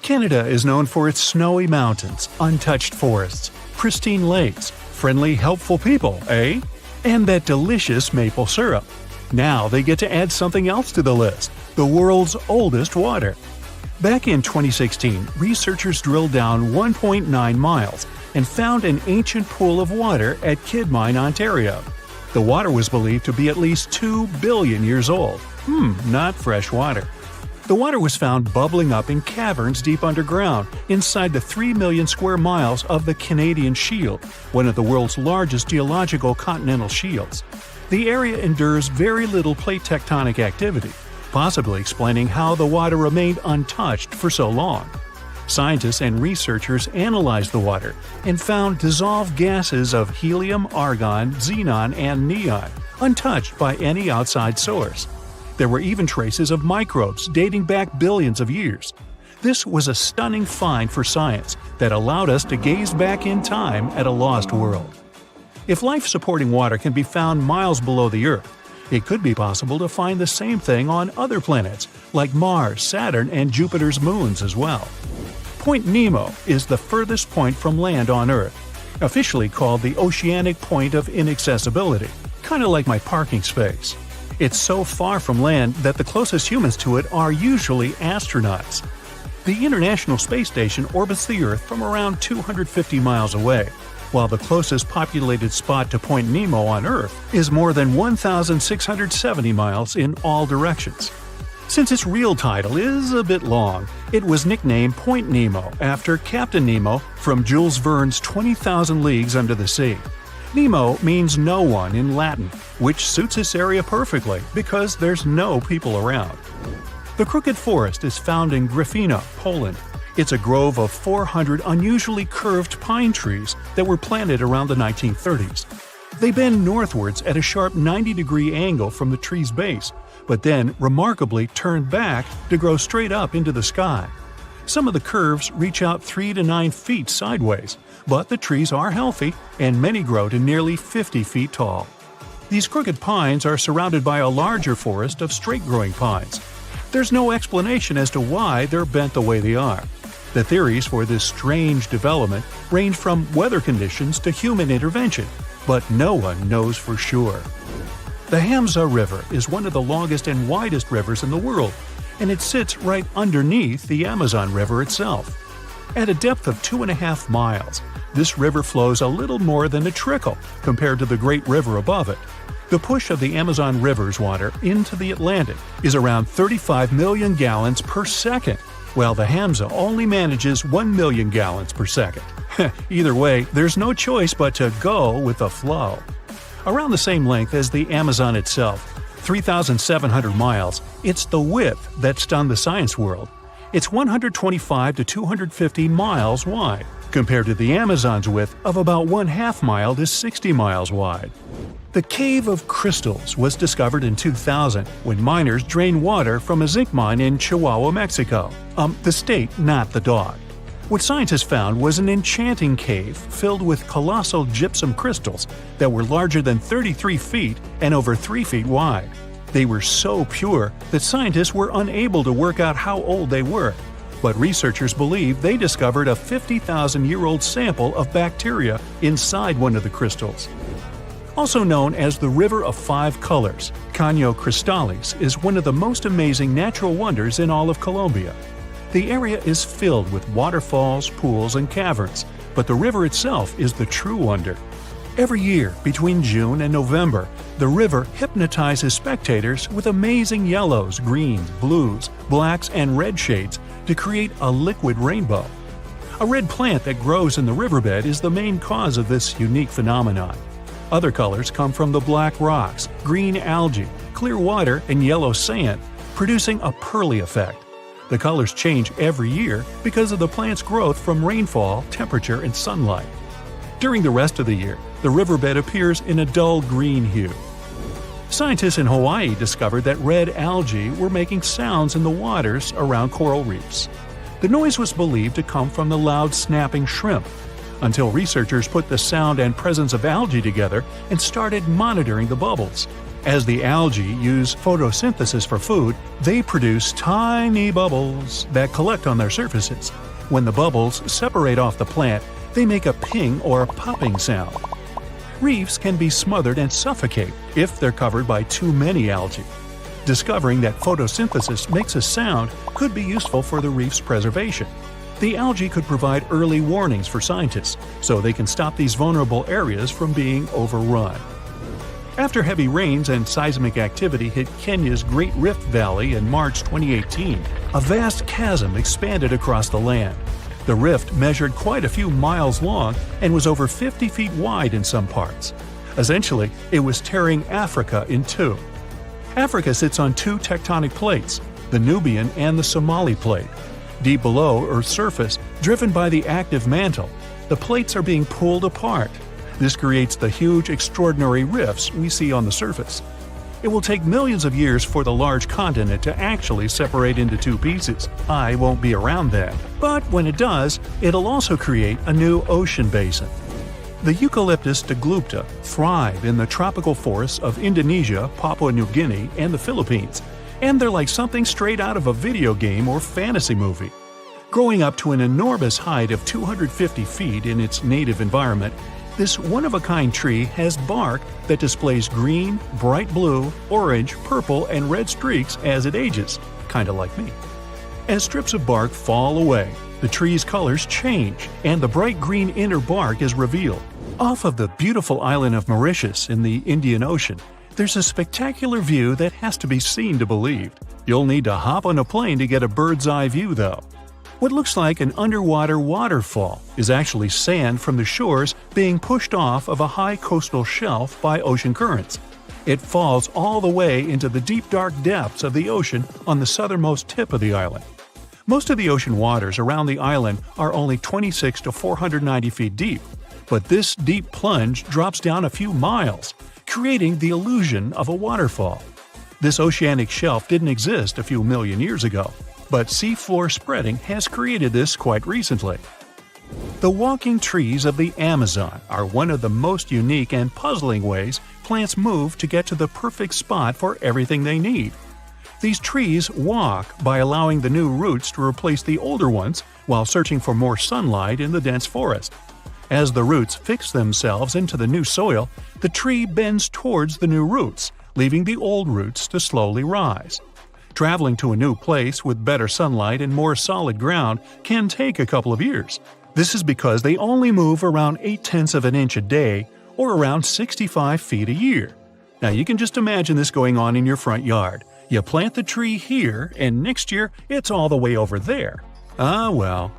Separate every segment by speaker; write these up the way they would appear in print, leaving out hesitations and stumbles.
Speaker 1: Canada is known for its snowy mountains, untouched forests, pristine lakes, friendly, helpful people, eh? And that delicious maple syrup. Now they get to add something else to the list: the world's oldest water. Back in 2016, researchers drilled down 1.9 miles and found an ancient pool of water at Kidmine, Ontario. The water was believed to be at least 2 billion years old. Not fresh water. The water was found bubbling up in caverns deep underground, inside the 3 million square miles of the Canadian Shield, one of the world's largest geological continental shields. The area endures very little plate tectonic activity, possibly explaining how the water remained untouched for so long. Scientists and researchers analyzed the water and found dissolved gases of helium, argon, xenon, and neon, untouched by any outside source. There were even traces of microbes dating back billions of years. This was a stunning find for science that allowed us to gaze back in time at a lost world. If life-supporting water can be found miles below the Earth, it could be possible to find the same thing on other planets, like Mars, Saturn, and Jupiter's moons as well. Point Nemo is the furthest point from land on Earth, officially called the Oceanic Point of Inaccessibility, kind of like my parking space. It's so far from land that the closest humans to it are usually astronauts. The International Space Station orbits the Earth from around 250 miles away, while the closest populated spot to Point Nemo on Earth is more than 1,670 miles in all directions. Since its real title is a bit long, it was nicknamed Point Nemo after Captain Nemo from Jules Verne's 20,000 Leagues Under the Sea. Nemo means no one in Latin, which suits this area perfectly because there's no people around. The Crooked Forest is found in Gryfino, Poland. It's a grove of 400 unusually curved pine trees that were planted around the 1930s. They bend northwards at a sharp 90-degree angle from the tree's base, but then remarkably turn back to grow straight up into the sky. Some of the curves reach out 3 to 9 feet sideways, but the trees are healthy, and many grow to nearly 50 feet tall. These crooked pines are surrounded by a larger forest of straight-growing pines. There's no explanation as to why they're bent the way they are. The theories for this strange development range from weather conditions to human intervention, but no one knows for sure. The Hamza River is one of the longest and widest rivers in the world, and it sits right underneath the Amazon River itself. At a depth of 2.5 miles, this river flows a little more than a trickle compared to the Great River above it. The push of the Amazon River's water into the Atlantic is around 35 million gallons per second, while the Hamza only manages 1 million gallons per second. Either way, there's no choice but to go with the flow. Around the same length as the Amazon itself, 3,700 miles, it's the width that stunned the science world. It's 125 to 250 miles wide, compared to the Amazon's width of about 1/2 mile to 60 miles wide. The Cave of Crystals was discovered in 2000 when miners drained water from a zinc mine in Chihuahua, Mexico. The state, not the dog. What scientists found was an enchanting cave filled with colossal gypsum crystals that were larger than 33 feet and over 3 feet wide. They were so pure that scientists were unable to work out how old they were, but researchers believe they discovered a 50,000-year-old sample of bacteria inside one of the crystals. Also known as the River of Five Colors, Caño Cristales is one of the most amazing natural wonders in all of Colombia. The area is filled with waterfalls, pools, and caverns, but the river itself is the true wonder. Every year, between June and November, the river hypnotizes spectators with amazing yellows, greens, blues, blacks, and red shades to create a liquid rainbow. A red plant that grows in the riverbed is the main cause of this unique phenomenon. Other colors come from the black rocks, green algae, clear water, and yellow sand, producing a pearly effect. The colors change every year because of the plant's growth from rainfall, temperature, and sunlight. During the rest of the year, the riverbed appears in a dull green hue. Scientists in Hawaii discovered that red algae were making sounds in the waters around coral reefs. The noise was believed to come from the loud snapping shrimp, until researchers put the sound and presence of algae together and started monitoring the bubbles. As the algae use photosynthesis for food, they produce tiny bubbles that collect on their surfaces. When the bubbles separate off the plant, they make a ping or popping sound. Reefs can be smothered and suffocate if they're covered by too many algae. Discovering that photosynthesis makes a sound could be useful for the reef's preservation. The algae could provide early warnings for scientists, so they can stop these vulnerable areas from being overrun. After heavy rains and seismic activity hit Kenya's Great Rift Valley in March 2018, a vast chasm expanded across the land. The rift measured quite a few miles long and was over 50 feet wide in some parts. Essentially, it was tearing Africa in two. Africa sits on two tectonic plates, the Nubian and the Somali plate. Deep below Earth's surface, driven by the active mantle, the plates are being pulled apart. This creates the huge, extraordinary rifts we see on the surface. It will take millions of years for the large continent to actually separate into two pieces. I won't be around then. But when it does, it'll also create a new ocean basin. The Eucalyptus deglupta thrive in the tropical forests of Indonesia, Papua New Guinea, and the Philippines, and they're like something straight out of a video game or fantasy movie. Growing up to an enormous height of 250 feet in its native environment, this one-of-a-kind tree has bark that displays green, bright blue, orange, purple, and red streaks as it ages, kinda like me. As strips of bark fall away, the tree's colors change, and the bright green inner bark is revealed. Off of the beautiful island of Mauritius in the Indian Ocean, there's a spectacular view that has to be seen to believe. You'll need to hop on a plane to get a bird's-eye view, though. What looks like an underwater waterfall is actually sand from the shores being pushed off of a high coastal shelf by ocean currents. It falls all the way into the deep dark depths of the ocean on the southernmost tip of the island. Most of the ocean waters around the island are only 26 to 490 feet deep, but this deep plunge drops down a few miles, creating the illusion of a waterfall. This oceanic shelf didn't exist a few million years ago, but seafloor spreading has created this quite recently. The walking trees of the Amazon are one of the most unique and puzzling ways plants move to get to the perfect spot for everything they need. These trees walk by allowing the new roots to replace the older ones while searching for more sunlight in the dense forest. As the roots fix themselves into the new soil, the tree bends towards the new roots, leaving the old roots to slowly rise. Traveling to a new place with better sunlight and more solid ground can take a couple of years. This is because they only move around 0.8 of an inch a day, or around 65 feet a year. Now you can just imagine this going on in your front yard. You plant the tree here, and next year it's all the way over there. Ah well.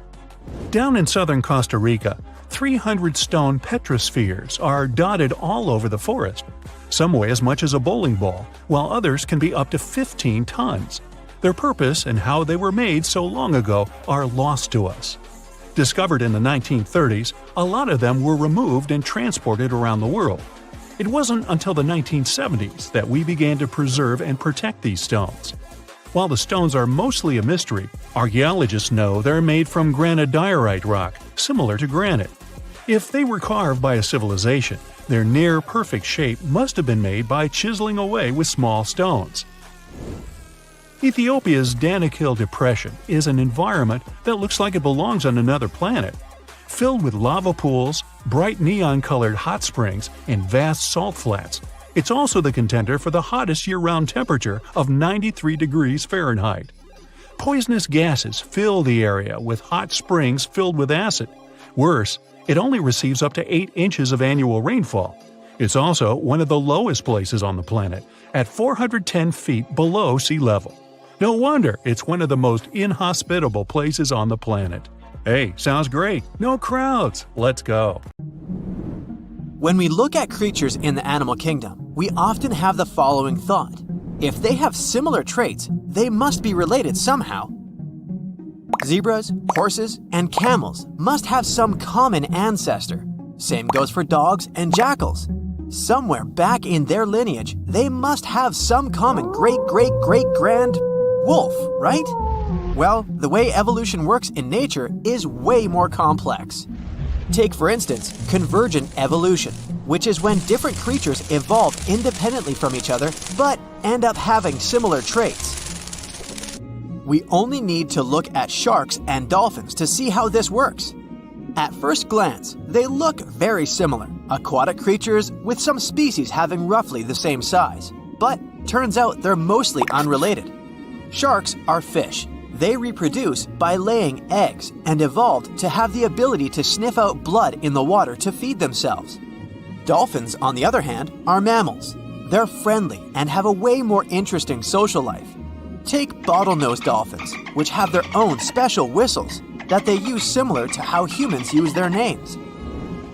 Speaker 1: Down in southern Costa Rica, 300 stone petrospheres are dotted all over the forest. Some weigh as much as a bowling ball, while others can be up to 15 tons. Their purpose and how they were made so long ago are lost to us. Discovered in the 1930s, a lot of them were removed and transported around the world. It wasn't until the 1970s that we began to preserve and protect these stones. While the stones are mostly a mystery, archaeologists know they're made from granodiorite rock, similar to granite. If they were carved by a civilization, their near-perfect shape must have been made by chiseling away with small stones. Ethiopia's Danakil Depression is an environment that looks like it belongs on another planet. Filled with lava pools, bright neon-colored hot springs, and vast salt flats, it's also the contender for the hottest year-round temperature of 93 degrees Fahrenheit. Poisonous gases fill the area with hot springs filled with acid. Worse, it only receives up to 8 inches of annual rainfall. It's also one of the lowest places on the planet, at 410 feet below sea level. No wonder it's one of the most inhospitable places on the planet. Hey, sounds great. No crowds. Let's go.
Speaker 2: When we look at creatures in the animal kingdom, we often have the following thought. If they have similar traits, they must be related somehow. Zebras, horses, and camels must have some common ancestor. Same goes for dogs and jackals. Somewhere back in their lineage, they must have some common great-great-great-grand wolf, right? Well, the way evolution works in nature is way more complex. Take, for instance, convergent evolution. which is when different creatures evolve independently from each other but end up having similar traits. We only need to look at sharks and dolphins to see how this works. At first glance, they look very similar, aquatic creatures with some species having roughly the same size. But turns out they're mostly unrelated. Sharks are fish. They reproduce by laying eggs and evolved to have the ability to sniff out blood in the water to feed themselves. Dolphins, on the other hand, are mammals. They're friendly and have a way more interesting social life. Take bottlenose dolphins, which have their own special whistles that they use similar to how humans use their names.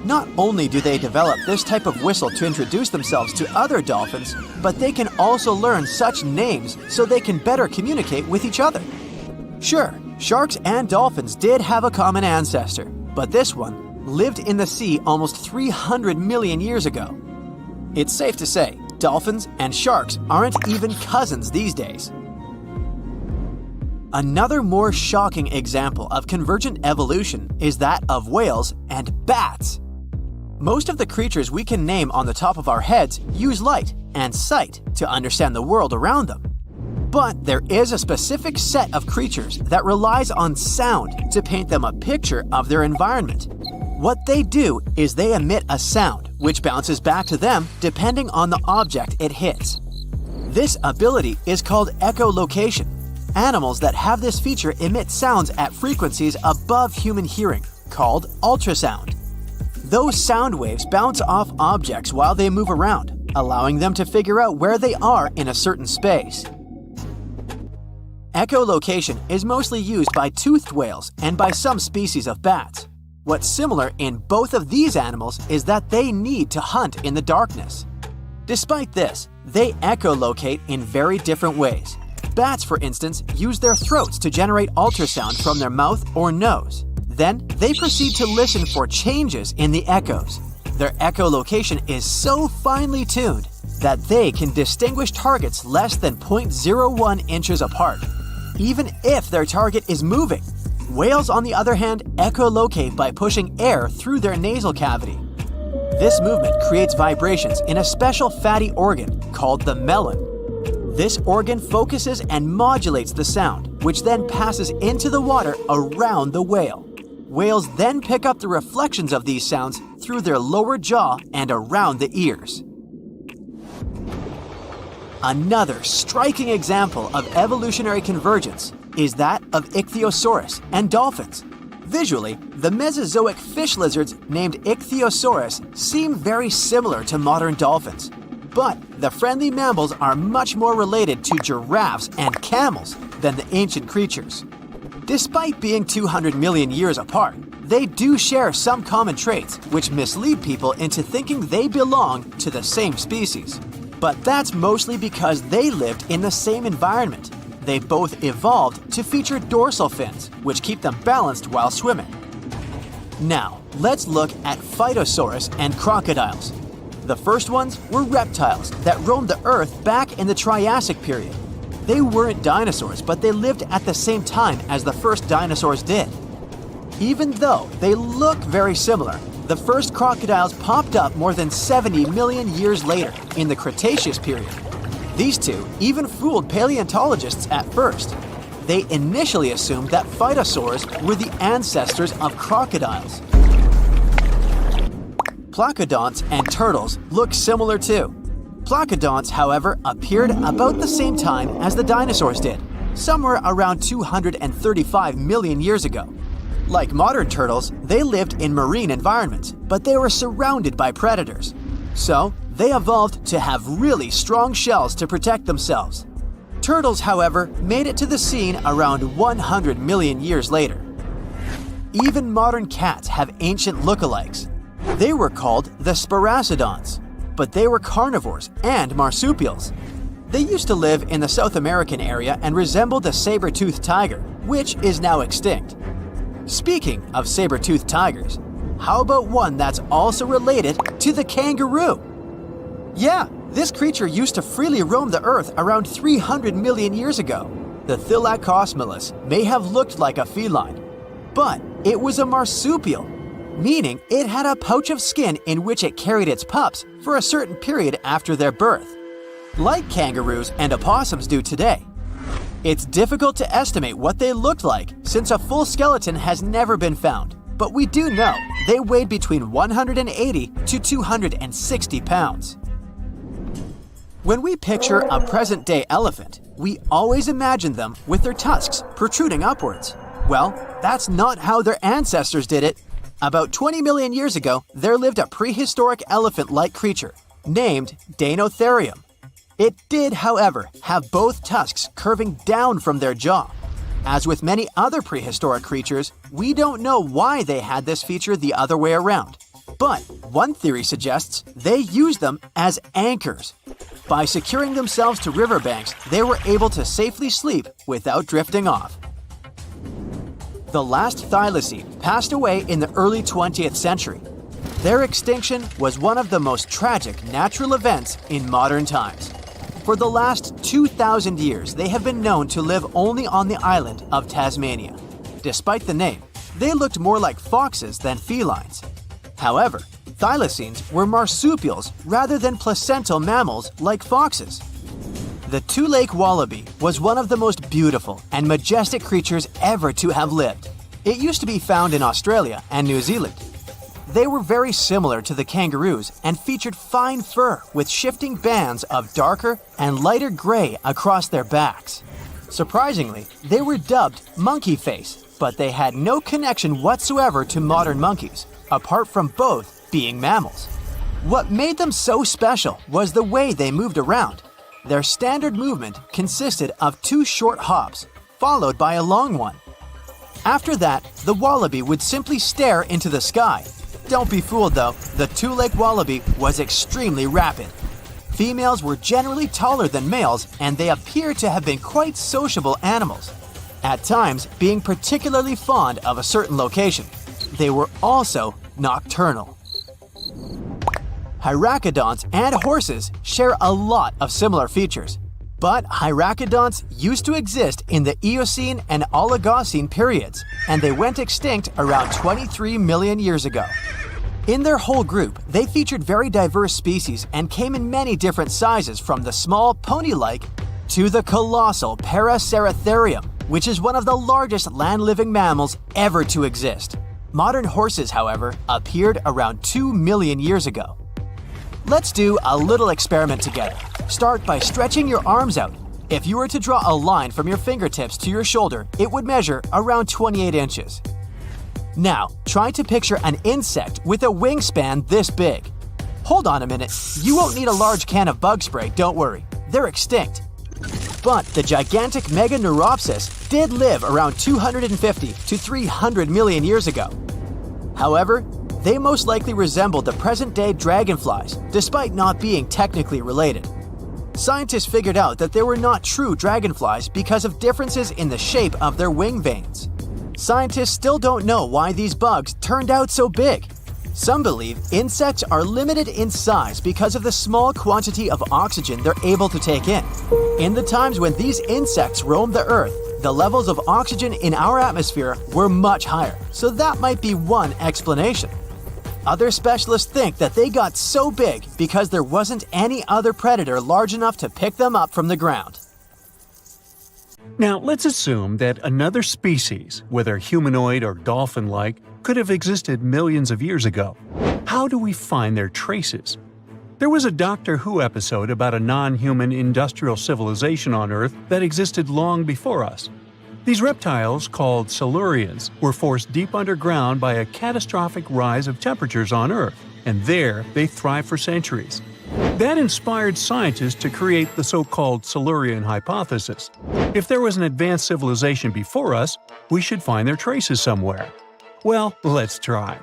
Speaker 2: Not only do they develop this type of whistle to introduce themselves to other dolphins, but they can also learn such names so they can better communicate with each other. Sure, sharks and dolphins did have a common ancestor, but this one lived in the sea almost 300 million years ago. It's safe to say, dolphins and sharks aren't even cousins these days. Another more shocking example of convergent evolution is that of whales and bats. Most of the creatures we can name on the top of our heads use light and sight to understand the world around them. But there is a specific set of creatures that relies on sound to paint them a picture of their environment. What they do is they emit a sound which bounces back to them depending on the object it hits. This ability is called echolocation. Animals that have this feature emit sounds at frequencies above human hearing, called ultrasound. Those sound waves bounce off objects while they move around, allowing them to figure out where they are in a certain space. Echolocation is mostly used by toothed whales and by some species of bats. What's similar in both of these animals is that they need to hunt in the darkness. Despite this, they echolocate in very different ways. Bats, for instance, use their throats to generate ultrasound from their mouth or nose. Then, they proceed to listen for changes in the echoes. Their echolocation is so finely tuned that they can distinguish targets less than 0.01 inches apart, even if their target is moving. Whales, on the other hand, echolocate by pushing air through their nasal cavity. This movement creates vibrations in a special fatty organ called the melon. This organ focuses and modulates the sound, which then passes into the water around the whale. Whales then pick up the reflections of these sounds through their lower jaw and around the ears. Another striking example of evolutionary convergence is that of ichthyosaurus and dolphins. Visually, the Mesozoic fish lizards named Ichthyosaurus seem very similar to modern dolphins. But the friendly mammals are much more related to giraffes and camels than the ancient creatures. Despite being 200 million years apart, they do share some common traits which mislead people into thinking they belong to the same species. But that's mostly because they lived in the same environment. They both evolved to feature dorsal fins, which keep them balanced while swimming. Now, let's look at Phytosaurus and crocodiles. The first ones were reptiles that roamed the Earth back in the Triassic period. They weren't dinosaurs, but they lived at the same time as the first dinosaurs did. Even though they look very similar, the first crocodiles popped up more than 70 million years later in the Cretaceous period. These two even fooled paleontologists at first. They initially assumed that phytosaurs were the ancestors of crocodiles. Placodonts and turtles look similar too. Placodonts, however, appeared about the same time as the dinosaurs did, somewhere around 235 million years ago. Like modern turtles, they lived in marine environments, but they were surrounded by predators. So, they evolved to have really strong shells to protect themselves. Turtles, however, made it to the scene around 100 million years later. Even modern cats have ancient lookalikes. They were called the Sparassodonts, but they were carnivores and marsupials. They used to live in the South American area and resembled the saber-toothed tiger, which is now extinct. Speaking of saber-toothed tigers, how about one that's also related to the kangaroo? Yeah, this creature used to freely roam the Earth around 300 million years ago. The Thylacosmilus may have looked like a feline, but it was a marsupial. meaning it had a pouch of skin in which it carried its pups for a certain period after their birth, like kangaroos and opossums do today. It's difficult to estimate what they looked like since a full skeleton has never been found, but we do know they weighed between 180 to 260 pounds. When we picture a present-day elephant, we always imagine them with their tusks protruding upwards. Well, that's not how their ancestors did it. About 20 million years ago, there lived a prehistoric elephant-like creature named Deinotherium. It did, however, have both tusks curving down from their jaw. As with many other prehistoric creatures, we don't know why they had this feature the other way around. But one theory suggests they used them as anchors. By securing themselves to riverbanks, they were able to safely sleep without drifting off. The last thylacine passed away in the early 20th century. Their extinction was one of the most tragic natural events in modern times. For the last 2,000 years, they have been known to live only on the island of Tasmania. Despite the name, they looked more like foxes than felines. However, thylacines were marsupials rather than placental mammals like foxes. The two-lake wallaby was one of the most beautiful and majestic creatures ever to have lived. It used to be found in Australia and New Zealand. They were very similar to the kangaroos and featured fine fur with shifting bands of darker and lighter gray across their backs. Surprisingly, they were dubbed monkey face, but they had no connection whatsoever to modern monkeys, apart from both being mammals. What made them so special was the way they moved around. Their standard movement consisted of 2 short hops, followed by a long one. After that, the wallaby would simply stare into the sky. Don't be fooled though, the two-leg wallaby was extremely rapid. Females were generally taller than males, and they appear to have been quite sociable animals, at times being particularly fond of a certain location. They were also nocturnal. Hyracoodonts and horses share a lot of similar features, but hyracoodonts used to exist in the Eocene and Oligocene periods, and they went extinct around 23 million years ago. In their whole group, they featured very diverse species and came in many different sizes, from the small pony-like to the colossal Paraceratherium, which is one of the largest land-living mammals ever to exist. Modern horses, however, appeared around 2 million years ago. Let's do a little experiment together. Start by stretching your arms out. If you were to draw a line from your fingertips to your shoulder, it would measure around 28 inches. Now, try to picture an insect with a wingspan this big. Hold on a minute, you won't need a large can of bug spray, don't worry. They're extinct. But the gigantic Meganeuropsis did live around 250 to 300 million years ago. However, they most likely resembled the present-day dragonflies, despite not being technically related. Scientists figured out that they were not true dragonflies because of differences in the shape of their wing veins. Scientists still don't know why these bugs turned out so big. Some believe insects are limited in size because of the small quantity of oxygen they're able to take in. In the times when these insects roamed the Earth, the levels of oxygen in our atmosphere were much higher, so that might be one explanation. Other specialists think that they got so big because there wasn't any other predator large enough to pick them up from the ground.
Speaker 1: Now, let's assume that another species, whether humanoid or dolphin-like, could have existed millions of years ago. How do we find their traces? There was a Doctor Who episode about a non-human industrial civilization on Earth that existed long before us. These reptiles, called Silurians, were forced deep underground by a catastrophic rise of temperatures on Earth, and there they thrived for centuries. That inspired scientists to create the so-called Silurian hypothesis. If there was an advanced civilization before us, we should find their traces somewhere. Well, let's try.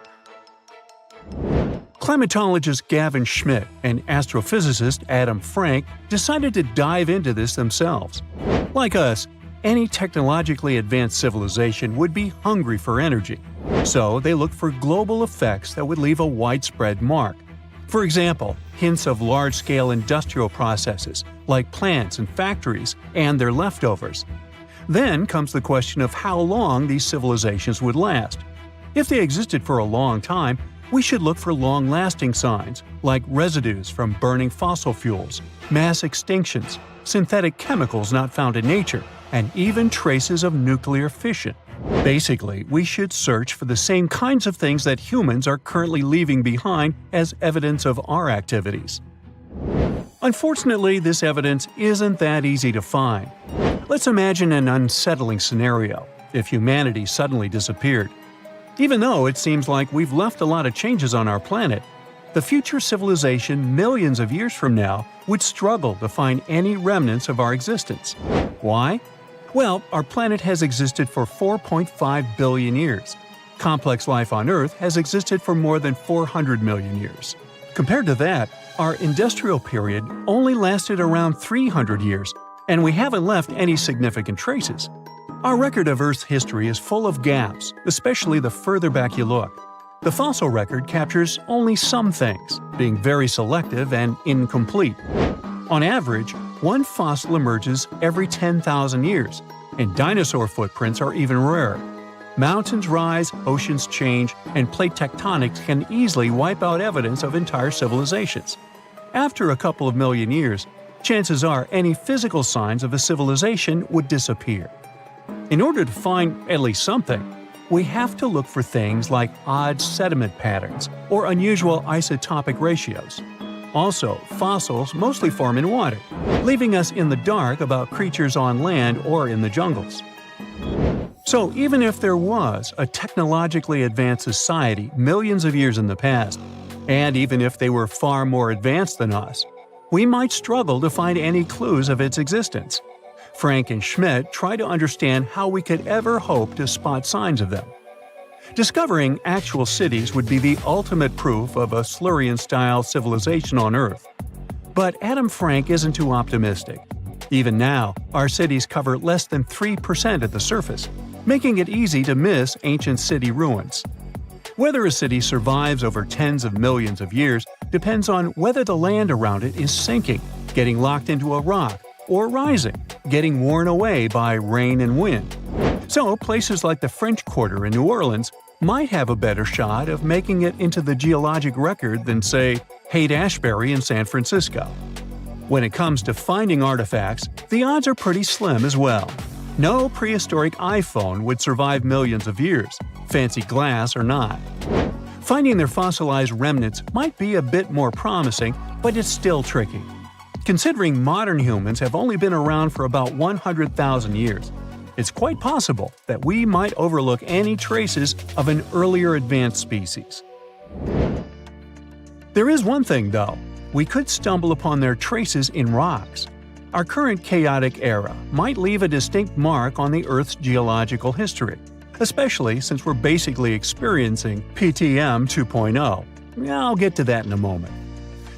Speaker 1: Climatologist Gavin Schmidt and astrophysicist Adam Frank decided to dive into this themselves. Like us, any technologically advanced civilization would be hungry for energy. So they looked for global effects that would leave a widespread mark. For example, hints of large-scale industrial processes, like plants and factories, and their leftovers. Then comes the question of how long these civilizations would last. If they existed for a long time, we should look for long-lasting signs, like residues from burning fossil fuels, mass extinctions, synthetic chemicals not found in nature, and even traces of nuclear fission. Basically, we should search for the same kinds of things that humans are currently leaving behind as evidence of our activities. Unfortunately, this evidence isn't that easy to find. Let's imagine an unsettling scenario if humanity suddenly disappeared. Even though it seems like we've left a lot of changes on our planet, the future civilization millions of years from now would struggle to find any remnants of our existence. Why? Well, our planet has existed for 4.5 billion years. Complex life on Earth has existed for more than 400 million years. Compared to that, our industrial period only lasted around 300 years, and we haven't left any significant traces. Our record of Earth's history is full of gaps, especially the further back you look. The fossil record captures only some things, being very selective and incomplete. On average, one fossil emerges every 10,000 years, and dinosaur footprints are even rarer. Mountains rise, oceans change, and plate tectonics can easily wipe out evidence of entire civilizations. After a couple of million years, chances are any physical signs of a civilization would disappear. In order to find at least something, we have to look for things like odd sediment patterns or unusual isotopic ratios. Also, fossils mostly form in water, leaving us in the dark about creatures on land or in the jungles. So even if there was a technologically advanced society millions of years in the past, and even if they were far more advanced than us, we might struggle to find any clues of its existence. Frank and Schmidt try to understand how we could ever hope to spot signs of them. Discovering actual cities would be the ultimate proof of a Silurian-style civilization on Earth. But Adam Frank isn't too optimistic. Even now, our cities cover less than 3% at the surface, making it easy to miss ancient city ruins. Whether a city survives over tens of millions of years depends on whether the land around it is sinking, getting locked into a rock, or rising, getting worn away by rain and wind. So, places like the French Quarter in New Orleans might have a better shot of making it into the geologic record than, say, Haight-Ashbury in San Francisco. When it comes to finding artifacts, the odds are pretty slim as well. No prehistoric iPhone would survive millions of years, fancy glass or not. Finding their fossilized remnants might be a bit more promising, but it's still tricky. Considering modern humans have only been around for about 100,000 years, it's quite possible that we might overlook any traces of an earlier advanced species. There is one thing, though. We could stumble upon their traces in rocks. Our current chaotic era might leave a distinct mark on the Earth's geological history, especially since we're basically experiencing PTM 2.0. I'll get to that in a moment.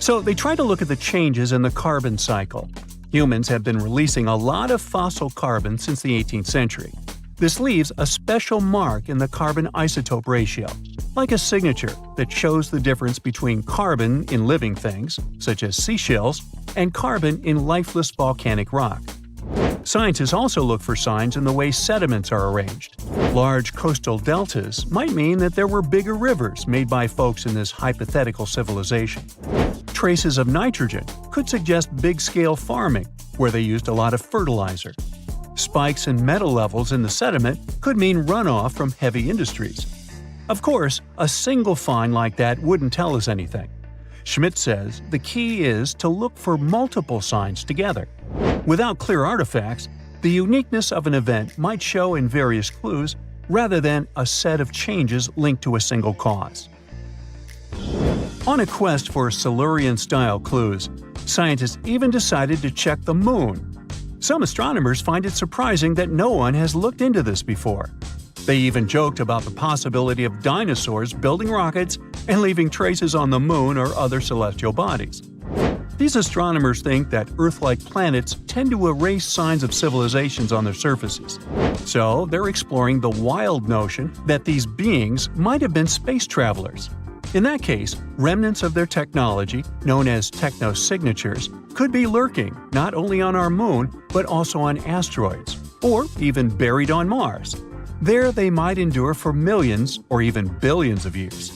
Speaker 1: So they try to look at the changes in the carbon cycle. Humans have been releasing a lot of fossil carbon since the 18th century. This leaves a special mark in the carbon isotope ratio, like a signature that shows the difference between carbon in living things, such as seashells, and carbon in lifeless volcanic rock. Scientists also look for signs in the way sediments are arranged. Large coastal deltas might mean that there were bigger rivers made by folks in this hypothetical civilization. Traces of nitrogen could suggest big-scale farming, where they used a lot of fertilizer. Spikes in metal levels in the sediment could mean runoff from heavy industries. Of course, a single find like that wouldn't tell us anything. Schmidt says the key is to look for multiple signs together. Without clear artifacts, the uniqueness of an event might show in various clues rather than a set of changes linked to a single cause. On a quest for Silurian-style clues, scientists even decided to check the Moon. Some astronomers find it surprising that no one has looked into this before. They even joked about the possibility of dinosaurs building rockets and leaving traces on the Moon or other celestial bodies. These astronomers think that Earth-like planets tend to erase signs of civilizations on their surfaces. So they're exploring the wild notion that these beings might have been space travelers. In that case, remnants of their technology, known as technosignatures, could be lurking not only on our Moon, but also on asteroids, or even buried on Mars. There they might endure for millions or even billions of years.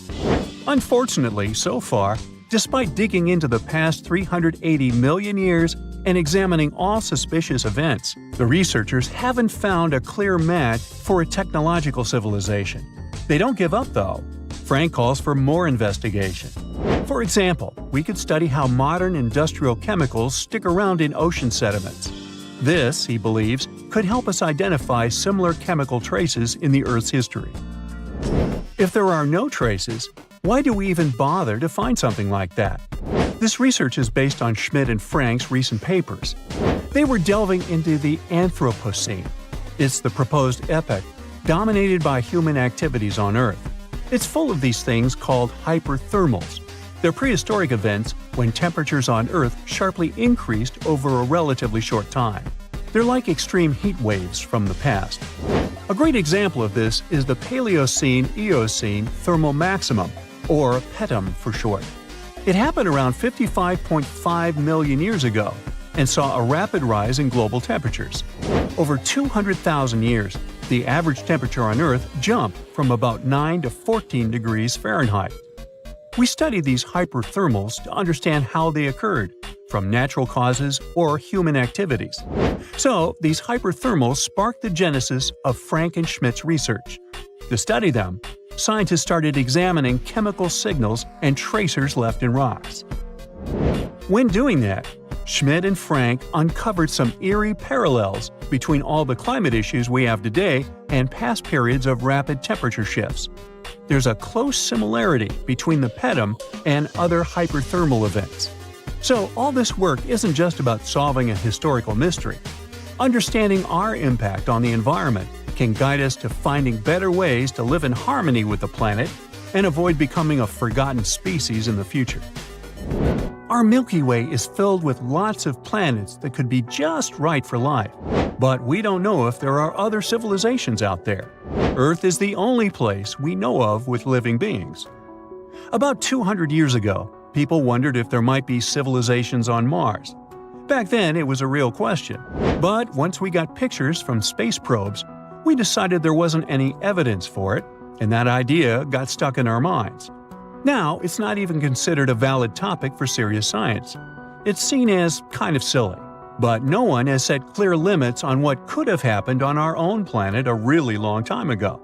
Speaker 1: Unfortunately, so far, despite digging into the past 380 million years and examining all suspicious events, the researchers haven't found a clear match for a technological civilization. They don't give up, though. Frank calls for more investigation. For example, we could study how modern industrial chemicals stick around in ocean sediments. This, he believes, could help us identify similar chemical traces in the Earth's history. If there are no traces, why do we even bother to find something like that? This research is based on Schmidt and Frank's recent papers. They were delving into the Anthropocene. It's the proposed epoch, dominated by human activities on Earth. It's full of these things called hyperthermals. They're prehistoric events when temperatures on Earth sharply increased over a relatively short time. They're like extreme heat waves from the past. A great example of this is the Paleocene-Eocene thermal maximum, or PETM for short. It happened around 55.5 million years ago and saw a rapid rise in global temperatures. Over 200,000 years, the average temperature on Earth jumped from about 9 to 14 degrees Fahrenheit. We study these hyperthermals to understand how they occurred, from natural causes or human activities. So, these hyperthermals sparked the genesis of Frank and Schmidt's research. To study them, scientists started examining chemical signals and tracers left in rocks. When doing that, Schmidt and Frank uncovered some eerie parallels between all the climate issues we have today and past periods of rapid temperature shifts. There's a close similarity between the PETM and other hyperthermal events. So all this work isn't just about solving a historical mystery. Understanding our impact on the environment can guide us to finding better ways to live in harmony with the planet and avoid becoming a forgotten species in the future. Our Milky Way is filled with lots of planets that could be just right for life, but we don't know if there are other civilizations out there. Earth is the only place we know of with living beings. About 200 years ago, people wondered if there might be civilizations on Mars. Back then, it was a real question. But once we got pictures from space probes, we decided there wasn't any evidence for it, and that idea got stuck in our minds. Now, it's not even considered a valid topic for serious science. It's seen as kind of silly. But no one has set clear limits on what could have happened on our own planet a really long time ago.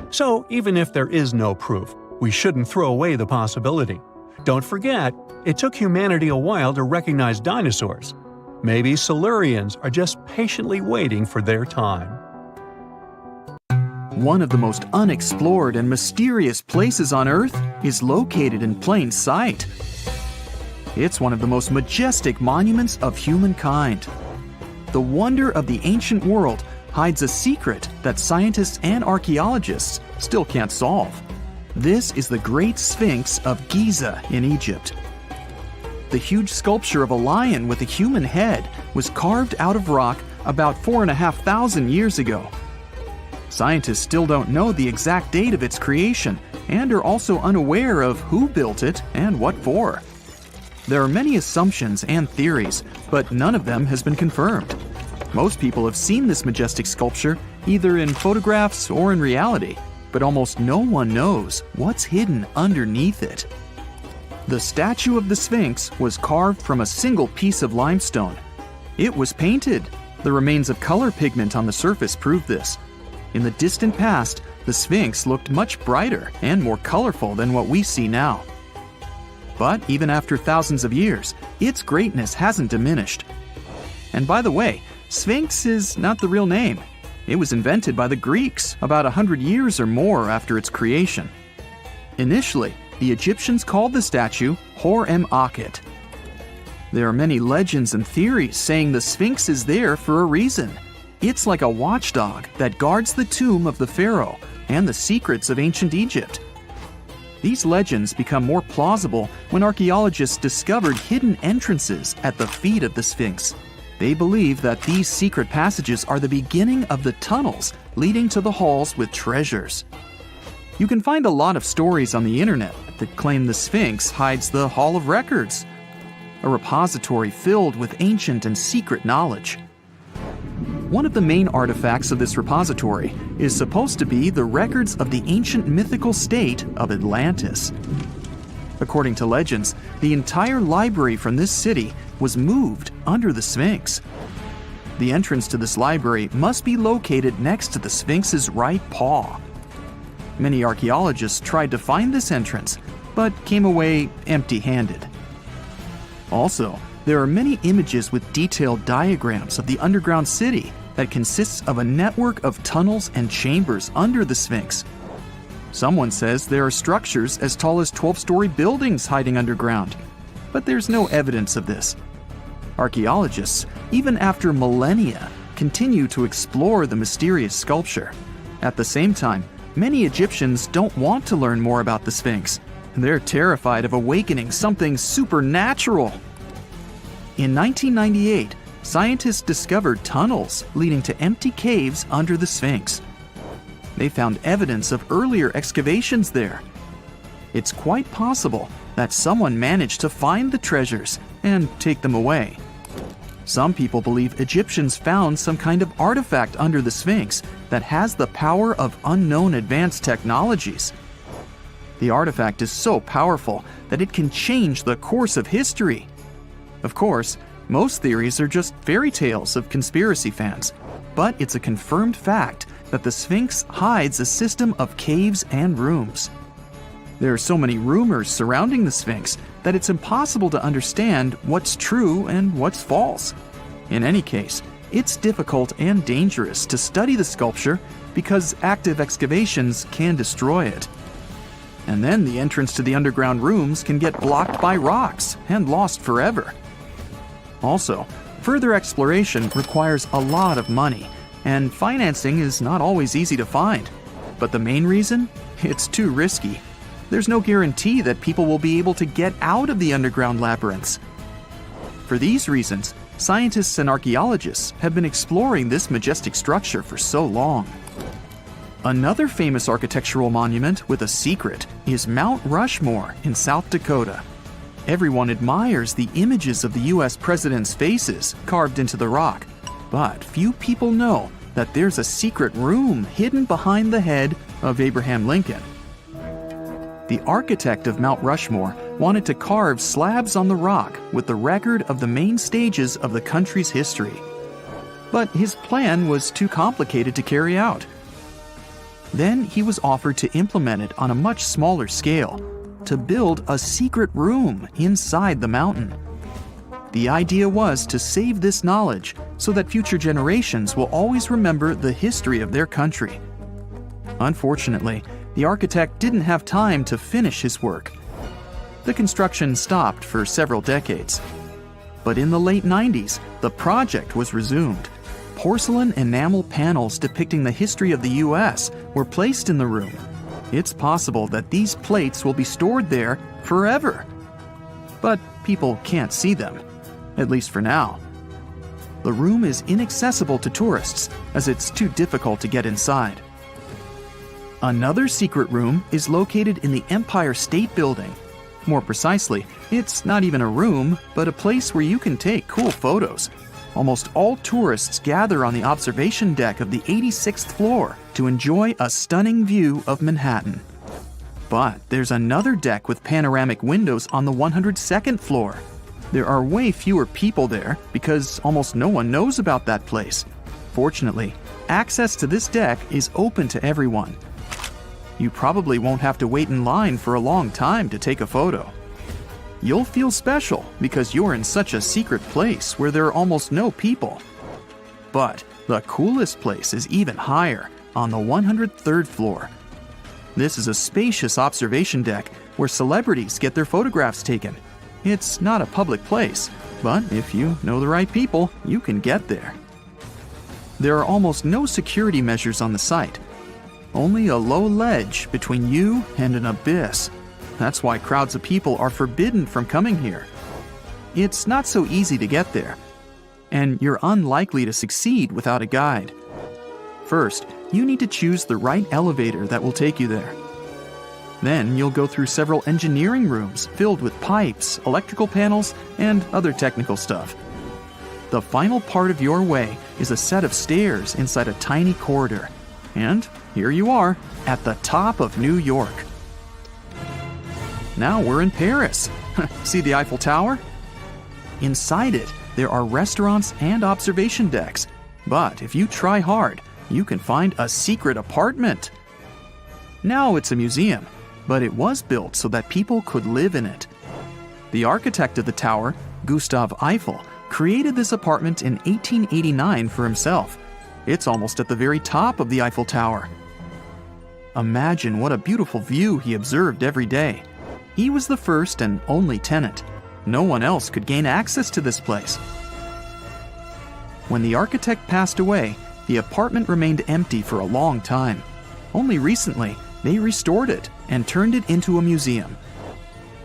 Speaker 1: So, even if there is no proof, we shouldn't throw away the possibility. Don't forget, it took humanity a while to recognize dinosaurs. Maybe Silurians are just patiently waiting for their time.
Speaker 3: One of the most unexplored and mysterious places on Earth is located in plain sight. It's one of the most majestic monuments of humankind. The wonder of the ancient world hides a secret that scientists and archaeologists still can't solve. This is the Great Sphinx of Giza in Egypt. The huge sculpture of a lion with a human head was carved out of rock about 4,500 years ago. Scientists still don't know the exact date of its creation and are also unaware of who built it and what for. There are many assumptions and theories, but none of them has been confirmed. Most people have seen this majestic sculpture either in photographs or in reality, but almost no one knows what's hidden underneath it. The statue of the Sphinx was carved from a single piece of limestone. It was painted. The remains of color pigment on the surface prove this. In the distant past, the Sphinx looked much brighter and more colorful than what we see now. But even after thousands of years, its greatness hasn't diminished. And by the way, Sphinx is not the real name. It was invented by the Greeks about 100 years or more after its creation. Initially, the Egyptians called the statue Hor-em-Akhet. There are many legends and theories saying the Sphinx is there for a reason. It's like a watchdog that guards the tomb of the pharaoh and the secrets of ancient Egypt. These legends become more plausible when archaeologists discovered hidden entrances at the feet of the Sphinx. They believe that these secret passages are the beginning of the tunnels leading to the halls with treasures. You can find a lot of stories on the internet that claim the Sphinx hides the Hall of Records, a repository filled with ancient and secret knowledge. One of the main artifacts of this repository is supposed to be the records of the ancient mythical state of Atlantis. According to legends, the entire library from this city was moved under the Sphinx. The entrance to this library must be located next to the Sphinx's right paw. Many archaeologists tried to find this entrance, but came away empty-handed. Also, there are many images with detailed diagrams of the underground city that consists of a network of tunnels and chambers under the Sphinx. Someone says there are structures as tall as 12-story buildings hiding underground, but there's no evidence of this. Archaeologists, even after millennia, continue to explore the mysterious sculpture. At the same time, many Egyptians don't want to learn more about the Sphinx. They're terrified of awakening something supernatural. In 1998, scientists discovered tunnels leading to empty caves under the Sphinx. They found evidence of earlier excavations there. It's quite possible that someone managed to find the treasures and take them away. Some people believe Egyptians found some kind of artifact under the Sphinx that has the power of unknown advanced technologies. The artifact is so powerful that it can change the course of history. Of course, most theories are just fairy tales of conspiracy fans, but it's a confirmed fact that the Sphinx hides a system of caves and rooms. There are so many rumors surrounding the Sphinx that it's impossible to understand what's true and what's false. In any case, it's difficult and dangerous to study the sculpture because active excavations can destroy it. And then the entrance to the underground rooms can get blocked by rocks and lost forever. Also, further exploration requires a lot of money, and financing is not always easy to find. But the main reason? It's too risky. There's no guarantee that people will be able to get out of the underground labyrinths. For these reasons, scientists and archaeologists have been exploring this majestic structure for so long. Another famous architectural monument with a secret is Mount Rushmore in South Dakota. Everyone admires the images of the U.S. presidents' faces carved into the rock, but few people know that there's a secret room hidden behind the head of Abraham Lincoln. The architect of Mount Rushmore wanted to carve slabs on the rock with the record of the main stages of the country's history. But his plan was too complicated to carry out. Then he was offered to implement it on a much smaller scale, to build a secret room inside the mountain. The idea was to save this knowledge so that future generations will always remember the history of their country. Unfortunately, the architect didn't have time to finish his work. The construction stopped for several decades. But in the late 90s, the project was resumed. Porcelain enamel panels depicting the history of the U.S. were placed in the room. It's possible that these plates will be stored there forever. But people can't see them, at least for now. The room is inaccessible to tourists as it's too difficult to get inside. Another secret room is located in the Empire State Building. More precisely, it's not even a room, but a place where you can take cool photos. Almost all tourists gather on the observation deck of the 86th floor to enjoy a stunning view of Manhattan. But there's another deck with panoramic windows on the 102nd floor. There are way fewer people there because almost no one knows about that place. Fortunately, access to this deck is open to everyone. You probably won't have to wait in line for a long time to take a photo. You'll feel special because you're in such a secret place where there are almost no people. But the coolest place is even higher, on the 103rd floor. This is a spacious observation deck where celebrities get their photographs taken. It's not a public place, but if you know the right people, you can get there. There are almost no security measures on the site. Only a low ledge between you and an abyss. That's why crowds of people are forbidden from coming here. It's not so easy to get there, and you're unlikely to succeed without a guide. First, you need to choose the right elevator that will take you there. Then you'll go through several engineering rooms filled with pipes, electrical panels, and other technical stuff. the final part of your way is a set of stairs inside a tiny corridor. And here you are, at the top of New York. Now we're in Paris. See the Eiffel Tower? Inside it, there are restaurants and observation decks. But if you try hard, you can find a secret apartment. Now it's a museum, but it was built so that people could live in it. The architect of the tower, Gustav Eiffel, created this apartment in 1889 for himself. It's almost at the very top of the Eiffel Tower. Imagine what a beautiful view he observed every day. He was the first and only tenant. No one else could gain access to this place. When the architect passed away, the apartment remained empty for a long time. Only recently, they restored it and turned it into a museum.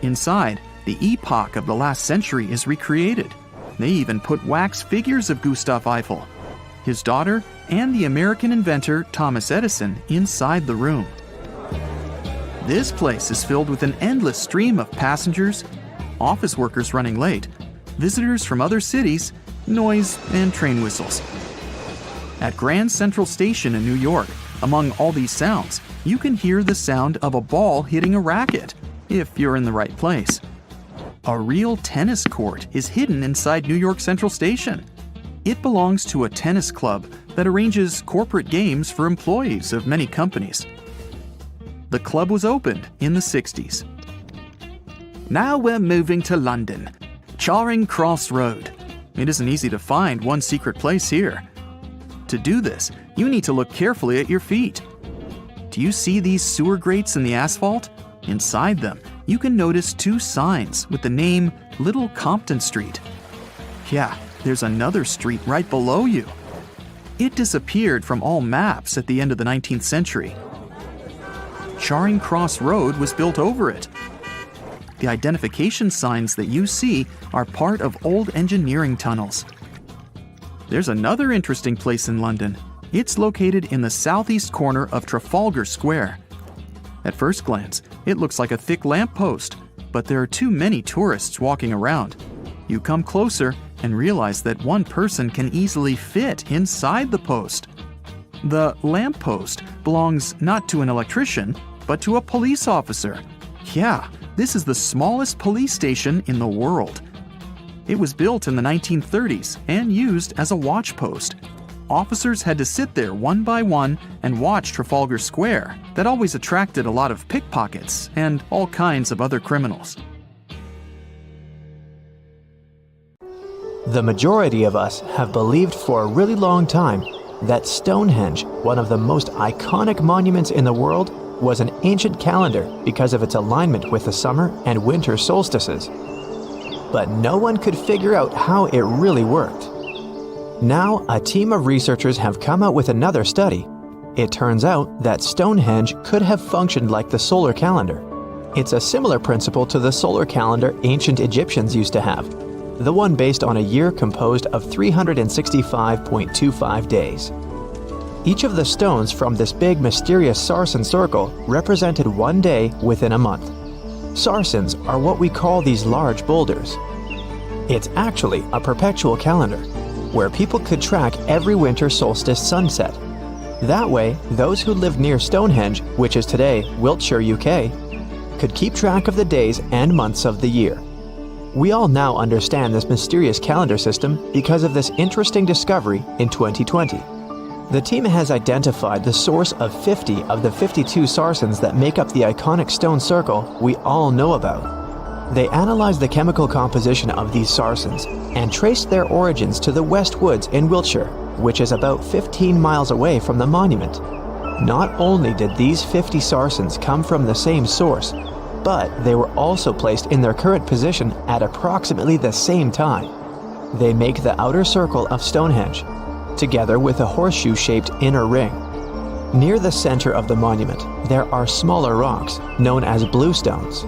Speaker 3: Inside, the epoch of the last century is recreated. They even put wax figures of Gustav Eiffel, his daughter, and the American inventor Thomas Edison inside the room. This place is filled with an endless stream of passengers, office workers running late, visitors from other cities, noise, and train whistles. At Grand Central Station in New York, among all these sounds, you can hear the sound of a ball hitting a racket, if you're in the right place. A real tennis court is hidden inside New York Central Station. It belongs to a tennis club that arranges corporate games for employees of many companies. The club was opened in the 60s. Now we're moving to London, Charing Cross Road. It isn't easy to find one secret place here. To do this, you need to look carefully at your feet. Do you see these sewer grates in the asphalt? Inside them, you can notice two signs with the name Little Compton Street. Yeah, there's another street right below you. It disappeared from all maps at the end of the 19th century. Charing Cross Road was built over it. The identification signs that you see are part of old engineering tunnels. There's another interesting place in London. It's located in the southeast corner of Trafalgar Square. At first glance, it looks like a thick lamppost, but there are too many tourists walking around. You come closer and realize that one person can easily fit inside the post. The lamppost belongs not to an electrician, but to a police officer. Yeah, this is the smallest police station in the world. It was built in the 1930s and used as a watch post. Officers had to sit there one by one and watch Trafalgar Square. That always attracted a lot of pickpockets and all kinds of other criminals.
Speaker 2: The majority of us have believed for a really long time that Stonehenge, one of the most iconic monuments in the world, was an ancient calendar because of its alignment with the summer and winter solstices. But no one could figure out how it really worked. Now, a team of researchers have come out with another study. It turns out that Stonehenge could have functioned like the solar calendar. It's a similar principle to the solar calendar ancient Egyptians used to have, the one based on a year composed of 365.25 days. Each of the stones from this big mysterious sarsen circle represented one day within a month. Sarsens are what we call these large boulders. It's actually a perpetual calendar, where people could track every winter solstice sunset. That way, those who lived near Stonehenge, which is today Wiltshire, UK, could keep track of the days and months of the year. We all now understand this mysterious calendar system because of this interesting discovery in 2020. The team has identified the source of 50 of the 52 sarsens that make up the iconic stone circle we all know about. They analyzed the chemical composition of these sarsens and traced their origins to the West Woods in Wiltshire, which is about 15 miles away from the monument. Not only did these 50 sarsens come from the same source, but they were also placed in their current position at approximately the same time. They make the outer circle of Stonehenge, together with a horseshoe-shaped inner ring. Near the center of the monument, there are smaller rocks, known as bluestones.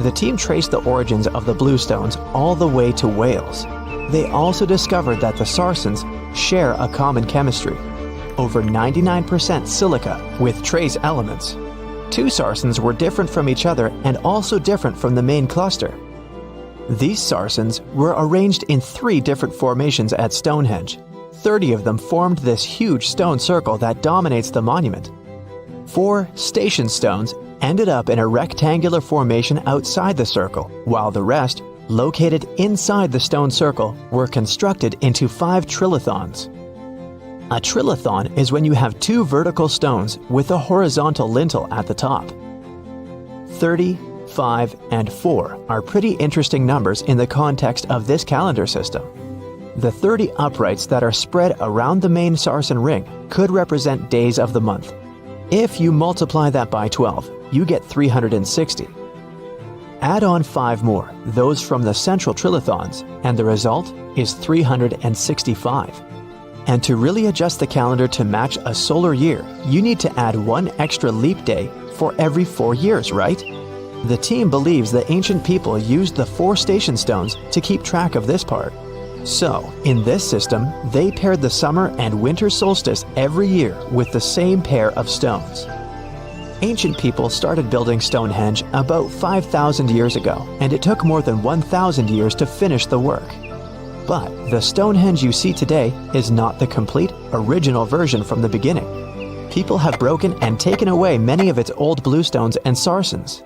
Speaker 2: The team traced the origins of the bluestones all the way to Wales. They also discovered that the sarsens share a common chemistry, over 99% silica with trace elements. Two sarsens were different from each other and also different from the main cluster. These sarsens were arranged in 3 different formations at Stonehenge. 30 of them formed this huge stone circle that dominates the monument. 4 station stones ended up in a rectangular formation outside the circle, while the rest, located inside the stone circle, were constructed into 5 trilithons. A trilithon is when you have 2 vertical stones with a horizontal lintel at the top. 30, 5, and 4 are pretty interesting numbers in the context of this calendar system. The 30 uprights that are spread around the main sarsen ring could represent days of the month. If you multiply that by 12, you get 360. Add on 5 more, those from the central trilithons, and the result is 365. And to really adjust the calendar to match a solar year, you need to add 1 extra leap day for every 4 years, right? The team believes the ancient people used the 4 station stones to keep track of this part. So, in this system, they paired the summer and winter solstice every year with the same pair of stones. Ancient people started building Stonehenge about 5,000 years ago, and it took more than 1,000 years to finish the work. But the Stonehenge you see today is not the complete, original version from the beginning. People have broken and taken away many of its old bluestones and sarsens.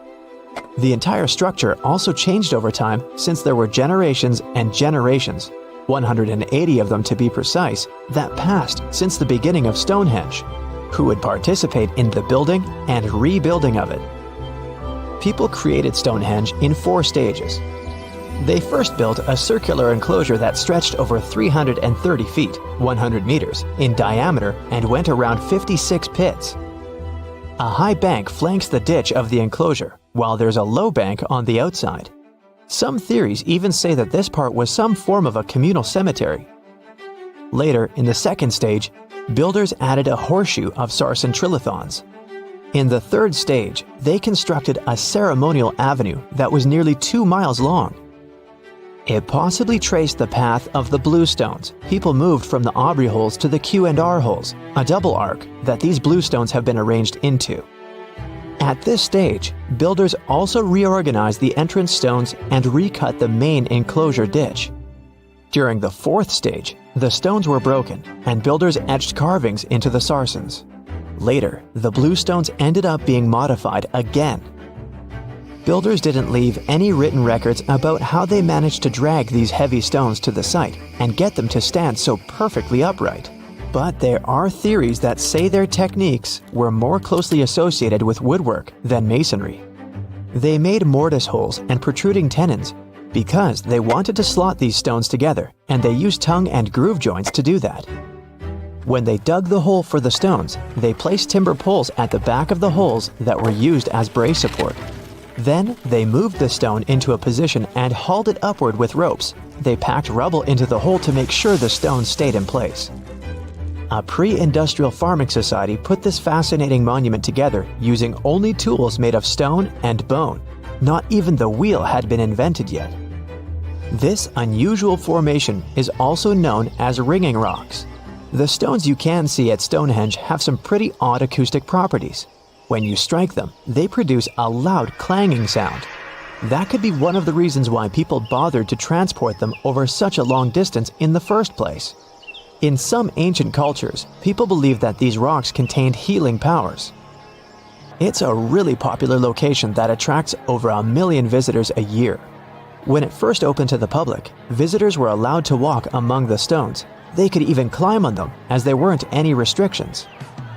Speaker 2: The entire structure also changed over time since there were generations and generations, 180 of them to be precise, that passed since the beginning of Stonehenge, who would participate in the building and rebuilding of it. People created Stonehenge in 4 stages. They first built a circular enclosure that stretched over 330 feet, 100 meters, in diameter and went around 56 pits. A high bank flanks the ditch of the enclosure, while there's a low bank on the outside. Some theories even say that this part was some form of a communal cemetery. Later, in the second stage, builders added a horseshoe of sarsen trilithons. In the third stage, they constructed a ceremonial avenue that was nearly 2 miles long. It possibly traced the path of the bluestones. People moved from the Aubrey holes to the Q&R holes, a double arc that these bluestones have been arranged into. At this stage, builders also reorganized the entrance stones and recut the main enclosure ditch. During the fourth stage, the stones were broken and builders etched carvings into the sarsens. Later, the bluestones ended up being modified again. Builders didn't leave any written records about how they managed to drag these heavy stones to the site and get them to stand so perfectly upright. But there are theories that say their techniques were more closely associated with woodwork than masonry. They made mortise holes and protruding tenons because they wanted to slot these stones together, and they used tongue and groove joints to do that. When they dug the hole for the stones, they placed timber poles at the back of the holes that were used as brace support. Then they moved the stone into a position and hauled it upward with ropes. They packed rubble into the hole to make sure the stone stayed in place. A pre-industrial farming society put this fascinating monument together using only tools made of stone and bone. Not even the wheel had been invented yet. This unusual formation is also known as ringing rocks. The stones you can see at Stonehenge have some pretty odd acoustic properties. When you strike them, they produce a loud clanging sound. That could be one of the reasons why people bothered to transport them over such a long distance in the first place. In some ancient cultures, people believed that these rocks contained healing powers. It's a really popular location that attracts over 1 million visitors a year. When it first opened to the public, visitors were allowed to walk among the stones. They could even climb on them, as there weren't any restrictions.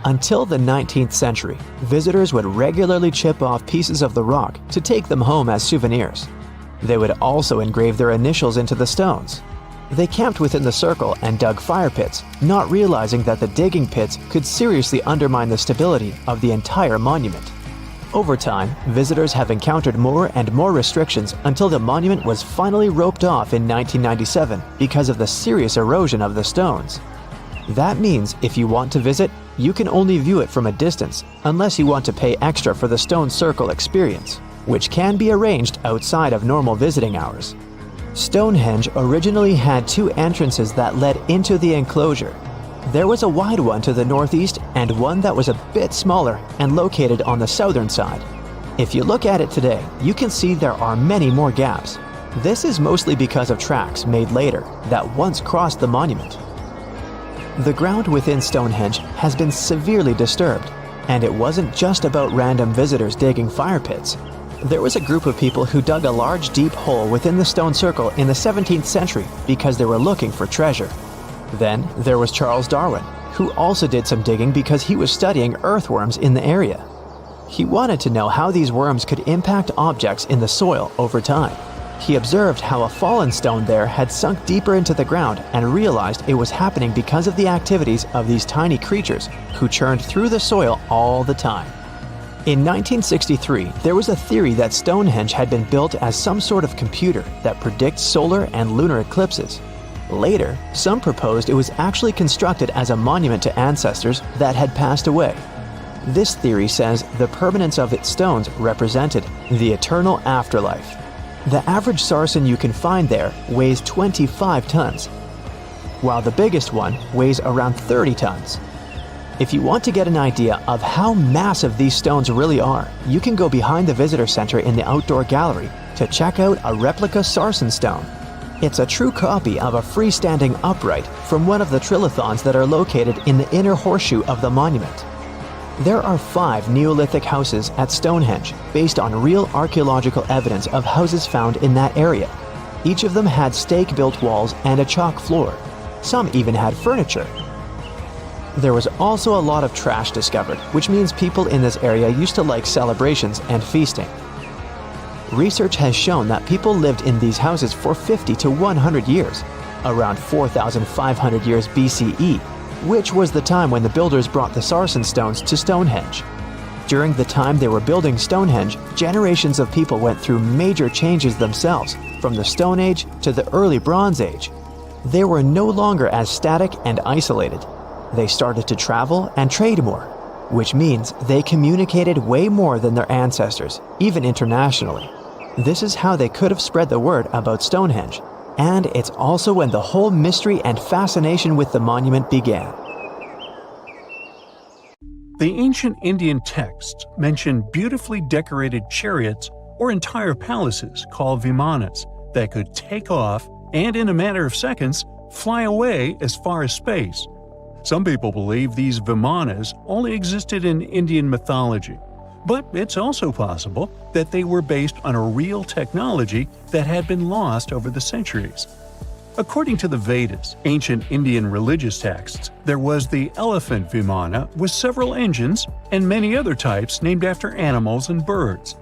Speaker 2: Until the 19th century, visitors would regularly chip off pieces of the rock to take them home as souvenirs. They would also engrave their initials into the stones. They camped within the circle and dug fire pits, not realizing that the digging pits could seriously undermine the stability of the entire monument. Over time, visitors have encountered more and more restrictions until the monument was finally roped off in 1997 because of the serious erosion of the stones. That means if you want to visit, you can only view it from a distance unless you want to pay extra for the stone circle experience, which can be arranged outside of normal visiting hours. Stonehenge originally had 2 entrances that led into the enclosure. There was a wide one to the northeast and one that was a bit smaller and located on the southern side. If you look at it today, you can see there are many more gaps. This is mostly because of tracks made later that once crossed the monument. The ground within Stonehenge has been severely disturbed, and it wasn't just about random visitors digging fire pits. There was a group of people who dug a large deep hole within the stone circle in the 17th century because they were looking for treasure. Then there was Charles Darwin, who also did some digging because he was studying earthworms in the area. He wanted to know how these worms could impact objects in the soil over time. He observed how a fallen stone there had sunk deeper into the ground and realized it was happening because of the activities of these tiny creatures who churned through the soil all the time. In 1963, there was a theory that Stonehenge had been built as some sort of computer that predicts solar and lunar eclipses. Later, some proposed it was actually constructed as a monument to ancestors that had passed away. This theory says the permanence of its stones represented the eternal afterlife. The average sarsen you can find there weighs 25 tons, while the biggest one weighs around 30 tons. If you want to get an idea of how massive these stones really are, you can go behind the visitor center in the outdoor gallery to check out a replica sarsen stone. It's a true copy of a freestanding upright from one of the trilithons that are located in the inner horseshoe of the monument. There are 5 Neolithic houses at Stonehenge based on real archaeological evidence of houses found in that area. Each of them had stake-built walls and a chalk floor. Some even had furniture. There was also a lot of trash discovered, which means people in this area used to like celebrations and feasting. Research has shown that people lived in these houses for 50 to 100 years, around 4,500 years BCE, which was the time when the builders brought the sarsen stones to Stonehenge. During the time they were building Stonehenge, generations of people went through major changes themselves, from the Stone Age to the early Bronze Age. They were no longer as static and isolated. They started to travel and trade more, which means they communicated way more than their ancestors, even internationally. This is how they could have spread the word about Stonehenge, and it's also when the whole mystery and fascination with the monument began.
Speaker 1: The ancient Indian texts mention beautifully decorated chariots or entire palaces called vimanas that could take off and, in a matter of seconds, fly away as far as space. Some people believe these vimanas only existed in Indian mythology, but it's also possible that they were based on a real technology that had been lost over the centuries. According to the Vedas, ancient Indian religious texts, there was the elephant vimana with several engines and many other types named after animals and birds.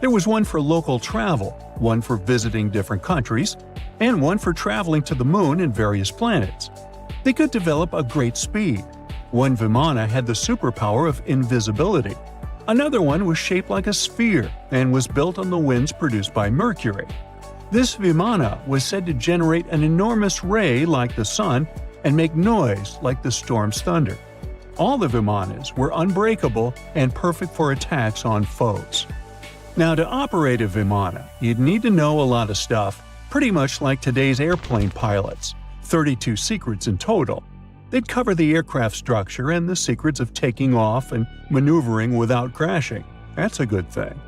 Speaker 1: There was one for local travel, one for visiting different countries, and one for traveling to the moon and various planets. They could develop a great speed. One vimana had the superpower of invisibility. Another one was shaped like a sphere and was built on the winds produced by Mercury. This vimana was said to generate an enormous ray like the sun and make noise like the storm's thunder. All the vimanas were unbreakable and perfect for attacks on foes. Now, to operate a vimana, you'd need to know a lot of stuff, pretty much like today's airplane pilots. 32 secrets in total. They'd cover the aircraft structure and the secrets of taking off and maneuvering without crashing. That's a good thing.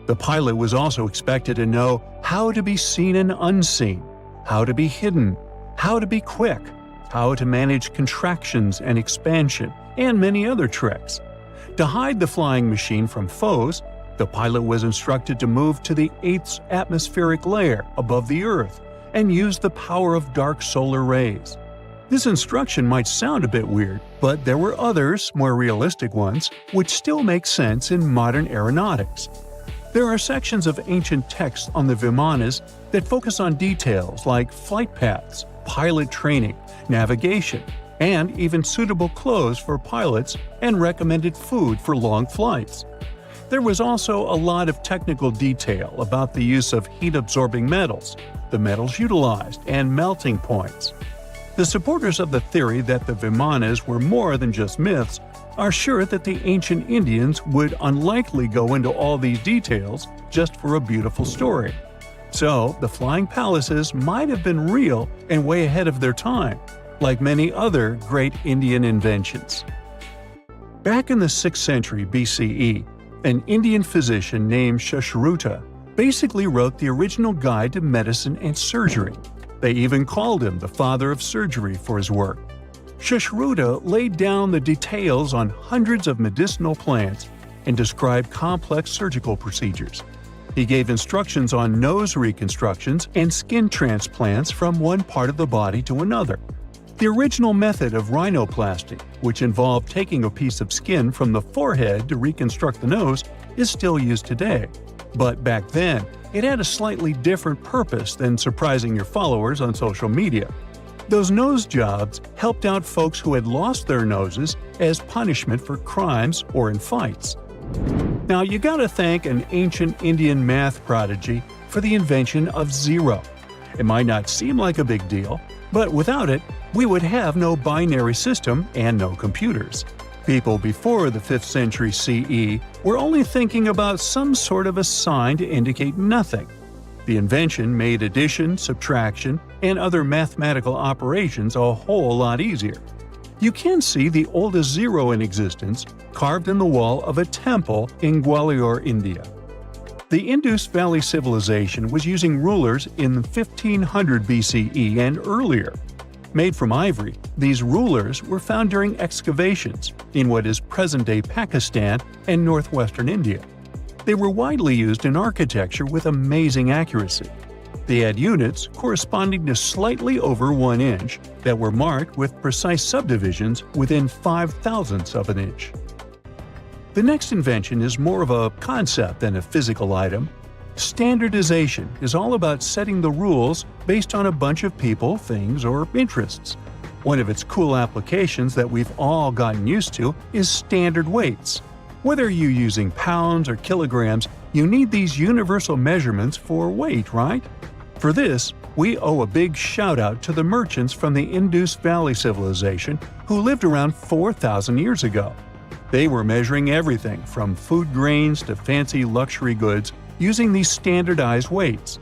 Speaker 1: The pilot was also expected to know how to be seen and unseen, how to be hidden, how to be quick, how to manage contractions and expansion, and many other tricks. To hide the flying machine from foes, the pilot was instructed to move to the 8th atmospheric layer above the Earth and use the power of dark solar rays. This instruction might sound a bit weird, but there were others, more realistic ones, which still make sense in modern aeronautics. There are sections of ancient texts on the vimanas that focus on details like flight paths, pilot training, navigation, and even suitable clothes for pilots and recommended food for long flights. There was also a lot of technical detail about the use of heat-absorbing metals, the metals utilized, and melting points. The supporters of the theory that the vimanas were more than just myths are sure that the ancient Indians would unlikely go into all these details just for a beautiful story. So, the flying palaces might have been real and way ahead of their time, like many other great Indian inventions. Back in the 6th century BCE, an Indian physician named Sushruta basically wrote the original guide to medicine and surgery. They even called him the father of surgery for his work. Sushruta laid down the details on hundreds of medicinal plants and described complex surgical procedures. He gave instructions on nose reconstructions and skin transplants from one part of the body to another. The original method of rhinoplasty, which involved taking a piece of skin from the forehead to reconstruct the nose, is still used today. But back then, it had a slightly different purpose than surprising your followers on social media. Those nose jobs helped out folks who had lost their noses as punishment for crimes or in fights. Now you gotta thank an ancient Indian math prodigy for the invention of zero. It might not seem like a big deal, but without it, we would have no binary system and no computers. People before the 5th century CE were only thinking about some sort of a sign to indicate nothing. The invention made addition, subtraction, and other mathematical operations a whole lot easier. You can see the oldest zero in existence carved in the wall of a temple in Gwalior, India. The Indus Valley Civilization was using rulers in 1500 BCE and earlier. Made from ivory, these rulers were found during excavations in what is present-day Pakistan and northwestern India. They were widely used in architecture with amazing accuracy. They had units corresponding to slightly over 1 inch that were marked with precise subdivisions within 5/1000ths of an inch. The next invention is more of a concept than a physical item. Standardization is all about setting the rules based on a bunch of people, things, or interests. One of its cool applications that we've all gotten used to is standard weights. Whether you're using pounds or kilograms, you need these universal measurements for weight, right? For this, we owe a big shout-out to the merchants from the Indus Valley Civilization who lived around 4,000 years ago. They were measuring everything from food grains to fancy luxury goods using these standardized weights.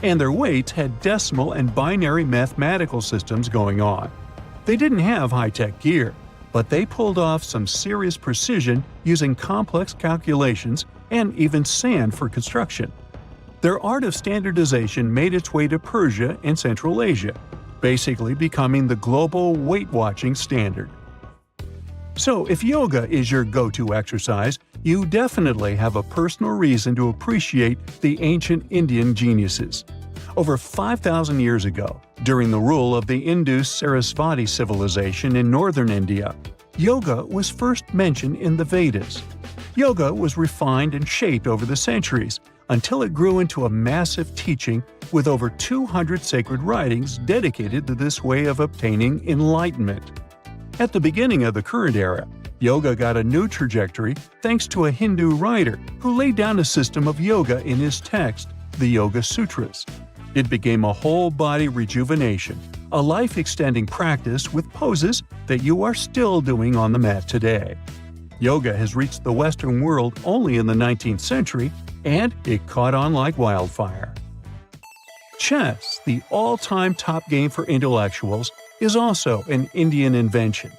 Speaker 1: And their weights had decimal and binary mathematical systems going on. They didn't have high-tech gear, but they pulled off some serious precision using complex calculations and even sand for construction. Their art of standardization made its way to Persia and Central Asia, basically becoming the global weight-watching standard. So if yoga is your go-to exercise, you definitely have a personal reason to appreciate the ancient Indian geniuses. Over 5,000 years ago, during the rule of the Indus-Sarasvati civilization in northern India, yoga was first mentioned in the Vedas. Yoga was refined and shaped over the centuries until it grew into a massive teaching with over 200 sacred writings dedicated to this way of obtaining enlightenment. At the beginning of the current era, yoga got a new trajectory thanks to a Hindu writer who laid down a system of yoga in his text, the Yoga Sutras. It became a whole-body rejuvenation, a life-extending practice with poses that you are still doing on the mat today. Yoga has reached the Western world only in the 19th century, and it caught on like wildfire. Chess, the all-time top game for intellectuals, is also an Indian invention.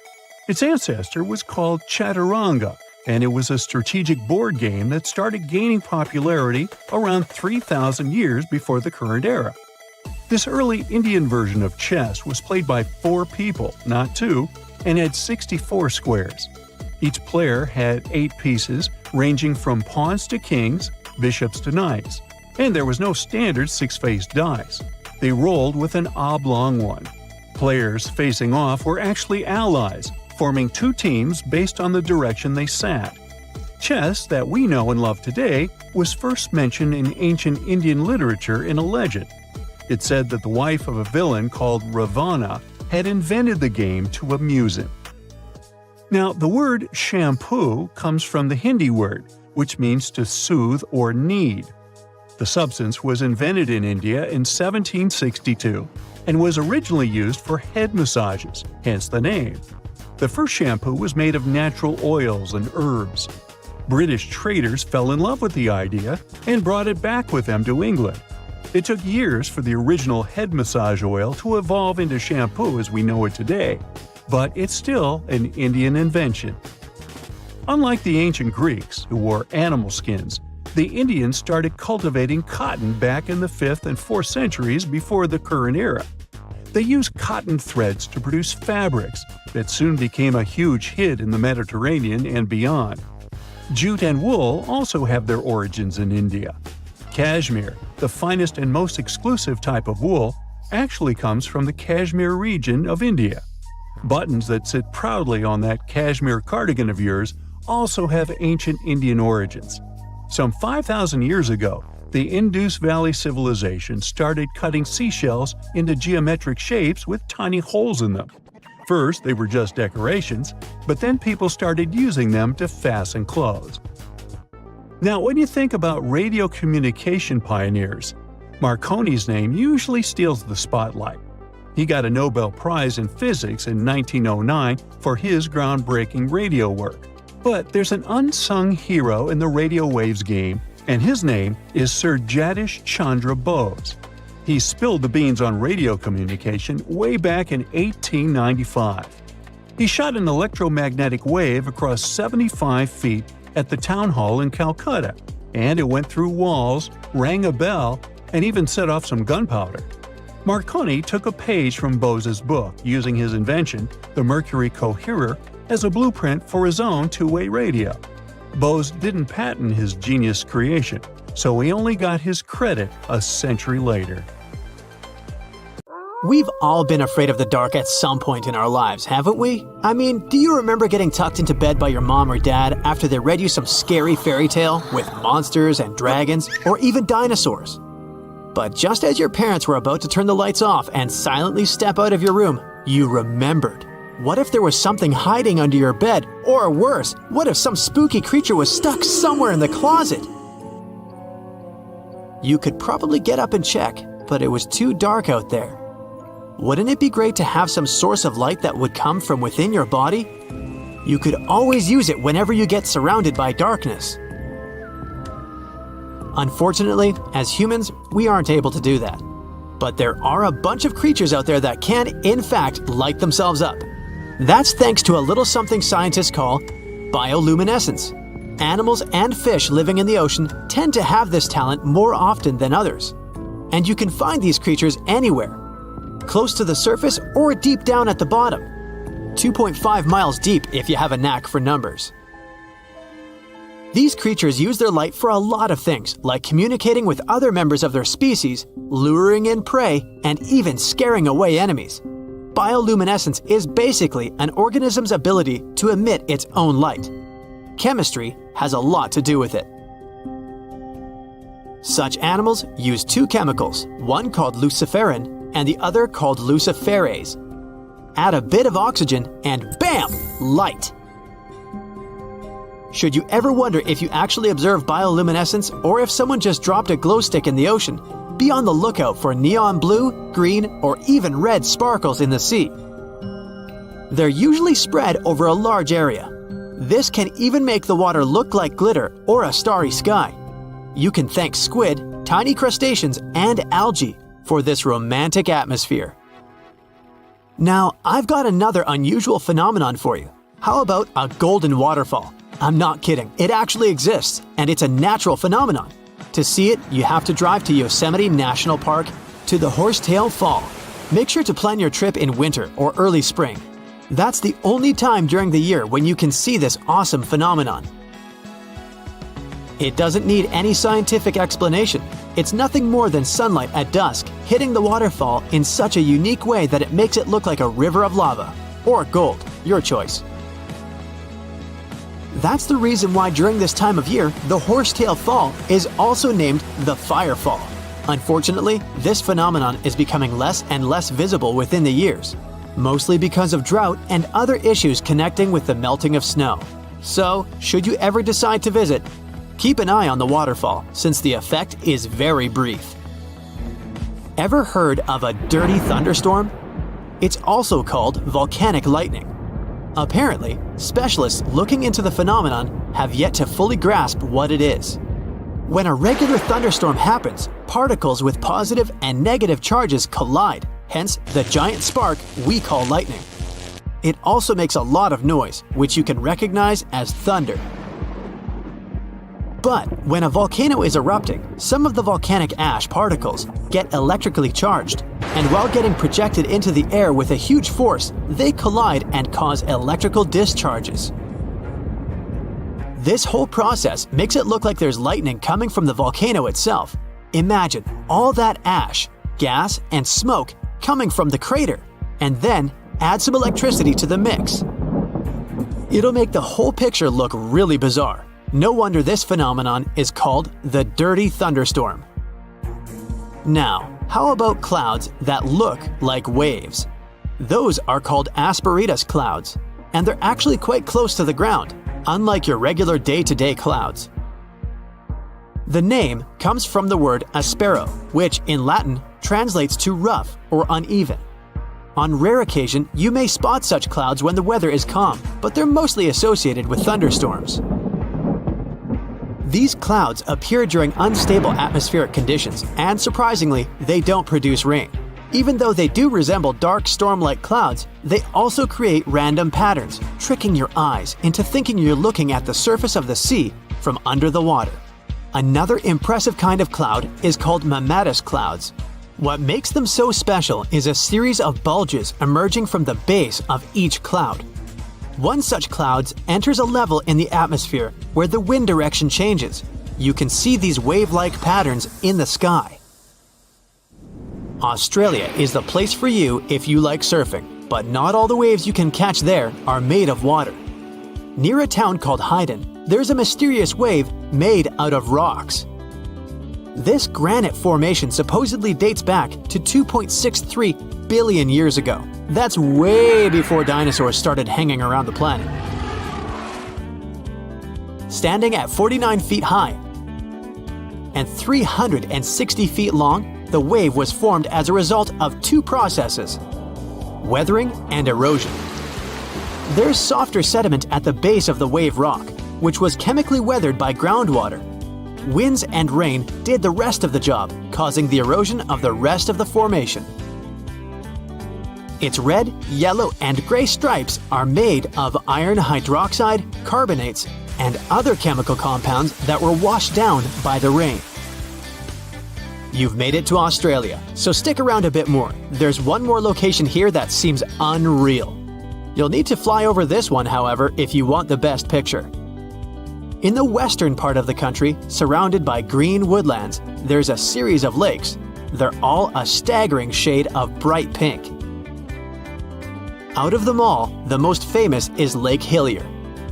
Speaker 1: Its ancestor was called Chaturanga, and it was a strategic board game that started gaining popularity around 3,000 years before the current era. This early Indian version of chess was played by 4 people, not 2, and had 64 squares. Each player had 8 pieces, ranging from pawns to kings, bishops to knights, and there was no standard 6-faced dice. They rolled with an oblong one. Players facing off were actually allies, forming 2 teams based on the direction they sat. Chess, that we know and love today, was first mentioned in ancient Indian literature in a legend. It said that the wife of a villain called Ravana had invented the game to amuse him. Now, the word shampoo comes from the Hindi word, which means to soothe or knead. The substance was invented in India in 1762 and was originally used for head massages, hence the name. The first shampoo was made of natural oils and herbs. British traders fell in love with the idea and brought it back with them to England. It took years for the original head massage oil to evolve into shampoo as we know it today, but it's still an Indian invention. Unlike the ancient Greeks, who wore animal skins, the Indians started cultivating cotton back in the 5th and 4th centuries before the current era. They used cotton threads to produce fabrics that soon became a huge hit in the Mediterranean and beyond. Jute and wool also have their origins in India. Cashmere, the finest and most exclusive type of wool, actually comes from the Kashmir region of India. Buttons that sit proudly on that cashmere cardigan of yours also have ancient Indian origins. Some 5,000 years ago, the Indus Valley civilization started cutting seashells into geometric shapes with tiny holes in them. First, they were just decorations, but then people started using them to fasten clothes. Now, when you think about radio communication pioneers, Marconi's name usually steals the spotlight. He got a Nobel Prize in Physics in 1909 for his groundbreaking radio work. But there's an unsung hero in the radio waves game, and his name is Sir Jagdish Chandra Bose. He spilled the beans on radio communication way back in 1895. He shot an electromagnetic wave across 75 feet at the town hall in Calcutta, and it went through walls, rang a bell, and even set off some gunpowder. Marconi took a page from Bose's book, using his invention, the Mercury Coherer, as a blueprint for his own two-way radio. Bose didn't patent his genius creation, so he only got his credit a century later.
Speaker 2: We've all been afraid of the dark at some point in our lives, haven't we? I mean, do you remember getting tucked into bed by your mom or dad after they read you some scary fairy tale with monsters and dragons or even dinosaurs? But just as your parents were about to turn the lights off and silently step out of your room, you remembered. What if there was something hiding under your bed? Or worse, what if some spooky creature was stuck somewhere in the closet? You could probably get up and check, but it was too dark out there. Wouldn't it be great to have some source of light that would come from within your body? You could always use it whenever you get surrounded by darkness. Unfortunately, as humans, we aren't able to do that. But there are a bunch of creatures out there that can, in fact, light themselves up. That's thanks to a little something scientists call bioluminescence. Animals and fish living in the ocean tend to have this talent more often than others. And you can find these creatures anywhere, close to the surface or deep down at the bottom. 2.5 miles deep if you have a knack for numbers. These creatures use their light for a lot of things, like communicating with other members of their species, luring in prey, and even scaring away enemies. Bioluminescence is basically an organism's ability to emit its own light. Chemistry has a lot to do with it. Such animals use two chemicals, one called luciferin and the other called luciferase. Add a bit of oxygen and bam! Light! Should you ever wonder if you actually observe bioluminescence or if someone just dropped a glow stick in the ocean, be on the lookout for neon blue, green, or even red sparkles in the sea. They're usually spread over a large area. This can even make the water look like glitter or a starry sky. You can thank squid, tiny crustaceans, and algae for this romantic atmosphere. Now, I've got another unusual phenomenon for you. How about a golden waterfall? I'm not kidding, it actually exists, and it's a natural phenomenon. To see it, you have to drive to Yosemite National Park to the Horsetail Fall. Make sure to plan your trip in winter or early spring. That's the only time during the year when you can see this awesome phenomenon. It doesn't need any scientific explanation. It's nothing more than sunlight at dusk hitting the waterfall in such a unique way that it makes it look like a river of lava. Or gold, your choice. That's the reason why during this time of year, the Horsetail Fall is also named the Fire Fall. Unfortunately, this phenomenon is becoming less and less visible within the years, mostly because of drought and other issues connecting with the melting of snow. So, should you ever decide to visit, keep an eye on the waterfall since the effect is very brief. Ever heard of a dirty thunderstorm? It's also called volcanic lightning. Apparently, specialists looking into the phenomenon have yet to fully grasp what it is. When a regular thunderstorm happens, particles with positive and negative charges collide, hence the giant spark we call lightning. It also makes a lot of noise, which you can recognize as thunder. But when a volcano is erupting, some of the volcanic ash particles get electrically charged, and while getting projected into the air with a huge force, they collide and cause electrical discharges. This whole process makes it look like there's lightning coming from the volcano itself. Imagine all that ash, gas, and smoke coming from the crater, and then add some electricity to the mix. It'll make the whole picture look really bizarre. No wonder this phenomenon is called the dirty thunderstorm. Now, how about clouds that look like waves? Those are called asperitas clouds, and they're actually quite close to the ground, unlike your regular day-to-day clouds. The name comes from the word aspero, which in Latin translates to rough or uneven. On rare occasion, you may spot such clouds when the weather is calm, but they're mostly associated with thunderstorms. These clouds appear during unstable atmospheric conditions, and surprisingly, they don't produce rain. Even though they do resemble dark storm-like clouds, they also create random patterns, tricking your eyes into thinking you're looking at the surface of the sea from under the water. Another impressive kind of cloud is called mammatus clouds. What makes them so special is a series of bulges emerging from the base of each cloud. One such cloud enters a level in the atmosphere where the wind direction changes. You can see these wave-like patterns in the sky. Australia is the place for you if you like surfing, but not all the waves you can catch there are made of water. Near a town called Hayden, there's a mysterious wave made out of rocks. This granite formation supposedly dates back to 2.63 billion years ago. That's way before dinosaurs started hanging around the planet. Standing at 49 feet high and 360 feet long, the wave was formed as a result of two processes: weathering and erosion. There's softer sediment at the base of the wave rock, which was chemically weathered by groundwater. Winds and rain did the rest of the job, causing the erosion of the rest of the formation. Its red, yellow, and gray stripes are made of iron hydroxide, carbonates, and other chemical compounds that were washed down by the rain. You've made it to Australia, so stick around a bit more. There's one more location here that seems unreal. You'll need to fly over this one, however, if you want the best picture. In the western part of the country, surrounded by green woodlands, there's a series of lakes. They're all a staggering shade of bright pink. Out of them all, the most famous is Lake Hillier,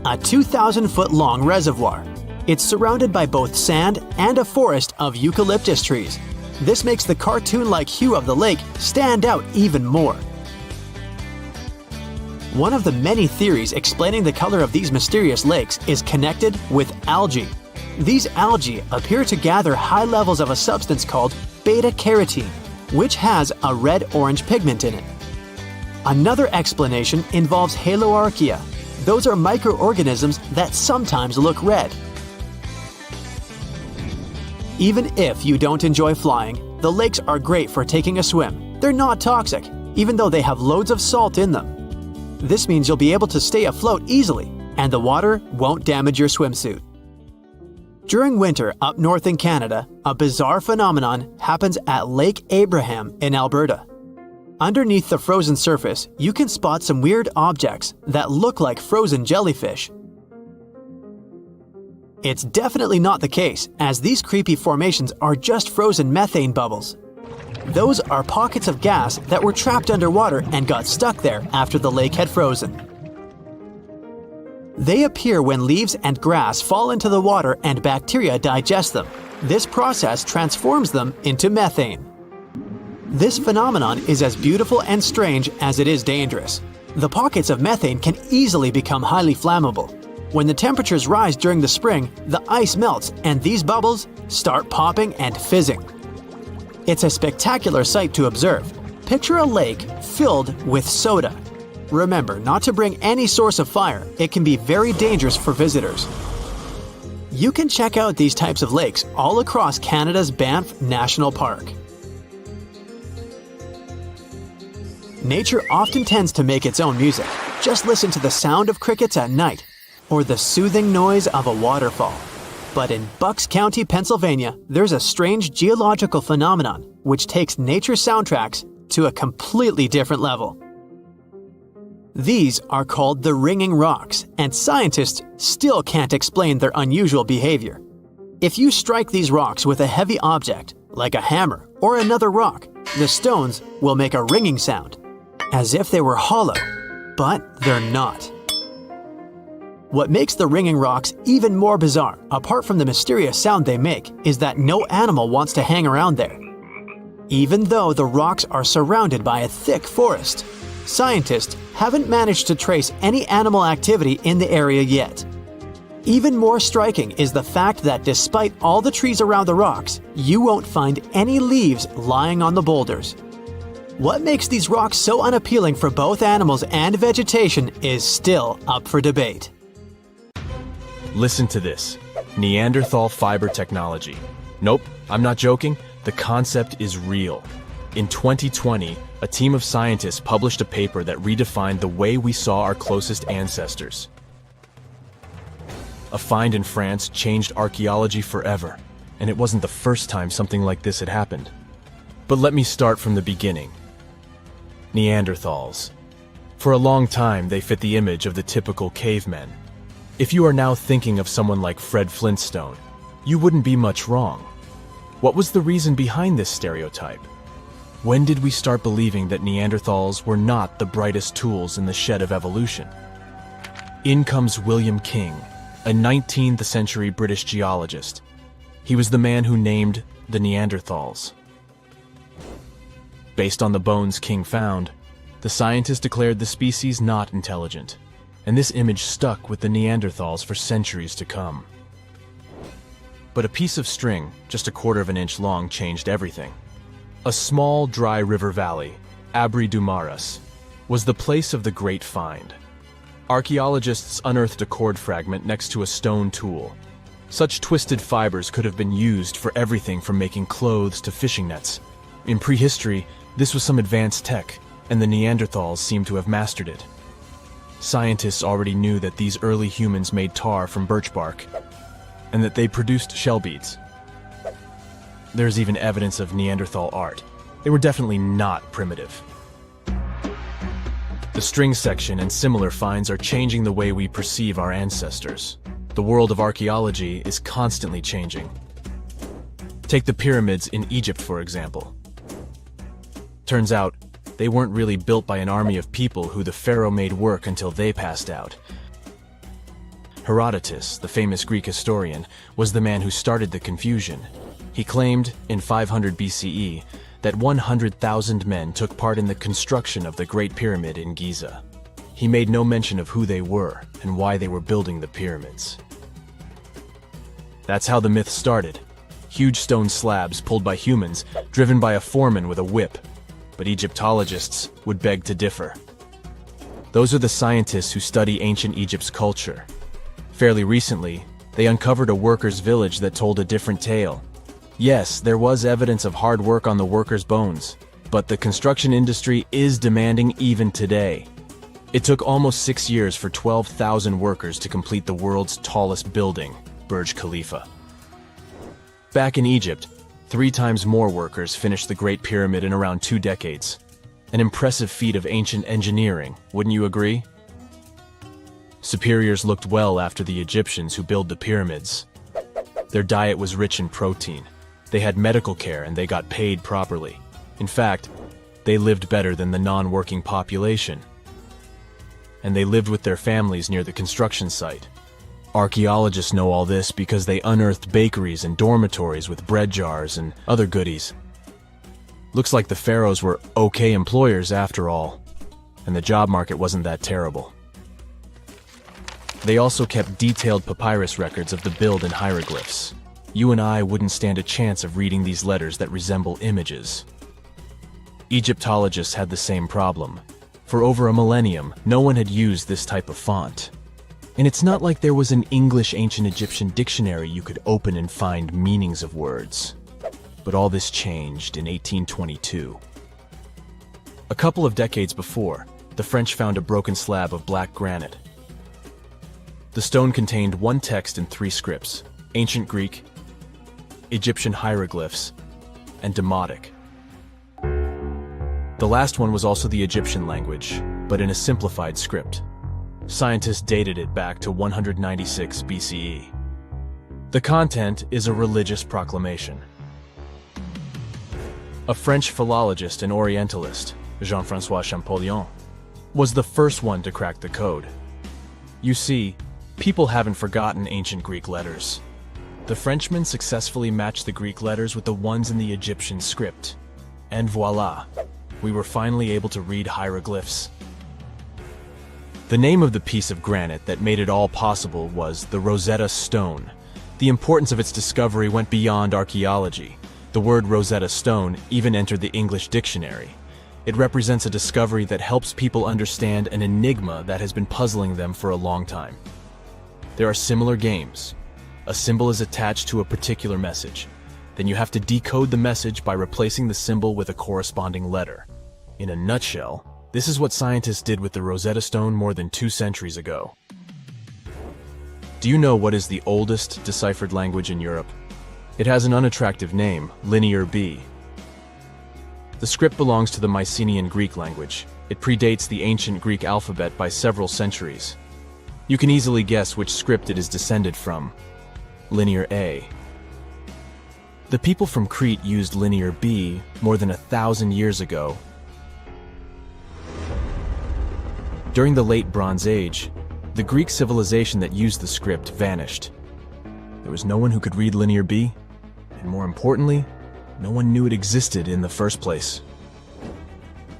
Speaker 2: a 2,000-foot-long reservoir. It's surrounded by both sand and a forest of eucalyptus trees. This makes the cartoon-like hue of the lake stand out even more. One of the many theories explaining the color of these mysterious lakes is connected with algae. These algae appear to gather high levels of a substance called beta-carotene, which has a red-orange pigment in it. Another explanation involves haloarchaea. Those are microorganisms that sometimes look red. Even if you don't enjoy flying, the lakes are great for taking a swim. They're not toxic, even though they have loads of salt in them. This means you'll be able to stay afloat easily, and the water won't damage your swimsuit. During winter up north in Canada, a bizarre phenomenon happens at Lake Abraham in Alberta. Underneath the frozen surface, you can spot some weird objects that look like frozen jellyfish. It's definitely not the case, as these creepy formations are just frozen methane bubbles. Those are pockets of gas that were trapped underwater and got stuck there after the lake had frozen. They appear when leaves and grass fall into the water and bacteria digest them. This process transforms them into methane. This phenomenon is as beautiful and strange as it is dangerous. The pockets of methane can easily become highly flammable. When the temperatures rise during the spring, the ice melts and these bubbles start popping and fizzing. It's a spectacular sight to observe. Picture a lake filled with soda. Remember not to bring any source of fire. It can be very dangerous for visitors. You can check out these types of lakes all across Canada's Banff National Park. Nature often tends to make its own music. Just listen to the sound of crickets at night, or the soothing noise of a waterfall. But in Bucks County, Pennsylvania, there's a strange geological phenomenon which takes nature soundtracks to a completely different level. These are called the ringing rocks, and scientists still can't explain their unusual behavior. If you strike these rocks with a heavy object, like a hammer or another rock, the stones will make a ringing sound, as if they were hollow, but they're not. What makes the ringing rocks even more bizarre, apart from the mysterious sound they make, is that no animal wants to hang around there. Even though the rocks are surrounded by a thick forest, scientists haven't managed to trace any animal activity in the area yet. Even more striking is the fact that despite all the trees around the rocks, you won't find any leaves lying on the boulders. What makes these rocks so unappealing for both animals and vegetation is still up for debate.
Speaker 4: Listen to this. Neanderthal fiber technology. Nope, I'm not joking. The concept is real. In 2020, a team of scientists published a paper that redefined the way we saw our closest ancestors. A find in France changed archaeology forever, and it wasn't the first time something like this had happened. But let me start from the beginning. Neanderthals. For a long time, they fit the image of the typical cavemen. If you are now thinking of someone like Fred Flintstone, you wouldn't be much wrong. What was the reason behind this stereotype? When did we start believing that Neanderthals were not the brightest tools in the shed of evolution? In comes William King, a 19th century British geologist. He was the man who named the Neanderthals. Based on the bones King found, the scientist declared the species not intelligent, and this image stuck with the Neanderthals for centuries to come. But a piece of string, just 1/4 of an inch long, changed everything. A small, dry river valley, Abri du Maras, was the place of the great find. Archaeologists unearthed a cord fragment next to a stone tool. Such twisted fibers could have been used for everything from making clothes to fishing nets. In prehistory, this was some advanced tech, and the Neanderthals seemed to have mastered it. Scientists already knew that these early humans made tar from birch bark, and that they produced shell beads. There's even evidence of Neanderthal art. They were definitely not primitive. The string section and similar finds are changing the way we perceive our ancestors. The world of archaeology is constantly changing. Take the pyramids in Egypt, for example. Turns out, they weren't really built by an army of people who the pharaoh made work until they passed out. Herodotus, the famous Greek historian, was the man who started the confusion. He claimed, in 500 BCE, that 100,000 men took part in the construction of the Great Pyramid in Giza. He made no mention of who they were and why they were building the pyramids. That's how the myth started. Huge stone slabs pulled by humans, driven by a foreman with a whip. But Egyptologists would beg to differ. Those are the scientists who study ancient Egypt's culture. Fairly recently, they uncovered a workers' village that told a different tale. Yes, there was evidence of hard work on the workers' bones, but the construction industry is demanding even today. It took almost 6 years for 12,000 workers to complete the world's tallest building, Burj Khalifa. Back in Egypt, 3 times more workers finished the Great Pyramid in around 2 decades. An impressive feat of ancient engineering, wouldn't you agree? Superiors looked well after the Egyptians who built the pyramids. Their diet was rich in protein. They had medical care and they got paid properly. In fact, they lived better than the non-working population. And they lived with their families near the construction site. Archaeologists know all this because they unearthed bakeries and dormitories with bread jars and other goodies. Looks like the pharaohs were okay employers after all, and the job market wasn't that terrible. They also kept detailed papyrus records of the build and hieroglyphs. You and I wouldn't stand a chance of reading these letters that resemble images. Egyptologists had the same problem. For over a millennium, no one had used this type of font. And it's not like there was an English ancient Egyptian dictionary you could open and find meanings of words. But all this changed in 1822. A couple of decades before, the French found a broken slab of black granite. The stone contained 1 text and 3 scripts, Ancient Greek, Egyptian hieroglyphs, and Demotic. The last one was also the Egyptian language, but in a simplified script. Scientists dated it back to 196 BCE. The content is a religious proclamation. A French philologist and Orientalist, Jean-François Champollion, was the first one to crack the code. You see, people haven't forgotten ancient Greek letters. The Frenchman successfully matched the Greek letters with the ones in the Egyptian script. And voila, we were finally able to read hieroglyphs. The name of the piece of granite that made it all possible was the Rosetta Stone. The importance of its discovery went beyond archaeology. The word Rosetta Stone even entered the English dictionary. It represents a discovery that helps people understand an enigma that has been puzzling them for a long time. There are similar games. A symbol is attached to a particular message. Then you have to decode the message by replacing the symbol with a corresponding letter. In a nutshell, this is what scientists did with the Rosetta Stone more than 2 centuries ago. Do you know what is the oldest deciphered language in Europe? It has an unattractive name, Linear B. The script belongs to the Mycenaean Greek language. It predates the ancient Greek alphabet by several centuries. You can easily guess which script it is descended from. Linear A. The people from Crete used Linear B more than 1,000 years ago. During the Late Bronze Age, the Greek civilization that used the script vanished. There was no one who could read Linear B, and more importantly, no one knew it existed in the first place.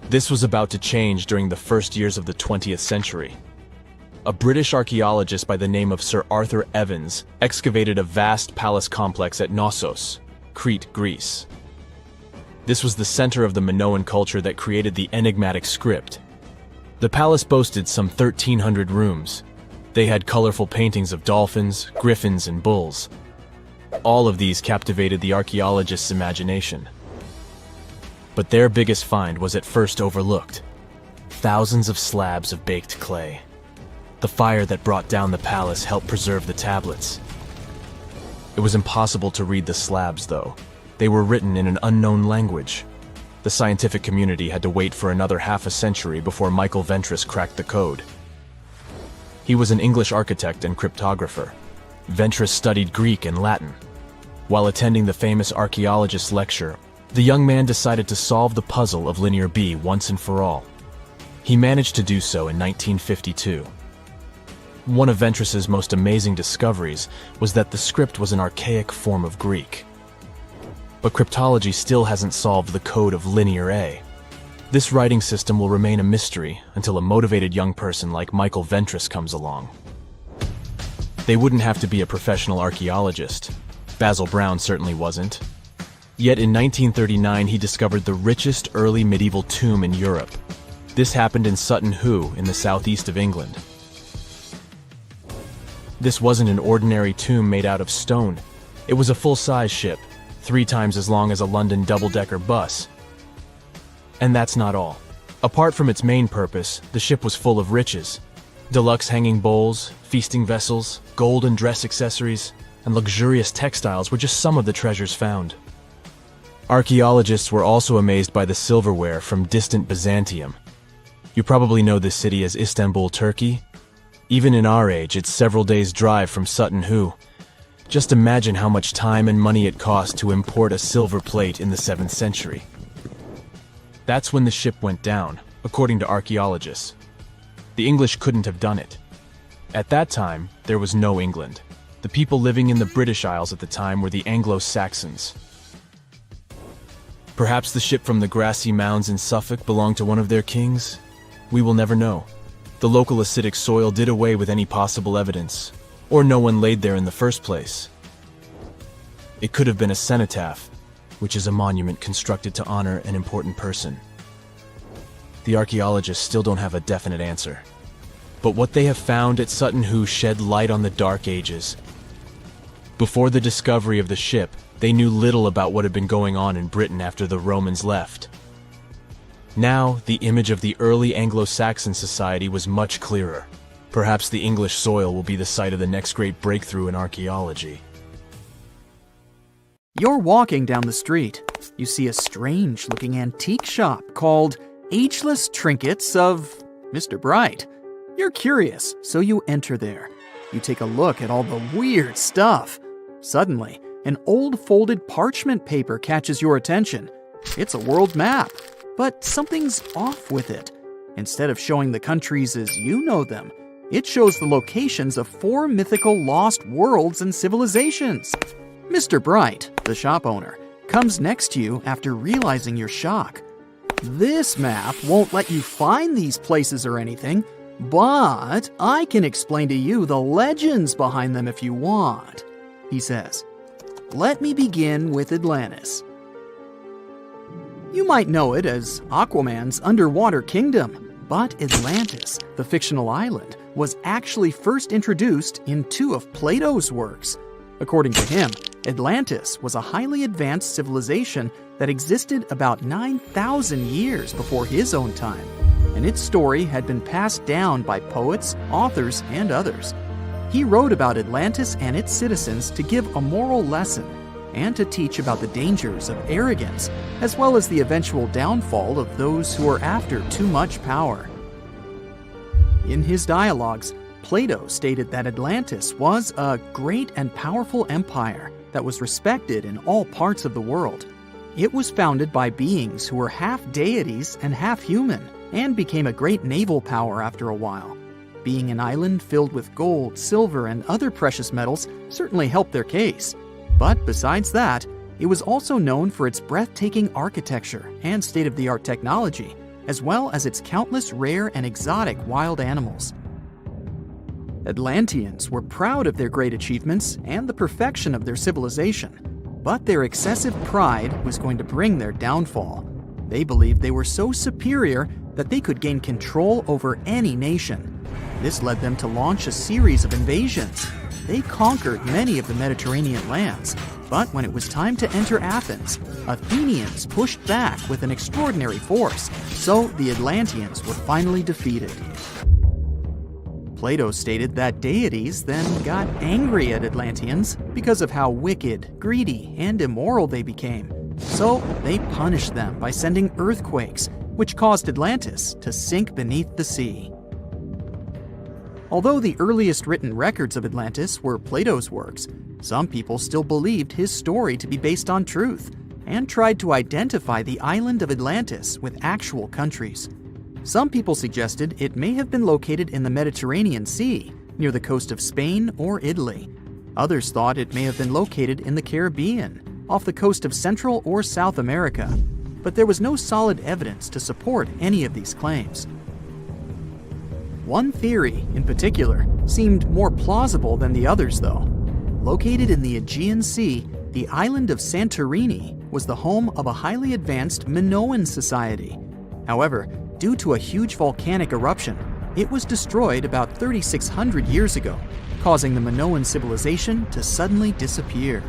Speaker 4: This was about to change during the first years of the 20th century. A British archaeologist by the name of Sir Arthur Evans excavated a vast palace complex at Knossos, Crete, Greece. This was the center of the Minoan culture that created the enigmatic script. The palace boasted some 1,300 rooms. They had colorful paintings of dolphins, griffins, and bulls. All of these captivated the archaeologists' imagination. But their biggest find was at first overlooked. Thousands of slabs of baked clay. The fire that brought down the palace helped preserve the tablets. It was impossible to read the slabs, though. They were written in an unknown language. The scientific community had to wait for another half a century before Michael Ventris cracked the code. He was an English architect and cryptographer. Ventris studied Greek and Latin. While attending the famous Archaeologists lecture, the young man decided to solve the puzzle of Linear B once and for all. He managed to do so in 1952. One of Ventris's most amazing discoveries was that the script was an archaic form of Greek. But cryptology still hasn't solved the code of Linear A. This writing system will remain a mystery until a motivated young person like Michael Ventris comes along. They wouldn't have to be a professional archaeologist. Basil Brown certainly wasn't. Yet in 1939 he discovered the richest early medieval tomb in Europe. This happened in Sutton Hoo in the southeast of England. This wasn't an ordinary tomb made out of stone. It was a full-size ship, 3 times as long as a London double-decker bus. And that's not all. Apart from its main purpose, the ship was full of riches. Deluxe hanging bowls, feasting vessels, gold and dress accessories, and luxurious textiles were just some of the treasures found. Archaeologists were also amazed by the silverware from distant Byzantium. You probably know this city as Istanbul, Turkey. Even in our age, it's several days' drive from Sutton Hoo. Just imagine how much time and money it cost to import a silver plate in the 7th century. That's when the ship went down, according to archaeologists. The English couldn't have done it. At that time, there was no England. The people living in the British Isles at the time were the Anglo-Saxons. Perhaps the ship from the grassy mounds in Suffolk belonged to one of their kings? We will never know. The local acidic soil did away with any possible evidence, or no one laid there in the first place. It could have been a cenotaph, which is a monument constructed to honor an important person. The archaeologists still don't have a definite answer. But what they have found at Sutton Hoo shed light on the Dark Ages. Before the discovery of the ship, they knew little about what had been going on in Britain after the Romans left. Now, the image of the early Anglo-Saxon society was much clearer. Perhaps the English soil will be the site of the next great breakthrough in archaeology.
Speaker 3: You're walking down the street. You see a strange-looking antique shop called Ageless Trinkets of Mr. Bright. You're curious, so you enter there. You take a look at all the weird stuff. Suddenly, an old folded parchment paper catches your attention. It's a world map, but something's off with it. Instead of showing the countries as you know them, it shows the locations of 4 mythical lost worlds and civilizations. Mr. Bright, the shop owner, comes next to you after realizing your shock. This map won't let you find these places or anything, but I can explain to you the legends behind them if you want, he says. Let me begin with Atlantis. You might know it as Aquaman's underwater kingdom, but Atlantis, the fictional island, was actually first introduced in 2 of Plato's works. According to him, Atlantis was a highly advanced civilization that existed about 9,000 years before his own time, and its story had been passed down by poets, authors, and others. He wrote about Atlantis and its citizens to give a moral lesson and to teach about the dangers of arrogance, as well as the eventual downfall of those who are after too much power. In his dialogues, Plato stated that Atlantis was a great and powerful empire that was respected in all parts of the world. It was founded by beings who were half deities and half human, and became a great naval power after a while. Being an island filled with gold, silver, and other precious metals certainly helped their case. But besides that, it was also known for its breathtaking architecture and state-of-the-art technology, as well as its countless rare and exotic wild animals. Atlanteans were proud of their great achievements and the perfection of their civilization, but their excessive pride was going to bring their downfall. They believed they were so superior that they could gain control over any nation. This led them to launch a series of invasions. They conquered many of the Mediterranean lands, but when it was time to enter Athens, Athenians pushed back with an extraordinary force, so the Atlanteans were finally defeated. Plato stated that deities then got angry at Atlanteans because of how wicked, greedy, and immoral they became. So they punished them by sending earthquakes, which caused Atlantis to sink beneath the sea. Although the earliest written records of Atlantis were Plato's works, some people still believed his story to be based on truth and tried to identify the island of Atlantis with actual countries. Some people suggested it may have been located in the Mediterranean Sea, near the coast of Spain or Italy. Others thought it may have been located in the Caribbean, off the coast of Central or South America, but there was no solid evidence to support any of these claims. One theory, in particular, seemed more plausible than the others, though. Located in the Aegean Sea, the island of Santorini was the home of a highly advanced Minoan society. However, due to a huge volcanic eruption, it was destroyed about 3,600 years ago, causing the Minoan civilization to suddenly disappear.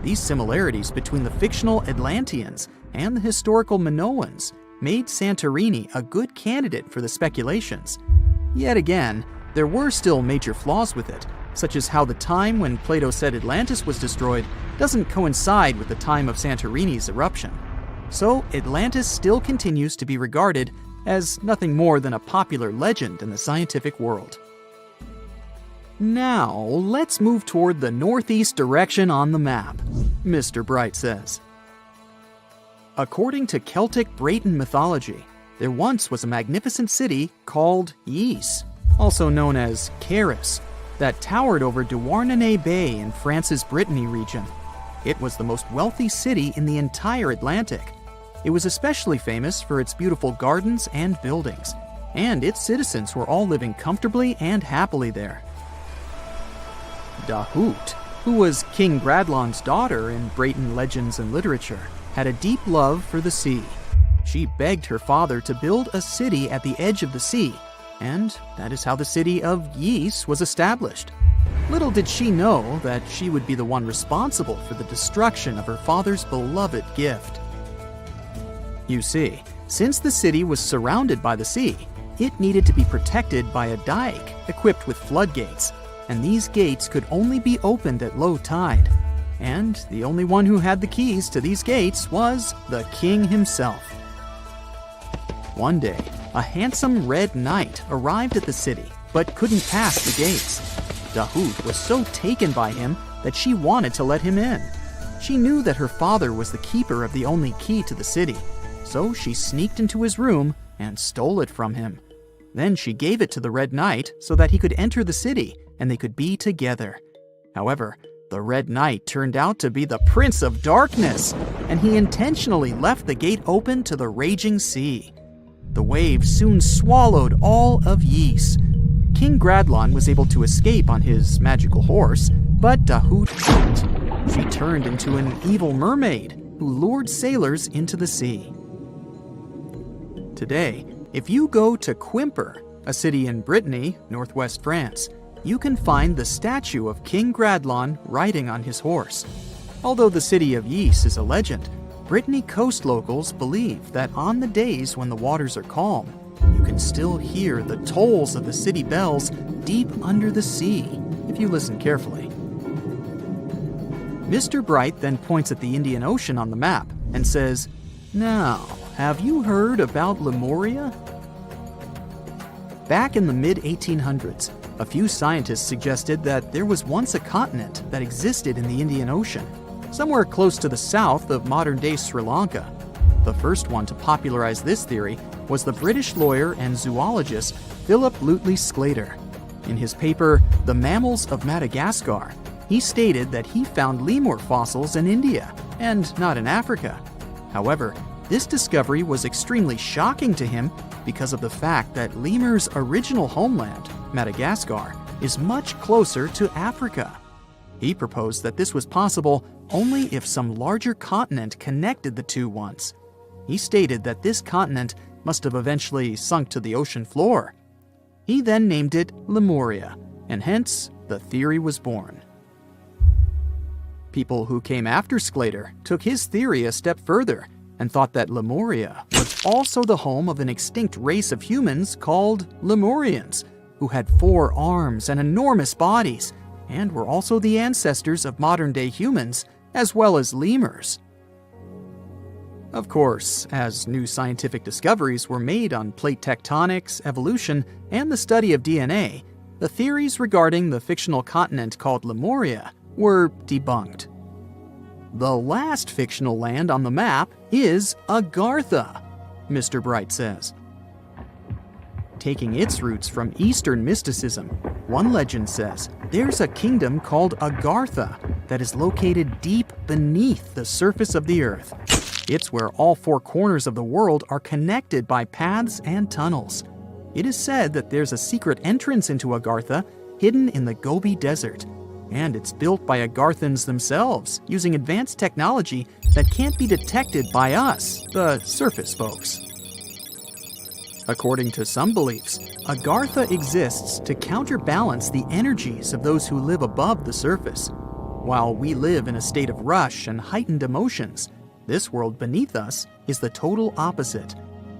Speaker 3: These similarities between the fictional Atlanteans and the historical Minoans made Santorini a good candidate for the speculations. Yet again, there were still major flaws with it, such as how the time when Plato said Atlantis was destroyed doesn't coincide with the time of Santorini's eruption. So Atlantis still continues to be regarded as nothing more than a popular legend in the scientific world. Now, let's move toward the northeast direction on the map, Mr. Bright says. According to Celtic Breton mythology, there once was a magnificent city called Ys, also known as Caris, that towered over Douarnenez Bay in France's Brittany region. It was the most wealthy city in the entire Atlantic. It was especially famous for its beautiful gardens and buildings, and its citizens were all living comfortably and happily there. Dahut, who was King Bradlon's daughter in Breton legends and literature, had a deep love for the sea. She begged her father to build a city at the edge of the sea, and that is how the city of Ys was established. Little did she know that she would be the one responsible for the destruction of her father's beloved gift. You see, since the city was surrounded by the sea, it needed to be protected by a dike equipped with floodgates, and these gates could only be opened at low tide. and the only one who had the keys to these gates was the king himself. One day, a handsome red knight arrived at the city, but couldn't pass the gates. Dahoud was so taken by him that she wanted to let him in. She knew that her father was the keeper of the only key to the city, so she sneaked into his room and stole it from him. Then she gave it to the Red Knight so that he could enter the city and they could be together. However, the Red Knight turned out to be the Prince of Darkness, and he intentionally left the gate open to the raging sea. The waves soon swallowed all of Ys. King Gradlon was able to escape on his magical horse, but Dahoud couldn't. She turned into an evil mermaid who lured sailors into the sea. Today, if you go to Quimper, a city in Brittany, northwest France, you can find the statue of King Gradlon riding on his horse. Although the city of Ys is a legend, Brittany coast locals believe that on the days when the waters are calm, you can still hear the tolls of the city bells deep under the sea, if you listen carefully. Mr. Bright then points at the Indian Ocean on the map and says, "Now, have you heard about Lemuria?" Back in the mid-1800s, a few scientists suggested that there was once a continent that existed in the Indian Ocean, somewhere close to the south of modern-day Sri Lanka. The first one to popularize this theory was the British lawyer and zoologist Philip Lutley Sclater. In his paper, The Mammals of Madagascar, he stated that he found lemur fossils in India, and not in Africa. However, this discovery was extremely shocking to him because of the fact that lemurs' original homeland, Madagascar, is much closer to Africa. He proposed that this was possible only if some larger continent connected the two once. He stated that this continent must have eventually sunk to the ocean floor. He then named it Lemuria, and hence the theory was born. People who came after Sclater took his theory a step further and thought that Lemuria was also the home of an extinct race of humans called Lemurians, who had 4 arms and enormous bodies, and were also the ancestors of modern-day humans, as well as lemurs. Of course, as new scientific discoveries were made on plate tectonics, evolution, and the study of DNA, the theories regarding the fictional continent called Lemuria were debunked. The last fictional land on the map is Agartha, Mr. Bright says. Taking its roots from Eastern mysticism, one legend says there's a kingdom called Agartha that is located deep beneath the surface of the earth. It's where all 4 corners of the world are connected by paths and tunnels. It is said that there's a secret entrance into Agartha hidden in the Gobi Desert, and it's built by Agarthans themselves using advanced technology that can't be detected by us, the surface folks. According to some beliefs, Agartha exists to counterbalance the energies of those who live above the surface. While we live in a state of rush and heightened emotions, this world beneath us is the total opposite.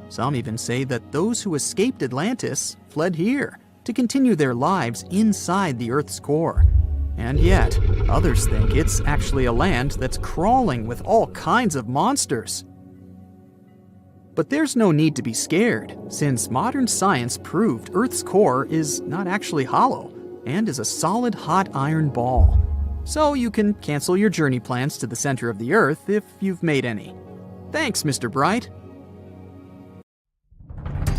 Speaker 3: Some even say that those who escaped Atlantis fled here to continue their lives inside the Earth's core. And yet, others think it's actually a land that's crawling with all kinds of monsters. But there's no need to be scared, since modern science proved Earth's core is not actually hollow and is a solid hot iron ball. So you can cancel your journey plans to the center of the Earth if you've made any. Thanks, Mr. Bright.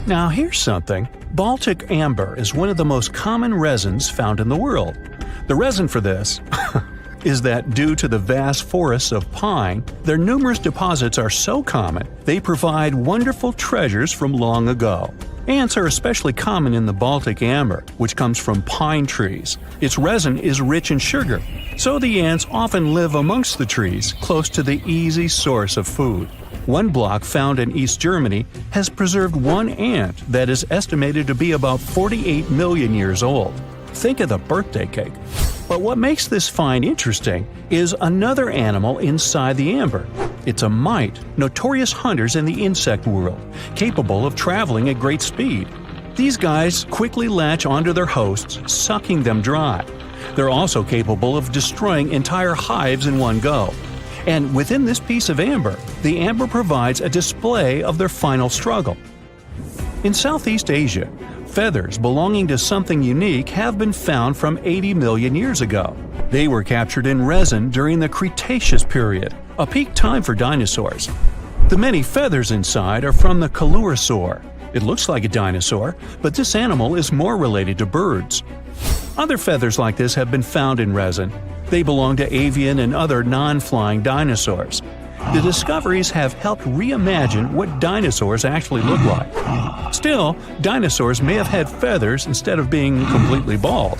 Speaker 1: Now here's something. Baltic amber is one of the most common resins found in the world. The reason for this is that due to the vast forests of pine, their numerous deposits are so common, they provide wonderful treasures from long ago. Ants are especially common in the Baltic amber, which comes from pine trees. Its resin is rich in sugar, so the ants often live amongst the trees, close to the easy source of food. One block found in East Germany has preserved one ant that is estimated to be about 48 million years old. Think of the birthday cake. But what makes this find interesting is another animal inside the amber. It's a mite, notorious hunters in the insect world, capable of traveling at great speed. These guys quickly latch onto their hosts, sucking them dry. They're also capable of destroying entire hives in one go. And within this piece of amber, the amber provides a display of their final struggle. In Southeast Asia, feathers belonging to something unique have been found from 80 million years ago. They were captured in resin during the Cretaceous period, a peak time for dinosaurs. The many feathers inside are from the coelurosaur. It looks like a dinosaur, but this animal is more related to birds. Other feathers like this have been found in resin. They belong to avian and other non-flying dinosaurs. The discoveries have helped reimagine what dinosaurs actually look like. Still, dinosaurs may have had feathers instead of being completely bald.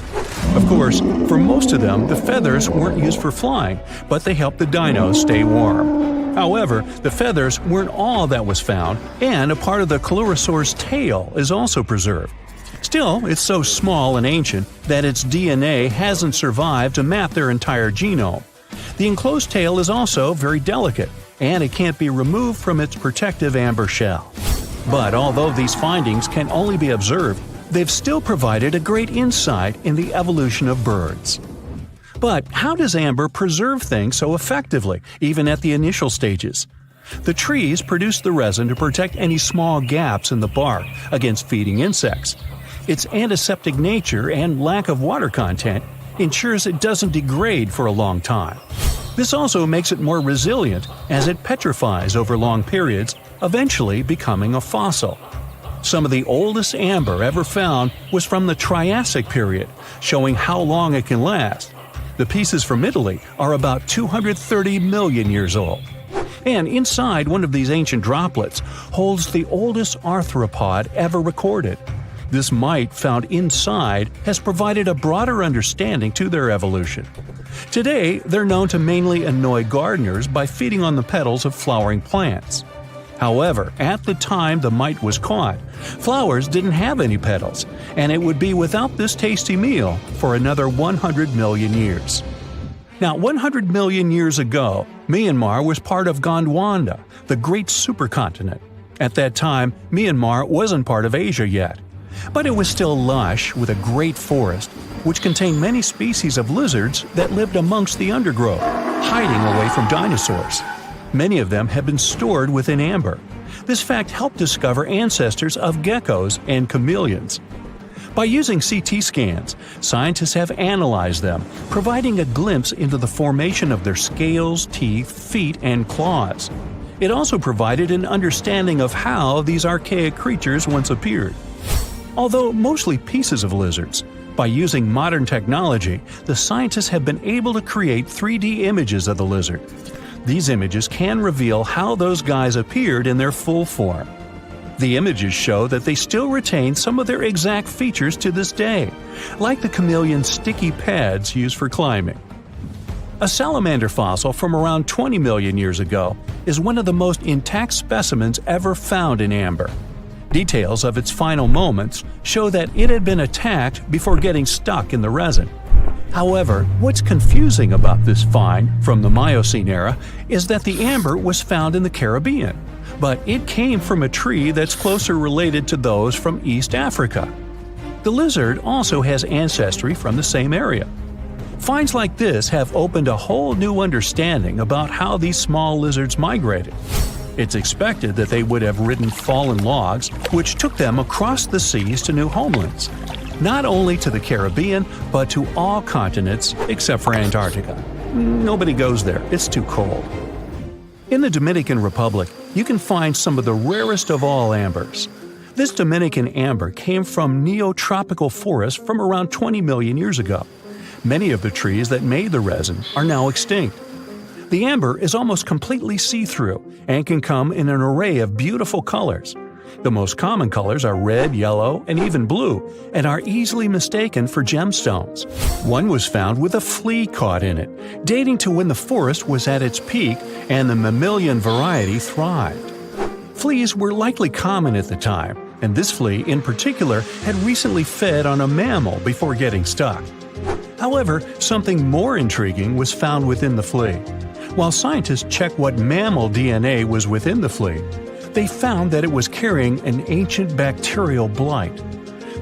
Speaker 1: Of course, for most of them, the feathers weren't used for flying, but they helped the dinos stay warm. However, the feathers weren't all that was found, and a part of the coelurosaur's tail is also preserved. Still, it's so small and ancient that its DNA hasn't survived to map their entire genome. The enclosed tail is also very delicate, and it can't be removed from its protective amber shell. But although these findings can only be observed, they've still provided a great insight in the evolution of birds. But how does amber preserve things so effectively, even at the initial stages? The trees produce the resin to protect any small gaps in the bark against feeding insects. Its antiseptic nature and lack of water content ensures it doesn't degrade for a long time. This also makes it more resilient as it petrifies over long periods, eventually becoming a fossil. Some of the oldest amber ever found was from the Triassic period, showing how long it can last. The pieces from Italy are about 230 million years old. And inside one of these ancient droplets holds the oldest arthropod ever recorded. This mite found inside has provided a broader understanding to their evolution. Today, they're known to mainly annoy gardeners by feeding on the petals of flowering plants. However, at the time the mite was caught, flowers didn't have any petals, and it would be without this tasty meal for another 100 million years. Now, 100 million years ago, Myanmar was part of Gondwana, the great supercontinent. At that time, Myanmar wasn't part of Asia yet. But it was still lush with a great forest, which contained many species of lizards that lived amongst the undergrowth, hiding away from dinosaurs. Many of them have been stored within amber. This fact helped discover ancestors of geckos and chameleons. By using CT scans, scientists have analyzed them, providing a glimpse into the formation of their scales, teeth, feet, and claws. It also provided an understanding of how these archaic creatures once appeared. Although mostly pieces of lizards, by using modern technology, the scientists have been able to create 3D images of the lizard. These images can reveal how those guys appeared in their full form. The images show that they still retain some of their exact features to this day, like the chameleon's sticky pads used for climbing. A salamander fossil from around 20 million years ago is one of the most intact specimens ever found in amber. Details of its final moments show that it had been attacked before getting stuck in the resin. However, what's confusing about this find from the Miocene era is that the amber was found in the Caribbean, but it came from a tree that's closer related to those from East Africa. The lizard also has ancestry from the same area. Finds like this have opened a whole new understanding about how these small lizards migrated. It's expected that they would have ridden fallen logs, which took them across the seas to new homelands, not only to the Caribbean, but to all continents except for Antarctica. Nobody goes there, it's too cold. In the Dominican Republic, you can find some of the rarest of all ambers. This Dominican amber came from neotropical forests from around 20 million years ago. Many of the trees that made the resin are now extinct. The amber is almost completely see-through and can come in an array of beautiful colors. The most common colors are red, yellow, and even blue, and are easily mistaken for gemstones. One was found with a flea caught in it, dating to when the forest was at its peak and the mammalian variety thrived. Fleas were likely common at the time, and this flea in particular had recently fed on a mammal before getting stuck. However, something more intriguing was found within the flea. While scientists checked what mammal DNA was within the flea, they found that it was carrying an ancient bacterial blight.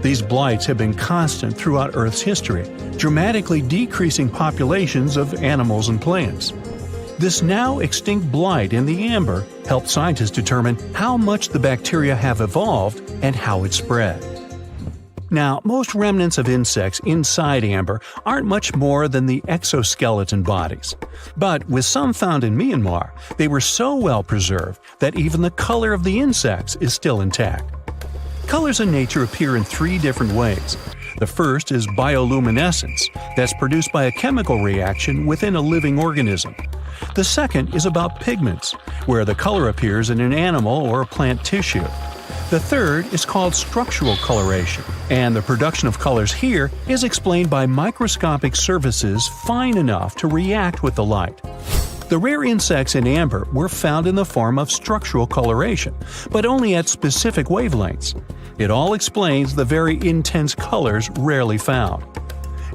Speaker 1: These blights have been constant throughout Earth's history, dramatically decreasing populations of animals and plants. This now extinct blight in the amber helped scientists determine how much the bacteria have evolved and how it spread. Now, most remnants of insects inside amber aren't much more than the exoskeleton bodies. But with some found in Myanmar, they were so well preserved that even the color of the insects is still intact. Colors in nature appear in three different ways. The first is bioluminescence, that's produced by a chemical reaction within a living organism. The second is about pigments, where the color appears in an animal or plant tissue. The third is called structural coloration, and the production of colors here is explained by microscopic surfaces fine enough to react with the light. The rare insects in amber were found in the form of structural coloration, but only at specific wavelengths. It all explains the very intense colors rarely found.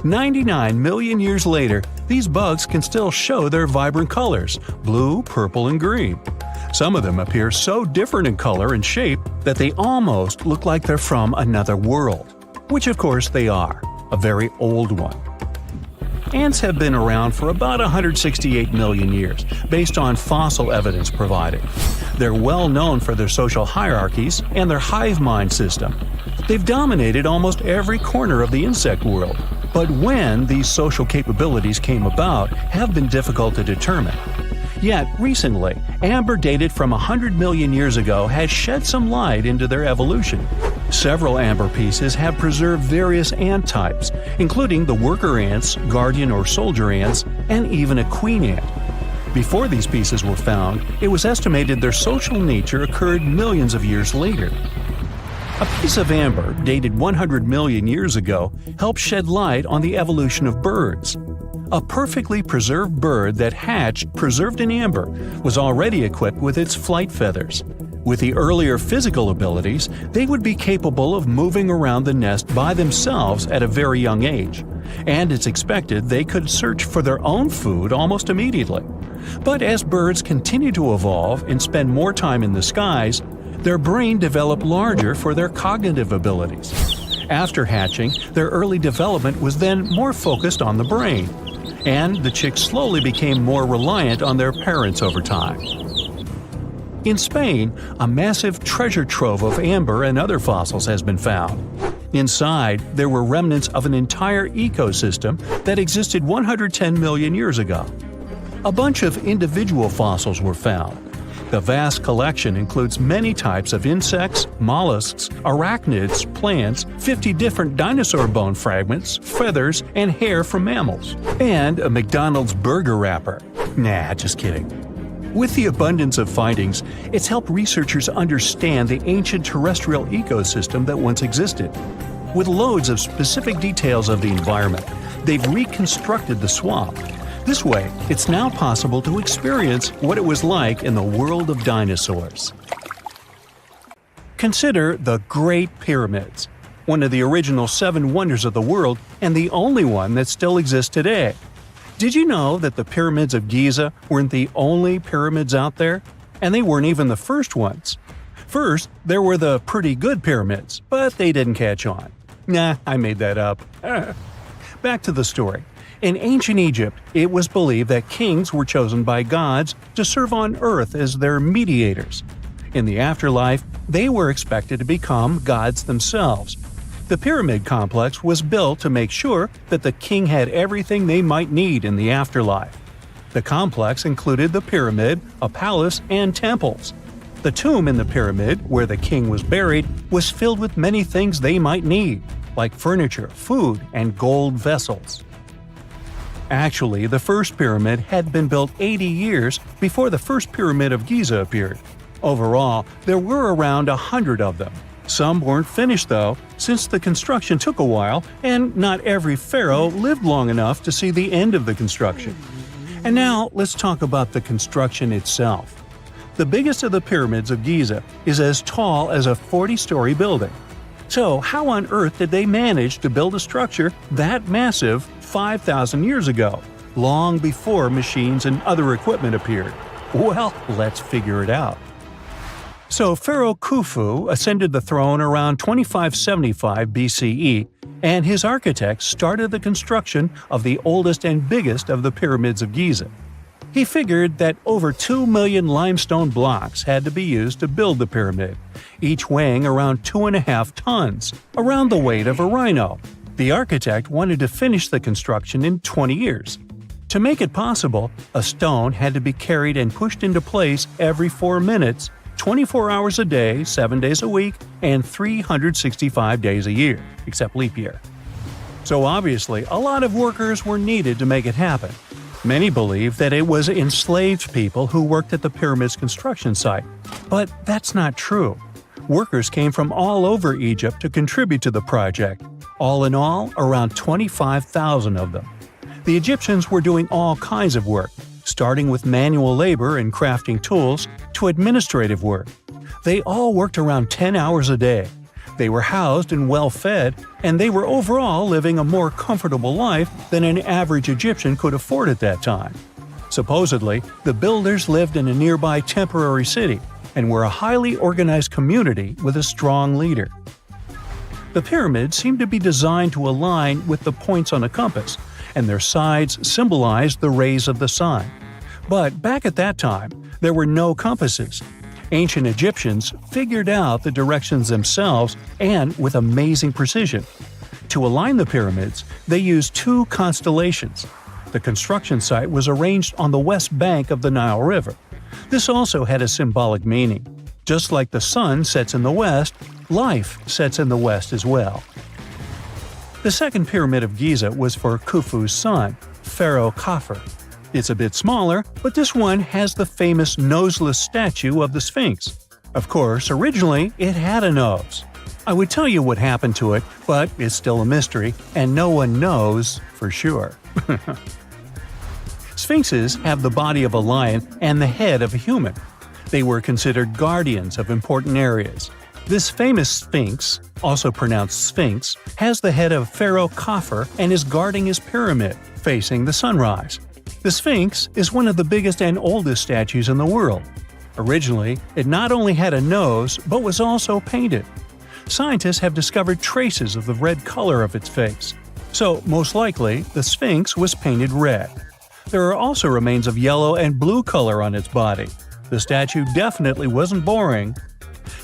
Speaker 1: 99 million years later, these bugs can still show their vibrant colors – blue, purple, and green. Some of them appear so different in color and shape that they almost look like they're from another world. Which of course they are – a very old one. Ants have been around for about 168 million years, based on fossil evidence provided. They're well known for their social hierarchies and their hive mind system. They've dominated almost every corner of the insect world, but when these social capabilities came about have been difficult to determine. Yet, recently, amber dated from 100 million years ago has shed some light into their evolution. Several amber pieces have preserved various ant types, including the worker ants, guardian or soldier ants, and even a queen ant. Before these pieces were found, it was estimated their social nature occurred millions of years later. A piece of amber, dated 100 million years ago, helped shed light on the evolution of birds. A perfectly preserved bird that hatched preserved in amber was already equipped with its flight feathers. With the earlier physical abilities, they would be capable of moving around the nest by themselves at a very young age, and it's expected they could search for their own food almost immediately. But as birds continue to evolve and spend more time in the skies, their brain developed larger for their cognitive abilities. After hatching, their early development was then more focused on the brain, and the chicks slowly became more reliant on their parents over time. In Spain, a massive treasure trove of amber and other fossils has been found. Inside, there were remnants of an entire ecosystem that existed 110 million years ago. A bunch of individual fossils were found. The vast collection includes many types of insects, mollusks, arachnids, plants, 50 different dinosaur bone fragments, feathers, and hair from mammals, and a McDonald's burger wrapper. Nah, just kidding. With the abundance of findings, it's helped researchers understand the ancient terrestrial ecosystem that once existed. With loads of specific details of the environment, they've reconstructed the swamp. This way, it's now possible to experience what it was like in the world of dinosaurs. Consider the Great Pyramids, one of the original 7 wonders of the world and the only one that still exists today. Did you know that the pyramids of Giza weren't the only pyramids out there? And they weren't even the first ones. First, there were the pretty good pyramids, but they didn't catch on. Nah, I made that up. Back to the story. In ancient Egypt, it was believed that kings were chosen by gods to serve on earth as their mediators. In the afterlife, they were expected to become gods themselves. The pyramid complex was built to make sure that the king had everything they might need in the afterlife. The complex included the pyramid, a palace, and temples. The tomb in the pyramid, where the king was buried, was filled with many things they might need, like furniture, food, and gold vessels. Actually, the first pyramid had been built 80 years before the first pyramid of Giza appeared. Overall, there were around 100 of them. Some weren't finished though, since the construction took a while and not every pharaoh lived long enough to see the end of the construction. And now let's talk about the construction itself. The biggest of the pyramids of Giza is as tall as a 40-story building. So how on earth did they manage to build a structure that massive 5,000 years ago, long before machines and other equipment appeared? Well, let's figure it out. So Pharaoh Khufu ascended the throne around 2575 BCE, and his architects started the construction of the oldest and biggest of the pyramids of Giza. He figured that over 2 million limestone blocks had to be used to build the pyramid, each weighing around 2.5 tons, around the weight of a rhino. The architect wanted to finish the construction in 20 years. To make it possible, a stone had to be carried and pushed into place every 4 minutes, 24 hours a day, 7 days a week, and 365 days a year, except leap year. So obviously, a lot of workers were needed to make it happen. Many believe that it was enslaved people who worked at the pyramid's construction site, but that's not true. Workers came from all over Egypt to contribute to the project. All in all, around 25,000 of them. The Egyptians were doing all kinds of work, starting with manual labor and crafting tools to administrative work. They all worked around 10 hours a day. They were housed and well fed, and they were overall living a more comfortable life than an average Egyptian could afford at that time. Supposedly, the builders lived in a nearby temporary city and were a highly organized community with a strong leader. The pyramids seemed to be designed to align with the points on a compass, and their sides symbolized the rays of the sun. But back at that time, there were no compasses. Ancient Egyptians figured out the directions themselves and with amazing precision. To align the pyramids, they used 2 constellations. The construction site was arranged on the west bank of the Nile River. This also had a symbolic meaning. Just like the sun sets in the west, life sets in the west as well. The second pyramid of Giza was for Khufu's son, Pharaoh Khafre. It's a bit smaller, but this one has the famous noseless statue of the Sphinx. Of course, originally it had a nose. I would tell you what happened to it, but it's still a mystery, and no one knows for sure. Sphinxes have the body of a lion and the head of a human. They were considered guardians of important areas. This famous Sphinx, also pronounced Sphinx, has the head of Pharaoh Khafre and is guarding his pyramid, facing the sunrise. The Sphinx is one of the biggest and oldest statues in the world. Originally, it not only had a nose, but was also painted. Scientists have discovered traces of the red color of its face. So, most likely, the Sphinx was painted red. There are also remains of yellow and blue color on its body. The statue definitely wasn't boring.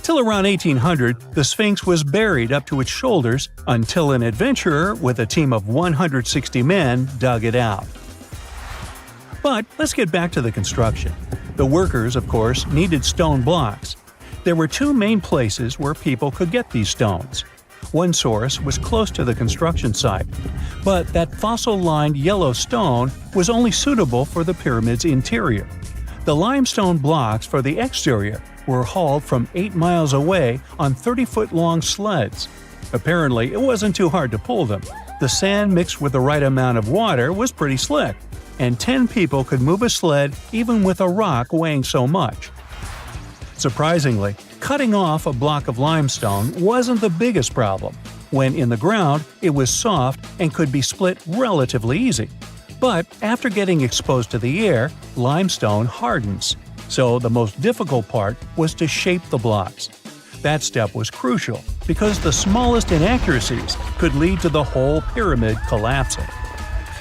Speaker 1: Till around 1800, the Sphinx was buried up to its shoulders until an adventurer with a team of 160 men dug it out. But let's get back to the construction. The workers, of course, needed stone blocks. There were 2 main places where people could get these stones. One source was close to the construction site, but that fossil-lined yellow stone was only suitable for the pyramid's interior. The limestone blocks for the exterior were hauled from 8 miles away on 30-foot-long sleds. Apparently, it wasn't too hard to pull them. The sand mixed with the right amount of water was pretty slick, and 10 people could move a sled even with a rock weighing so much. Surprisingly, cutting off a block of limestone wasn't the biggest problem. When in the ground, it was soft and could be split relatively easy. But after getting exposed to the air, limestone hardens. So the most difficult part was to shape the blocks. That step was crucial because the smallest inaccuracies could lead to the whole pyramid collapsing.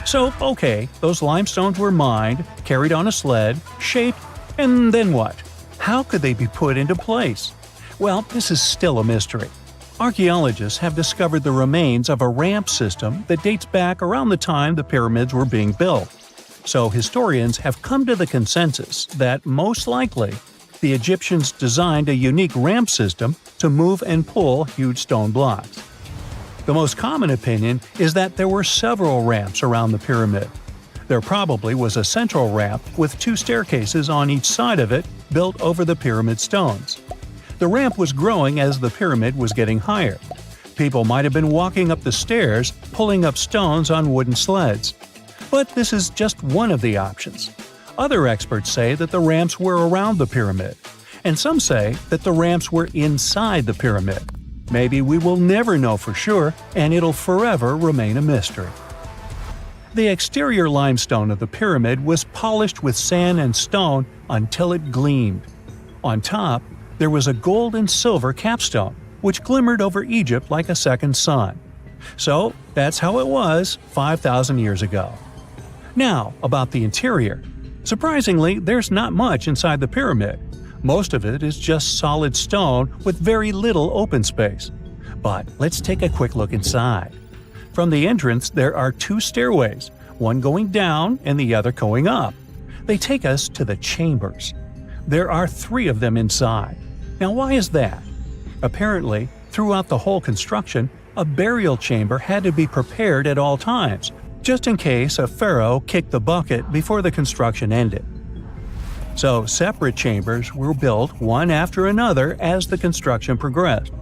Speaker 1: So, okay, those limestones were mined, carried on a sled, shaped, and then what? How could they be put into place? Well, this is still a mystery. Archaeologists have discovered the remains of a ramp system that dates back around the time the pyramids were being built. So historians have come to the consensus that, most likely, the Egyptians designed a unique ramp system to move and pull huge stone blocks. The most common opinion is that there were several ramps around the pyramid. There probably was a central ramp with 2 staircases on each side of it built over the pyramid stones. The ramp was growing as the pyramid was getting higher. People might have been walking up the stairs, pulling up stones on wooden sleds. But this is just one of the options. Other experts say that the ramps were around the pyramid, and some say that the ramps were inside the pyramid. Maybe we will never know for sure, and it'll forever remain a mystery. The exterior limestone of the pyramid was polished with sand and stone until it gleamed. On top, there was a gold and silver capstone, which glimmered over Egypt like a second sun. So that's how it was 5,000 years ago. Now, about the interior. Surprisingly, there's not much inside the pyramid. Most of it is just solid stone with very little open space. But let's take a quick look inside. From the entrance, there are two stairways, one going down and the other going up. They take us to the chambers. There are 3 of them inside. Now, why is that? Apparently, throughout the whole construction, a burial chamber had to be prepared at all times, just in case a pharaoh kicked the bucket before the construction ended. So, separate chambers were built one after another as the construction progressed.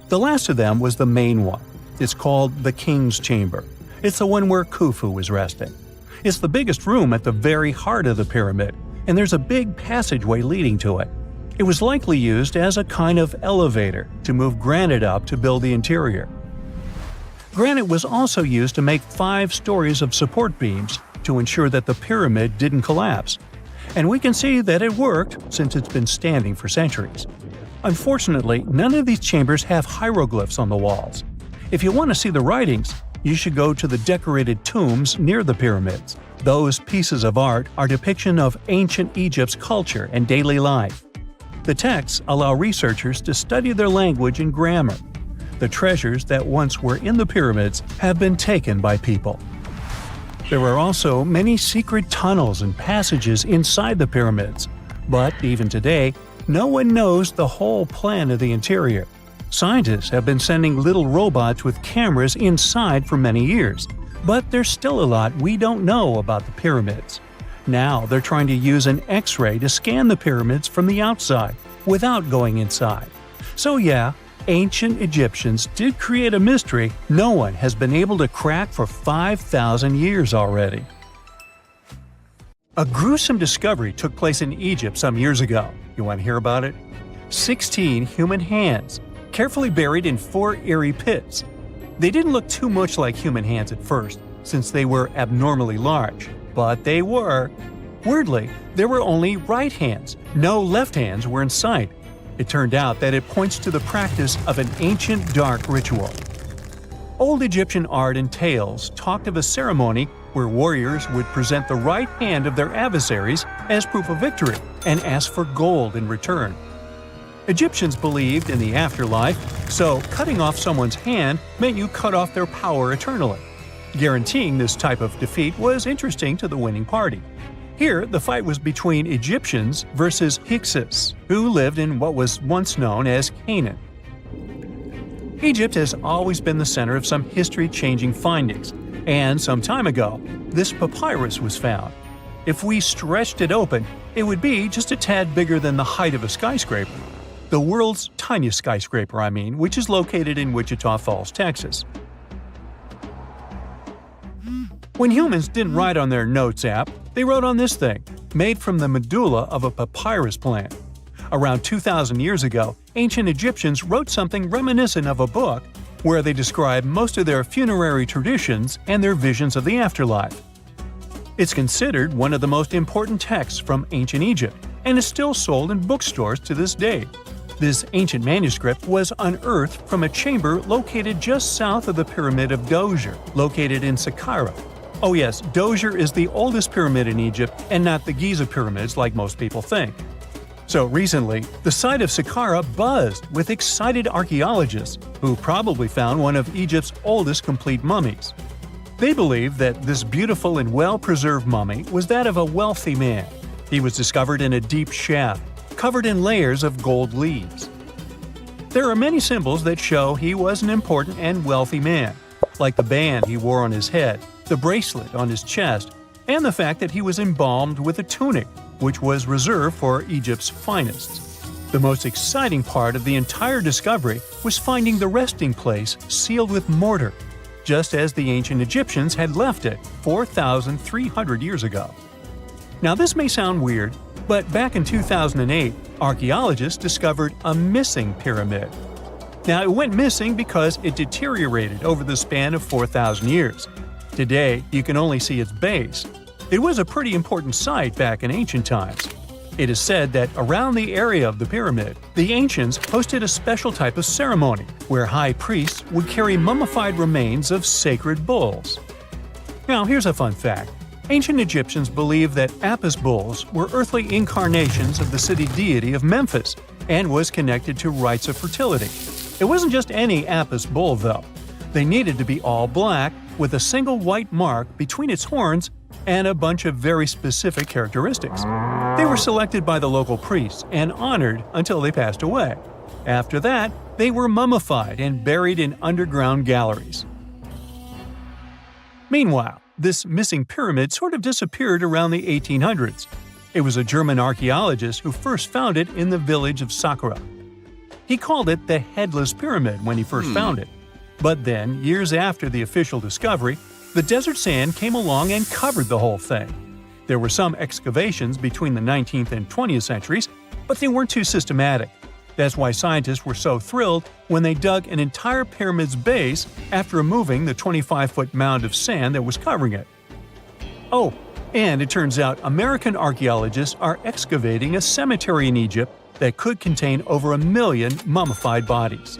Speaker 1: The last of them was the main one. It's called the King's Chamber. It's the one where Khufu was resting. It's the biggest room at the very heart of the pyramid, and there's a big passageway leading to it. It was likely used as a kind of elevator to move granite up to build the interior. Granite was also used to make 5 stories of support beams to ensure that the pyramid didn't collapse. And we can see that it worked since it's been standing for centuries. Unfortunately, none of these chambers have hieroglyphs on the walls. If you want to see the writings, you should go to the decorated tombs near the pyramids. Those pieces of art are depiction of ancient Egypt's culture and daily life. The texts allow researchers to study their language and grammar. The treasures that once were in the pyramids have been taken by people. There are also many secret tunnels and passages inside the pyramids, but even today, no one knows the whole plan of the interior. Scientists have been sending little robots with cameras inside for many years, but there's still a lot we don't know about the pyramids. Now they're trying to use an X-ray to scan the pyramids from the outside, without going inside. So yeah, ancient Egyptians did create a mystery no one has been able to crack for 5,000 years already. A gruesome discovery took place in Egypt some years ago. You want to hear about it? 16 human hands, carefully buried in 4 eerie pits. They didn't look too much like human hands at first, since they were abnormally large, but they were. Weirdly, there were only right hands. No left hands were in sight. It turned out that it points to the practice of an ancient dark ritual. Old Egyptian art and tales talked of a ceremony where warriors would present the right hand of their adversaries as proof of victory and ask for gold in return. Egyptians believed in the afterlife, so cutting off someone's hand meant you cut off their power eternally. Guaranteeing this type of defeat was interesting to the winning party. Here, the fight was between Egyptians versus Hyksos, who lived in what was once known as Canaan. Egypt has always been the center of some history-changing findings, and some time ago, this papyrus was found. If we stretched it open, it would be just a tad bigger than the height of a skyscraper. The world's tiniest skyscraper, which is located in Wichita Falls, Texas. When humans didn't write on their notes app, they wrote on this thing, made from the medulla of a papyrus plant. Around 2,000 years ago, ancient Egyptians wrote something reminiscent of a book where they describe most of their funerary traditions and their visions of the afterlife. It's considered one of the most important texts from ancient Egypt and is still sold in bookstores to this day. This ancient manuscript was unearthed from a chamber located just south of the Pyramid of Djoser, located in Saqqara. Oh yes, Djoser is the oldest pyramid in Egypt and not the Giza pyramids like most people think. So recently, the site of Saqqara buzzed with excited archaeologists who probably found one of Egypt's oldest complete mummies. They believe that this beautiful and well-preserved mummy was that of a wealthy man. He was discovered in a deep shaft, covered in layers of gold leaves. There are many symbols that show he was an important and wealthy man, like the band he wore on his head, the bracelet on his chest, and the fact that he was embalmed with a tunic, which was reserved for Egypt's finest. The most exciting part of the entire discovery was finding the resting place sealed with mortar, just as the ancient Egyptians had left it 4,300 years ago. Now this may sound weird, but back in 2008, archaeologists discovered a missing pyramid. Now it went missing because it deteriorated over the span of 4,000 years. Today, you can only see its base. It was a pretty important site back in ancient times. It is said that around the area of the pyramid, the ancients hosted a special type of ceremony where high priests would carry mummified remains of sacred bulls. Now, here's a fun fact. Ancient Egyptians believed that Apis bulls were earthly incarnations of the city deity of Memphis and was connected to rites of fertility. It wasn't just any Apis bull, though. They needed to be all black, with a single white mark between its horns and a bunch of very specific characteristics. They were selected by the local priests and honored until they passed away. After that, they were mummified and buried in underground galleries. Meanwhile, this missing pyramid sort of disappeared around the 1800s. It was a German archaeologist who first found it in the village of Saqqara. He called it the Headless Pyramid when he first found it. But then, years after the official discovery, the desert sand came along and covered the whole thing. There were some excavations between the 19th and 20th centuries, but they weren't too systematic. That's why scientists were so thrilled when they dug an entire pyramid's base after removing the 25-foot mound of sand that was covering it. Oh, and it turns out American archaeologists are excavating a cemetery in Egypt that could contain over 1 million mummified bodies.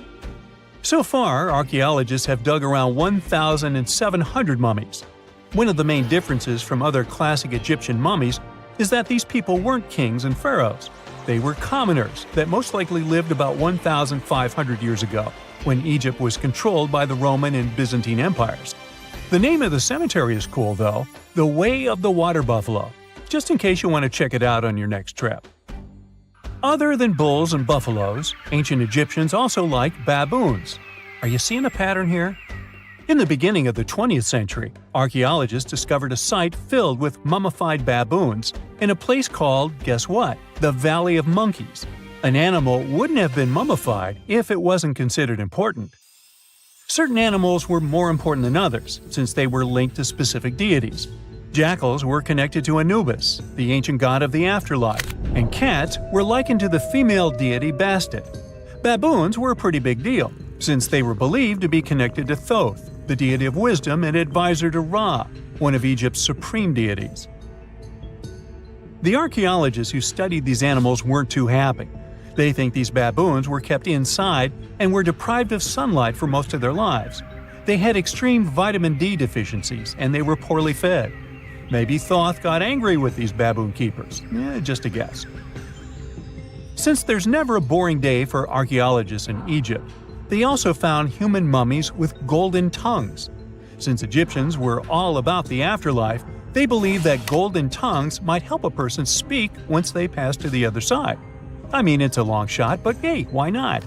Speaker 1: So far, archaeologists have dug around 1,700 mummies. One of the main differences from other classic Egyptian mummies is that these people weren't kings and pharaohs. They were commoners that most likely lived about 1,500 years ago, when Egypt was controlled by the Roman and Byzantine empires. The name of the cemetery is cool, though, the Way of the Water Buffalo, just in case you want to check it out on your next trip. Other than bulls and buffaloes, ancient Egyptians also liked baboons. Are you seeing a pattern here? In the beginning of the 20th century, archaeologists discovered a site filled with mummified baboons in a place called, guess what? The Valley of Monkeys. An animal wouldn't have been mummified if it wasn't considered important. Certain animals were more important than others, since they were linked to specific deities. Jackals were connected to Anubis, the ancient god of the afterlife, and cats were likened to the female deity Bastet. Baboons were a pretty big deal, since they were believed to be connected to Thoth, the deity of wisdom and advisor to Ra, one of Egypt's supreme deities. The archaeologists who studied these animals weren't too happy. They think these baboons were kept inside and were deprived of sunlight for most of their lives. They had extreme vitamin D deficiencies and they were poorly fed. Maybe Thoth got angry with these baboon keepers. Just a guess. Since there's never a boring day for archaeologists in Egypt, they also found human mummies with golden tongues. Since Egyptians were all about the afterlife, they believed that golden tongues might help a person speak once they pass to the other side. I mean, it's a long shot, but hey, why not?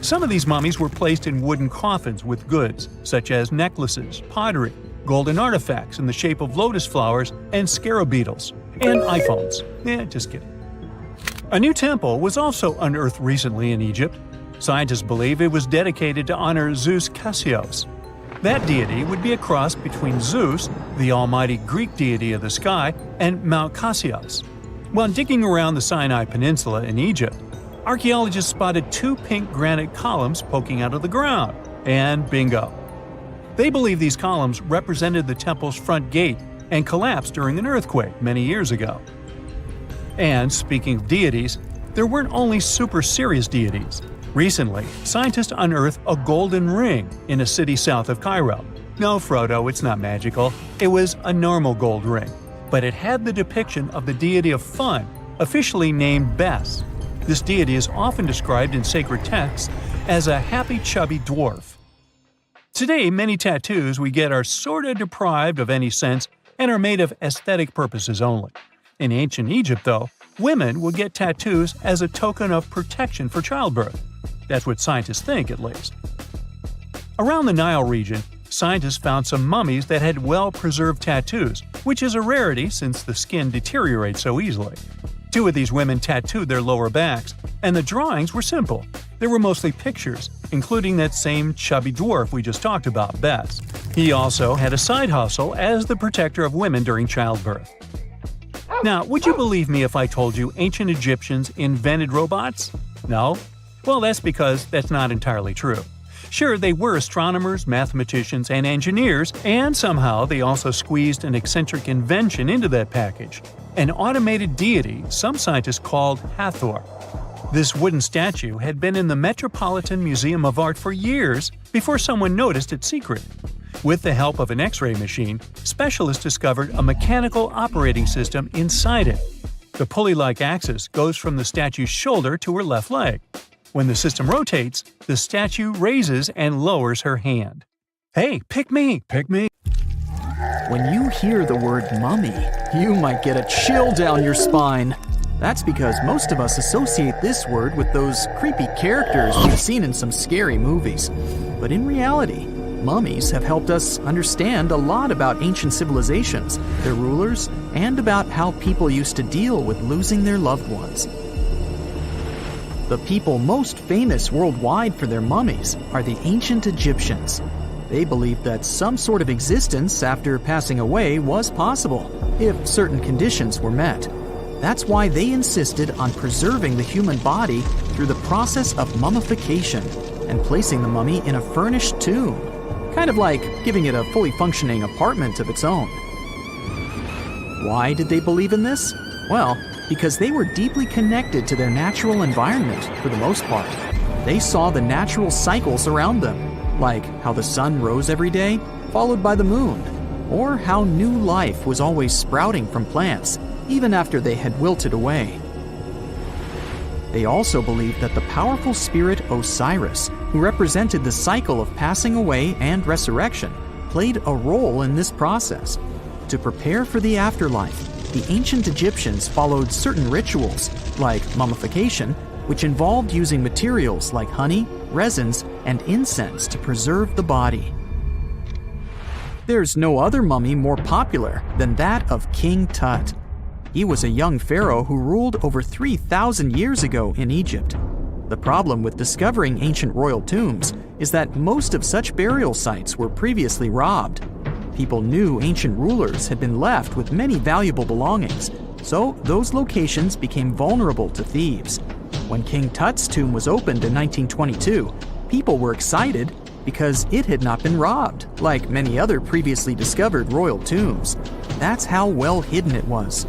Speaker 1: Some of these mummies were placed in wooden coffins with goods, such as necklaces, pottery, golden artifacts in the shape of lotus flowers and scarab beetles, and iPhones. Just kidding. A new temple was also unearthed recently in Egypt. Scientists believe it was dedicated to honor Zeus Cassios. That deity would be a cross between Zeus, the almighty Greek deity of the sky, and Mount Cassios. While digging around the Sinai Peninsula in Egypt, archaeologists spotted 2 pink granite columns poking out of the ground, and bingo. They believe these columns represented the temple's front gate and collapsed during an earthquake many years ago. And speaking of deities, there weren't only super serious deities. Recently, scientists unearthed a golden ring in a city south of Cairo. No, Frodo, it's not magical. It was a normal gold ring, but it had the depiction of the deity of fun, officially named Bes. This deity is often described in sacred texts as a happy, chubby dwarf. Today, many tattoos we get are sorta deprived of any sense and are made of aesthetic purposes only. In ancient Egypt, though, women would get tattoos as a token of protection for childbirth. That's what scientists think, at least. Around the Nile region, scientists found some mummies that had well-preserved tattoos, which is a rarity since the skin deteriorates so easily. 2 of these women tattooed their lower backs, and the drawings were simple. They were mostly pictures, including that same chubby dwarf we just talked about, Bes. He also had a side hustle as the protector of women during childbirth. Now, would you believe me if I told you ancient Egyptians invented robots? No? Well, that's because that's not entirely true. Sure, they were astronomers, mathematicians, and engineers, and somehow they also squeezed an eccentric invention into that package. An automated deity some scientists called Hathor. This wooden statue had been in the Metropolitan Museum of Art for years before someone noticed its secret. With the help of an X-ray machine, specialists discovered a mechanical operating system inside it. The pulley-like axis goes from the statue's shoulder to her left leg. When the system rotates, the statue raises and lowers her hand. Hey, pick me, pick me.
Speaker 3: When you hear the word mummy, you might get a chill down your spine. That's because most of us associate this word with those creepy characters we've seen in some scary movies. But in reality, mummies have helped us understand a lot about ancient civilizations, their rulers, and about how people used to deal with losing their loved ones. The people most famous worldwide for their mummies are the ancient Egyptians. They believed that some sort of existence after passing away was possible, if certain conditions were met. That's why they insisted on preserving the human body through the process of mummification and placing the mummy in a furnished tomb, kind of like giving it a fully functioning apartment of its own. Why did they believe in this? Well, because they were deeply connected to their natural environment for the most part. They saw the natural cycles around them, like how the sun rose every day, followed by the moon, or how new life was always sprouting from plants, even after they had wilted away. They also believed that the powerful spirit Osiris, who represented the cycle of passing away and resurrection, played a role in this process. To prepare for the afterlife, the ancient Egyptians followed certain rituals, like mummification, which involved using materials like honey, resins, and incense to preserve the body. There's no other mummy more popular than that of King Tut. He was a young pharaoh who ruled over 3,000 years ago in Egypt. The problem with discovering ancient royal tombs is that most of such burial sites were previously robbed. People knew ancient rulers had been left with many valuable belongings, so those locations became vulnerable to thieves. When King Tut's tomb was opened in 1922, people were excited because it had not been robbed, like many other previously discovered royal tombs. That's how well hidden it was.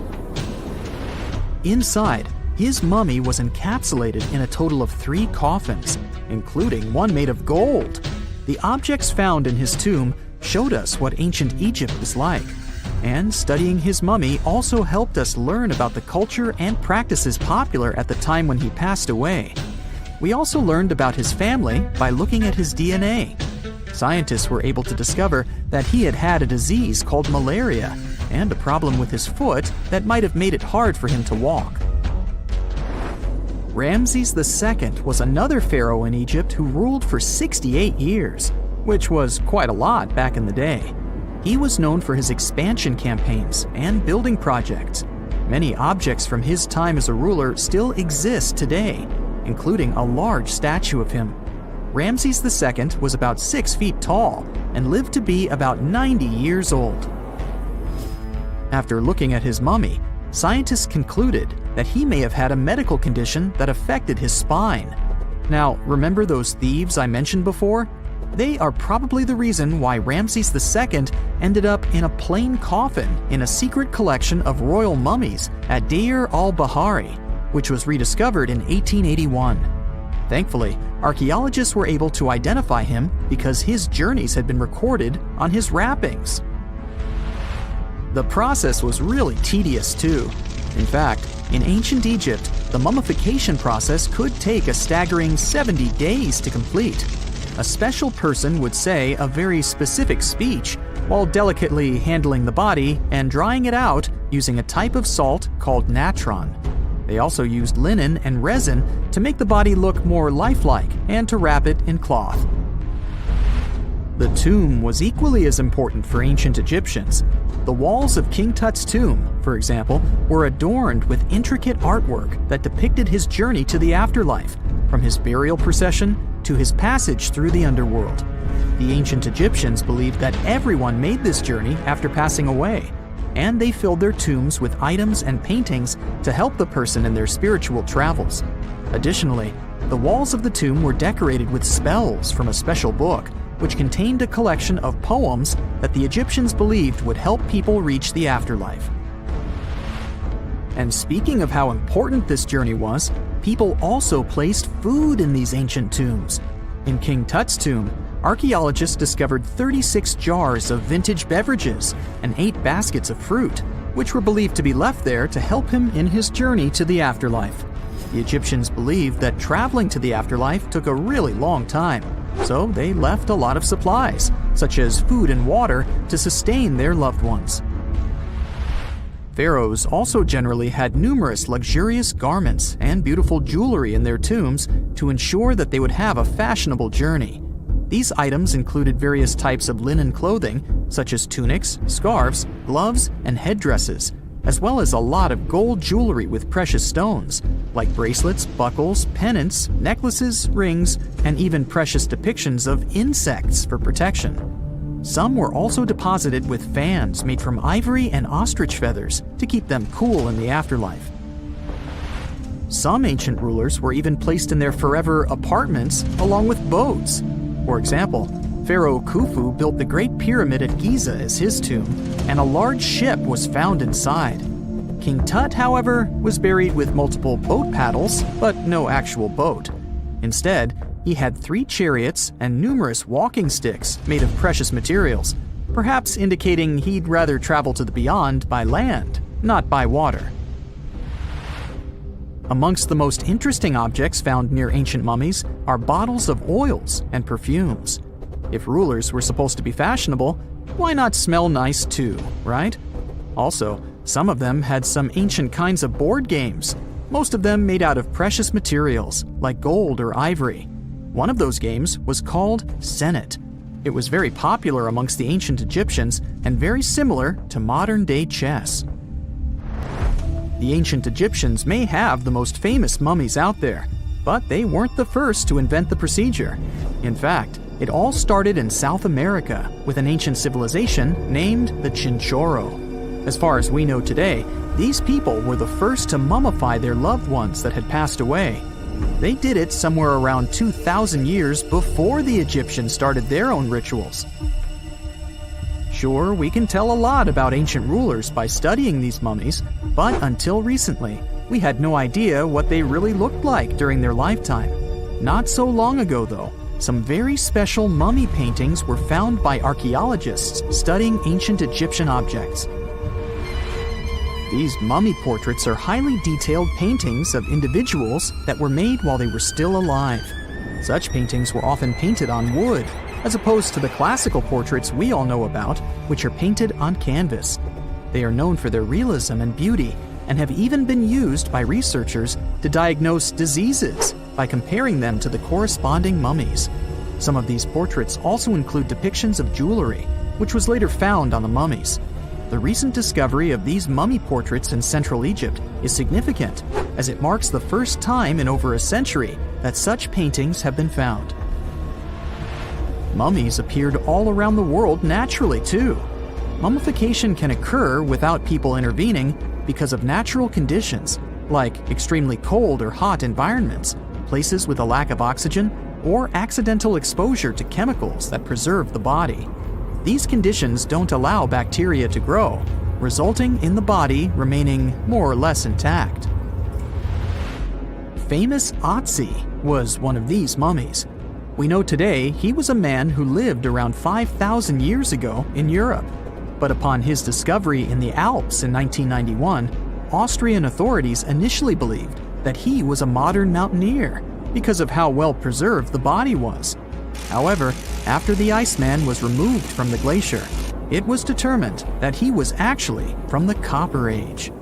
Speaker 3: Inside, his mummy was encapsulated in a total of 3 coffins, including one made of gold. The objects found in his tomb showed us what ancient Egypt was like, and studying his mummy also helped us learn about the culture and practices popular at the time when he passed away. We also learned about his family by looking at his DNA. Scientists were able to discover that he had had a disease called malaria and a problem with his foot that might have made it hard for him to walk. Ramses II was another pharaoh in Egypt who ruled for 68 years, which was quite a lot back in the day. He was known for his expansion campaigns and building projects. Many objects from his time as a ruler still exist today, including a large statue of him. Ramses II was about 6 feet tall and lived to be about 90 years old. After looking at his mummy, scientists concluded that he may have had a medical condition that affected his spine. Now, remember those thieves I mentioned before? They are probably the reason why Ramses II ended up in a plain coffin in a secret collection of royal mummies at Deir al-Bahari, which was rediscovered in 1881. Thankfully, archaeologists were able to identify him because his journeys had been recorded on his wrappings. The process was really tedious too. In fact, in ancient Egypt, the mummification process could take a staggering 70 days to complete. A special person would say a very specific speech while delicately handling the body and drying it out using a type of salt called natron. They also used linen and resin to make the body look more lifelike and to wrap it in cloth. The tomb was equally as important for ancient Egyptians. The walls of King Tut's tomb, for example, were adorned with intricate artwork that depicted his journey to the afterlife, from his burial procession to his passage through the underworld. The ancient Egyptians believed that everyone made this journey after passing away, and they filled their tombs with items and paintings to help the person in their spiritual travels. Additionally, The walls of the tomb were decorated with spells from a special book, which contained a collection of poems that the Egyptians believed would help people reach the afterlife. And speaking of how important this journey was, people also placed food in these ancient tombs. In King Tut's tomb, archaeologists discovered 36 jars of vintage beverages and 8 baskets of fruit, which were believed to be left there to help him in his journey to the afterlife. The Egyptians believed that traveling to the afterlife took a really long time, so they left a lot of supplies, such as food and water, to sustain their loved ones. Pharaohs also generally had numerous luxurious garments and beautiful jewelry in their tombs to ensure that they would have a fashionable journey. These items included various types of linen clothing, such as tunics, scarves, gloves, and headdresses, as well as a lot of gold jewelry with precious stones, like bracelets, buckles, pendants, necklaces, rings, and even precious depictions of insects for protection. Some were also deposited with fans made from ivory and ostrich feathers to keep them cool in the afterlife. Some ancient rulers were even placed in their forever apartments along with boats. For example, Pharaoh Khufu built the Great Pyramid at Giza as his tomb, and a large ship was found inside. King Tut, however, was buried with multiple boat paddles, but no actual boat. Instead, he had 3 chariots and numerous walking sticks made of precious materials, perhaps indicating he'd rather travel to the beyond by land, not by water. Amongst the most interesting objects found near ancient mummies are bottles of oils and perfumes. If rulers were supposed to be fashionable, why not smell nice too, right? Also, some of them had some ancient kinds of board games, most of them made out of precious materials like gold or ivory. One of those games was called Senet. It was very popular amongst the ancient Egyptians and very similar to modern-day chess. The ancient Egyptians may have the most famous mummies out there, but they weren't the first to invent the procedure. In fact, it all started in South America with an ancient civilization named the Chinchorro. As far as we know today, these people were the first to mummify their loved ones that had passed away. They did it somewhere around 2,000 years before the Egyptians started their own rituals. Sure, we can tell a lot about ancient rulers by studying these mummies, but until recently, we had no idea what they really looked like during their lifetime. Not so long ago, though, some very special mummy paintings were found by archaeologists studying ancient Egyptian objects. These mummy portraits are highly detailed paintings of individuals that were made while they were still alive. Such paintings were often painted on wood, as opposed to the classical portraits we all know about, which are painted on canvas. They are known for their realism and beauty, and have even been used by researchers to diagnose diseases by comparing them to the corresponding mummies. Some of these portraits also include depictions of jewelry, which was later found on the mummies. The recent discovery of these mummy portraits in Central Egypt is significant, as it marks the first time in over a century that such paintings have been found. Mummies appeared all around the world naturally, too. Mummification can occur without people intervening because of natural conditions, like extremely cold or hot environments, places with a lack of oxygen, or accidental exposure to chemicals that preserve the body. These conditions don't allow bacteria to grow, resulting in the body remaining more or less intact. Famous Otzi was one of these mummies. We know today he was a man who lived around 5,000 years ago in Europe. But upon his discovery in the Alps in 1991, Austrian authorities initially believed that he was a modern mountaineer because of how well preserved the body was. However, after the Iceman was removed from the glacier, it was determined that he was actually from the Copper Age.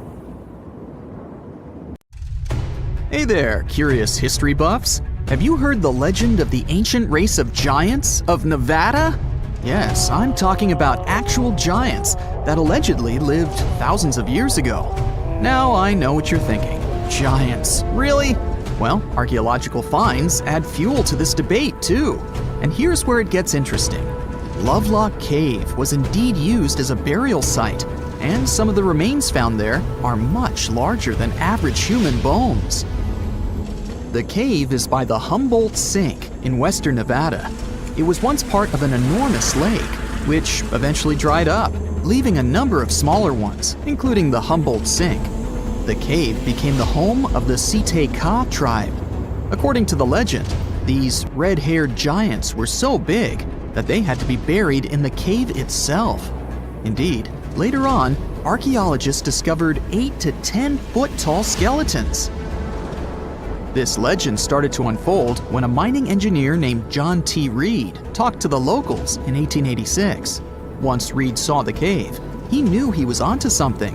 Speaker 3: Hey there, curious history buffs! Have you heard the legend of the ancient race of giants of Nevada? Yes, I'm talking about actual giants that allegedly lived thousands of years ago. Now I know what you're thinking. Giants, really? Well, archaeological finds add fuel to this debate too. And here's where it gets interesting. Lovelock Cave was indeed used as a burial site, and some of the remains found there are much larger than average human bones. The cave is by the Humboldt Sink in western Nevada. It was once part of an enormous lake, which eventually dried up, leaving a number of smaller ones, including the Humboldt Sink. The cave became the home of the Site-Ka tribe. According to the legend, these red-haired giants were so big that they had to be buried in the cave itself. Indeed, later on, archaeologists discovered 8 to 10 foot tall skeletons. This legend started to unfold when a mining engineer named John T. Reed talked to the locals in 1886. Once Reed saw the cave, he knew he was onto something.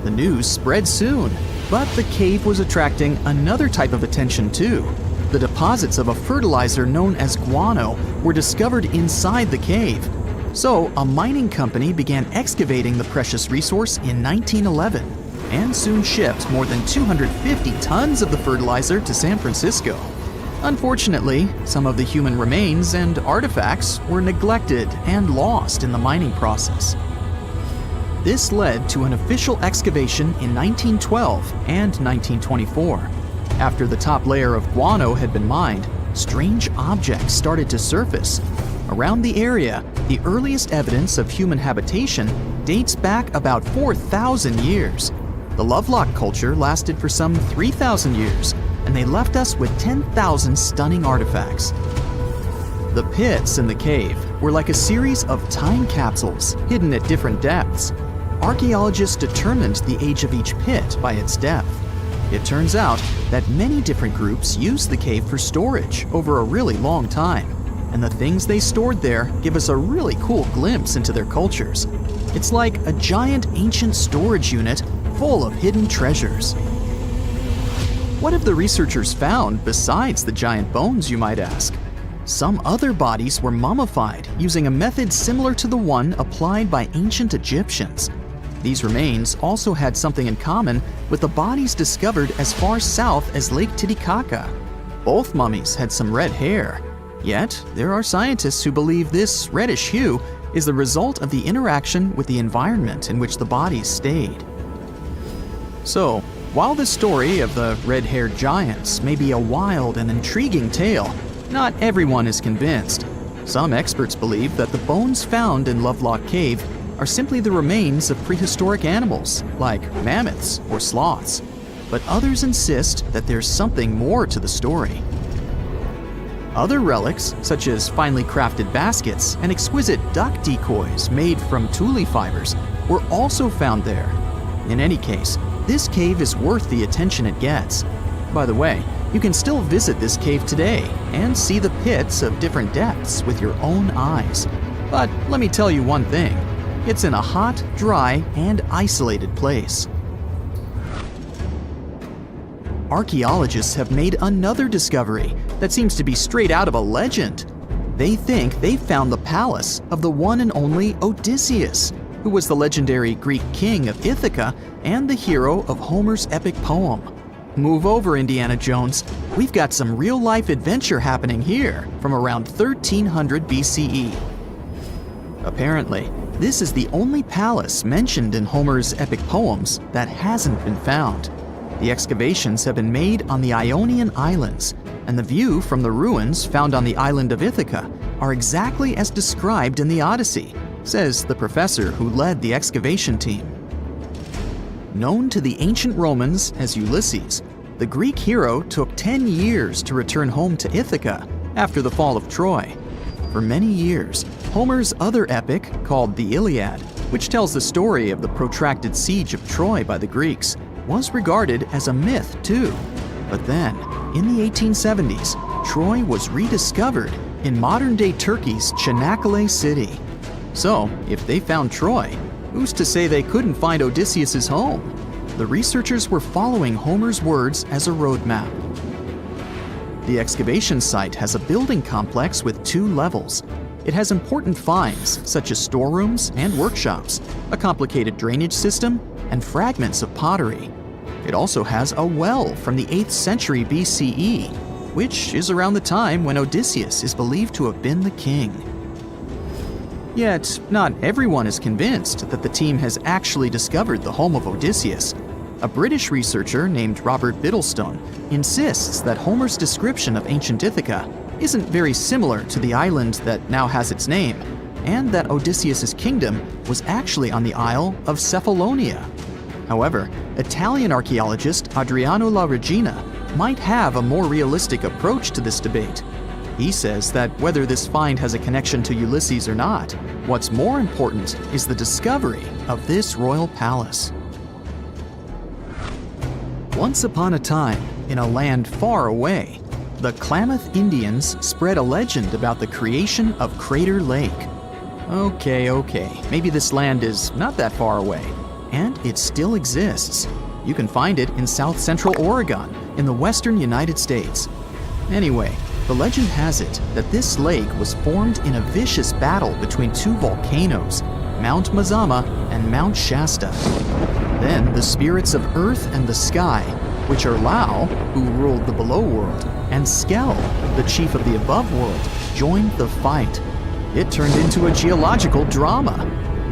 Speaker 3: The news spread soon, but the cave was attracting another type of attention too. The deposits of a fertilizer known as guano were discovered inside the cave. So, a mining company began excavating the precious resource in 1911 and soon shipped more than 250 tons of the fertilizer to San Francisco. Unfortunately, some of the human remains and artifacts were neglected and lost in the mining process. This led to an official excavation in 1912 and 1924. After the top layer of guano had been mined, strange objects started to surface. Around the area, the earliest evidence of human habitation dates back about 4,000 years. The Lovelock culture lasted for some 3,000 years, and they left us with 10,000 stunning artifacts. The pits in the cave were like a series of time capsules hidden at different depths. Archaeologists determined the age of each pit by its depth. It turns out that many different groups used the cave for storage over a really long time, and the things they stored there give us a really cool glimpse into their cultures. It's like a giant ancient storage unit full of hidden treasures. What have the researchers found besides the giant bones, you might ask? Some other bodies were mummified using a method similar to the one applied by ancient Egyptians. These remains also had something in common with the bodies discovered as far south as Lake Titicaca. Both mummies had some red hair, yet there are scientists who believe this reddish hue is the result of the interaction with the environment in which the bodies stayed. So, while the story of the red-haired giants may be a wild and intriguing tale, not everyone is convinced. Some experts believe that the bones found in Lovelock Cave are simply the remains of prehistoric animals, like mammoths or sloths. But others insist that there's something more to the story. Other relics, such as finely crafted baskets and exquisite duck decoys made from tule fibers, were also found there. In any case, this cave is worth the attention it gets. By the way, you can still visit this cave today and see the pits of different depths with your own eyes. But let me tell you one thing. It's in a hot, dry, and isolated place. Archaeologists have made another discovery that seems to be straight out of a legend. They think they found the palace of the one and only Odysseus, who was the legendary Greek king of Ithaca and the hero of Homer's epic poem. Move over, Indiana Jones. We've got some real-life adventure happening here from around 1300 BCE. Apparently, this is the only palace mentioned in Homer's epic poems that hasn't been found. The excavations have been made on the Ionian Islands, and the view from the ruins found on the island of Ithaca are exactly as described in the Odyssey, says the professor who led the excavation team. Known to the ancient Romans as Ulysses, the Greek hero took 10 years to return home to Ithaca after the fall of Troy. For many years, Homer's other epic, called the Iliad, which tells the story of the protracted siege of Troy by the Greeks, was regarded as a myth too. But then, in the 1870s, Troy was rediscovered in modern-day Turkey's Çanakkale city. So, if they found Troy, who's to say they couldn't find Odysseus' home? The researchers were following Homer's words as a roadmap. The excavation site has a building complex with 2 levels. It has important finds, such as storerooms and workshops, a complicated drainage system, and fragments of pottery. It also has a well from the 8th century BCE, which is around the time when Odysseus is believed to have been the king. Yet, not everyone is convinced that the team has actually discovered the home of Odysseus. A British researcher named Robert Biddlestone insists that Homer's description of ancient Ithaca isn't very similar to the island that now has its name, and that Odysseus' kingdom was actually on the Isle of Cephalonia. However, Italian archaeologist Adriano La Regina might have a more realistic approach to this debate. He says that whether this find has a connection to Ulysses or not, what's more important is the discovery of this royal palace. Once upon a time, in a land far away, the Klamath Indians spread a legend about the creation of Crater Lake. Okay, maybe this land is not that far away, and it still exists. You can find it in south central Oregon, in the western United States. Anyway, the legend has it that this lake was formed in a vicious battle between two volcanoes, Mount Mazama and Mount Shasta. Then the spirits of earth and the sky, which are Lao, who ruled the below world, and Skell, the chief of the above world, joined the fight. It turned into a geological drama.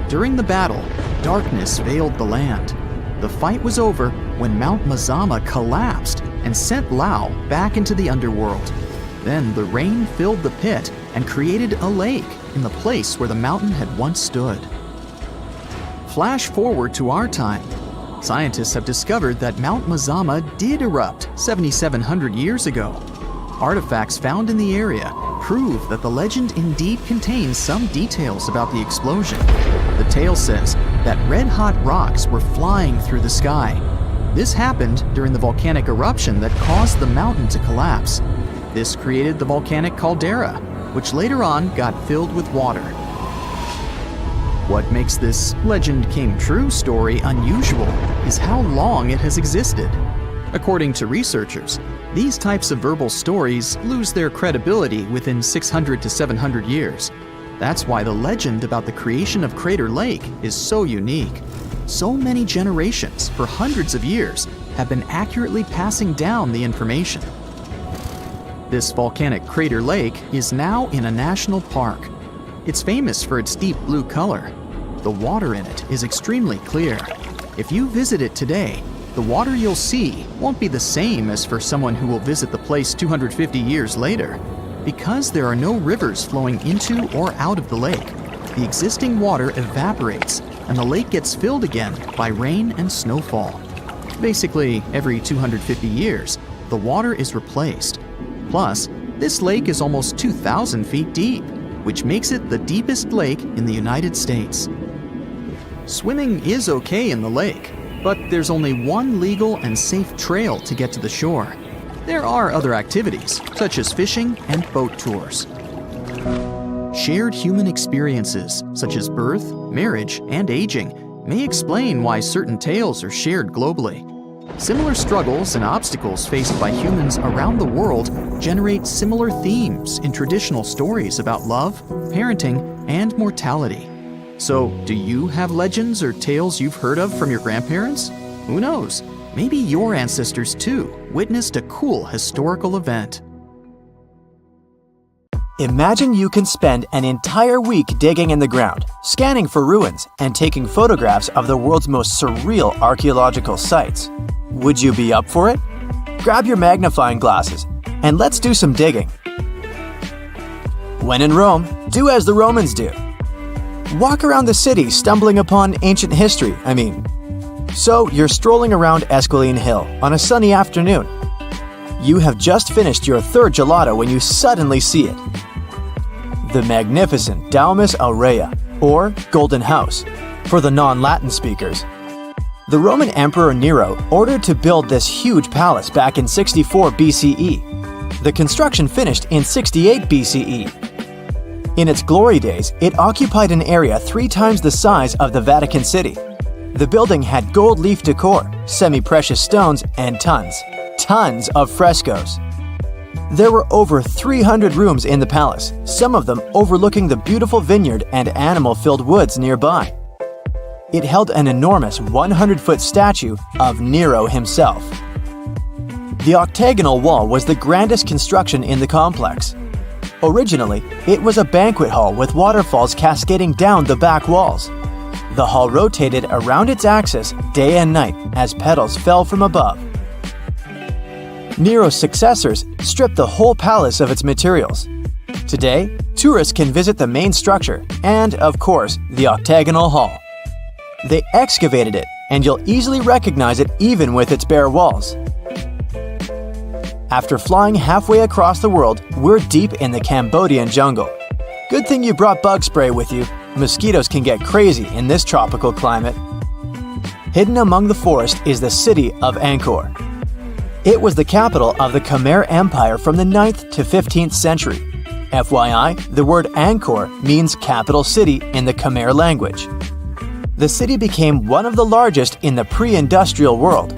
Speaker 3: During the battle, darkness veiled the land. The fight was over when Mount Mazama collapsed and sent Lao back into the underworld. Then the rain filled the pit and created a lake in the place where the mountain had once stood. Flash forward to our time. Scientists have discovered that Mount Mazama did erupt 7,700 years ago. Artifacts found in the area prove that the legend indeed contains some details about the explosion. The tale says that red-hot rocks were flying through the sky. This happened during the volcanic eruption that caused the mountain to collapse. This created the volcanic caldera, which later on got filled with water. What makes this legend came true story unusual is how long it has existed. According to researchers, these types of verbal stories lose their credibility within 600 to 700 years. That's why the legend about the creation of Crater Lake is so unique. So many generations, for hundreds of years, have been accurately passing down the information. This volcanic crater lake is now in a national park. It's famous for its deep blue color. The water in it is extremely clear. If you visit it today, the water you'll see won't be the same as for someone who will visit the place 250 years later. Because there are no rivers flowing into or out of the lake, the existing water evaporates and the lake gets filled again by rain and snowfall. Basically, every 250 years, the water is replaced. Plus, this lake is almost 2,000 feet deep, which makes it the deepest lake in the United States. Swimming is okay in the lake, but there's only one legal and safe trail to get to the shore. There are other activities, such as fishing and boat tours. Shared human experiences, such as birth, marriage, and aging, may explain why certain tales are shared globally. Similar struggles and obstacles faced by humans around the world generate similar themes in traditional stories about love, parenting, and mortality. So, do you have legends or tales you've heard of from your grandparents? Who knows? Maybe your ancestors too witnessed a cool historical event.
Speaker 2: Imagine you can spend an entire week digging in the ground, scanning for ruins, and taking photographs of the world's most surreal archaeological sites. Would you be up for it? Grab your magnifying glasses and let's do some digging. When in Rome, do as the Romans do. Walk around the city stumbling upon ancient history, So you're strolling around Esquiline Hill on a sunny afternoon. You have just finished your third gelato when you suddenly see it. The magnificent Domus Aurea, or Golden House, for the non-Latin speakers. The Roman Emperor Nero ordered to build this huge palace back in 64 BCE. The construction finished in 68 BCE. In its glory days, it occupied an area 3 times the size of the Vatican City. The building had gold leaf decor, semi-precious stones, and tons of frescoes. There were over 300 rooms in the palace, some of them overlooking the beautiful vineyard and animal-filled woods nearby. It held an enormous 100-foot statue of Nero himself. The octagonal wall was the grandest construction in the complex. Originally, it was a banquet hall with waterfalls cascading down the back walls. The hall rotated around its axis day and night as petals fell from above. Nero's successors stripped the whole palace of its materials. Today, tourists can visit the main structure and, of course, the octagonal hall. They excavated it, and you'll easily recognize it even with its bare walls. After flying halfway across the world, we're deep in the Cambodian jungle. Good thing you brought bug spray with you. Mosquitoes can get crazy in this tropical climate. Hidden among the forest is the city of Angkor. It was the capital of the Khmer Empire from the 9th to 15th century. FYI, the word Angkor means capital city in the Khmer language. The city became one of the largest in the pre-industrial world.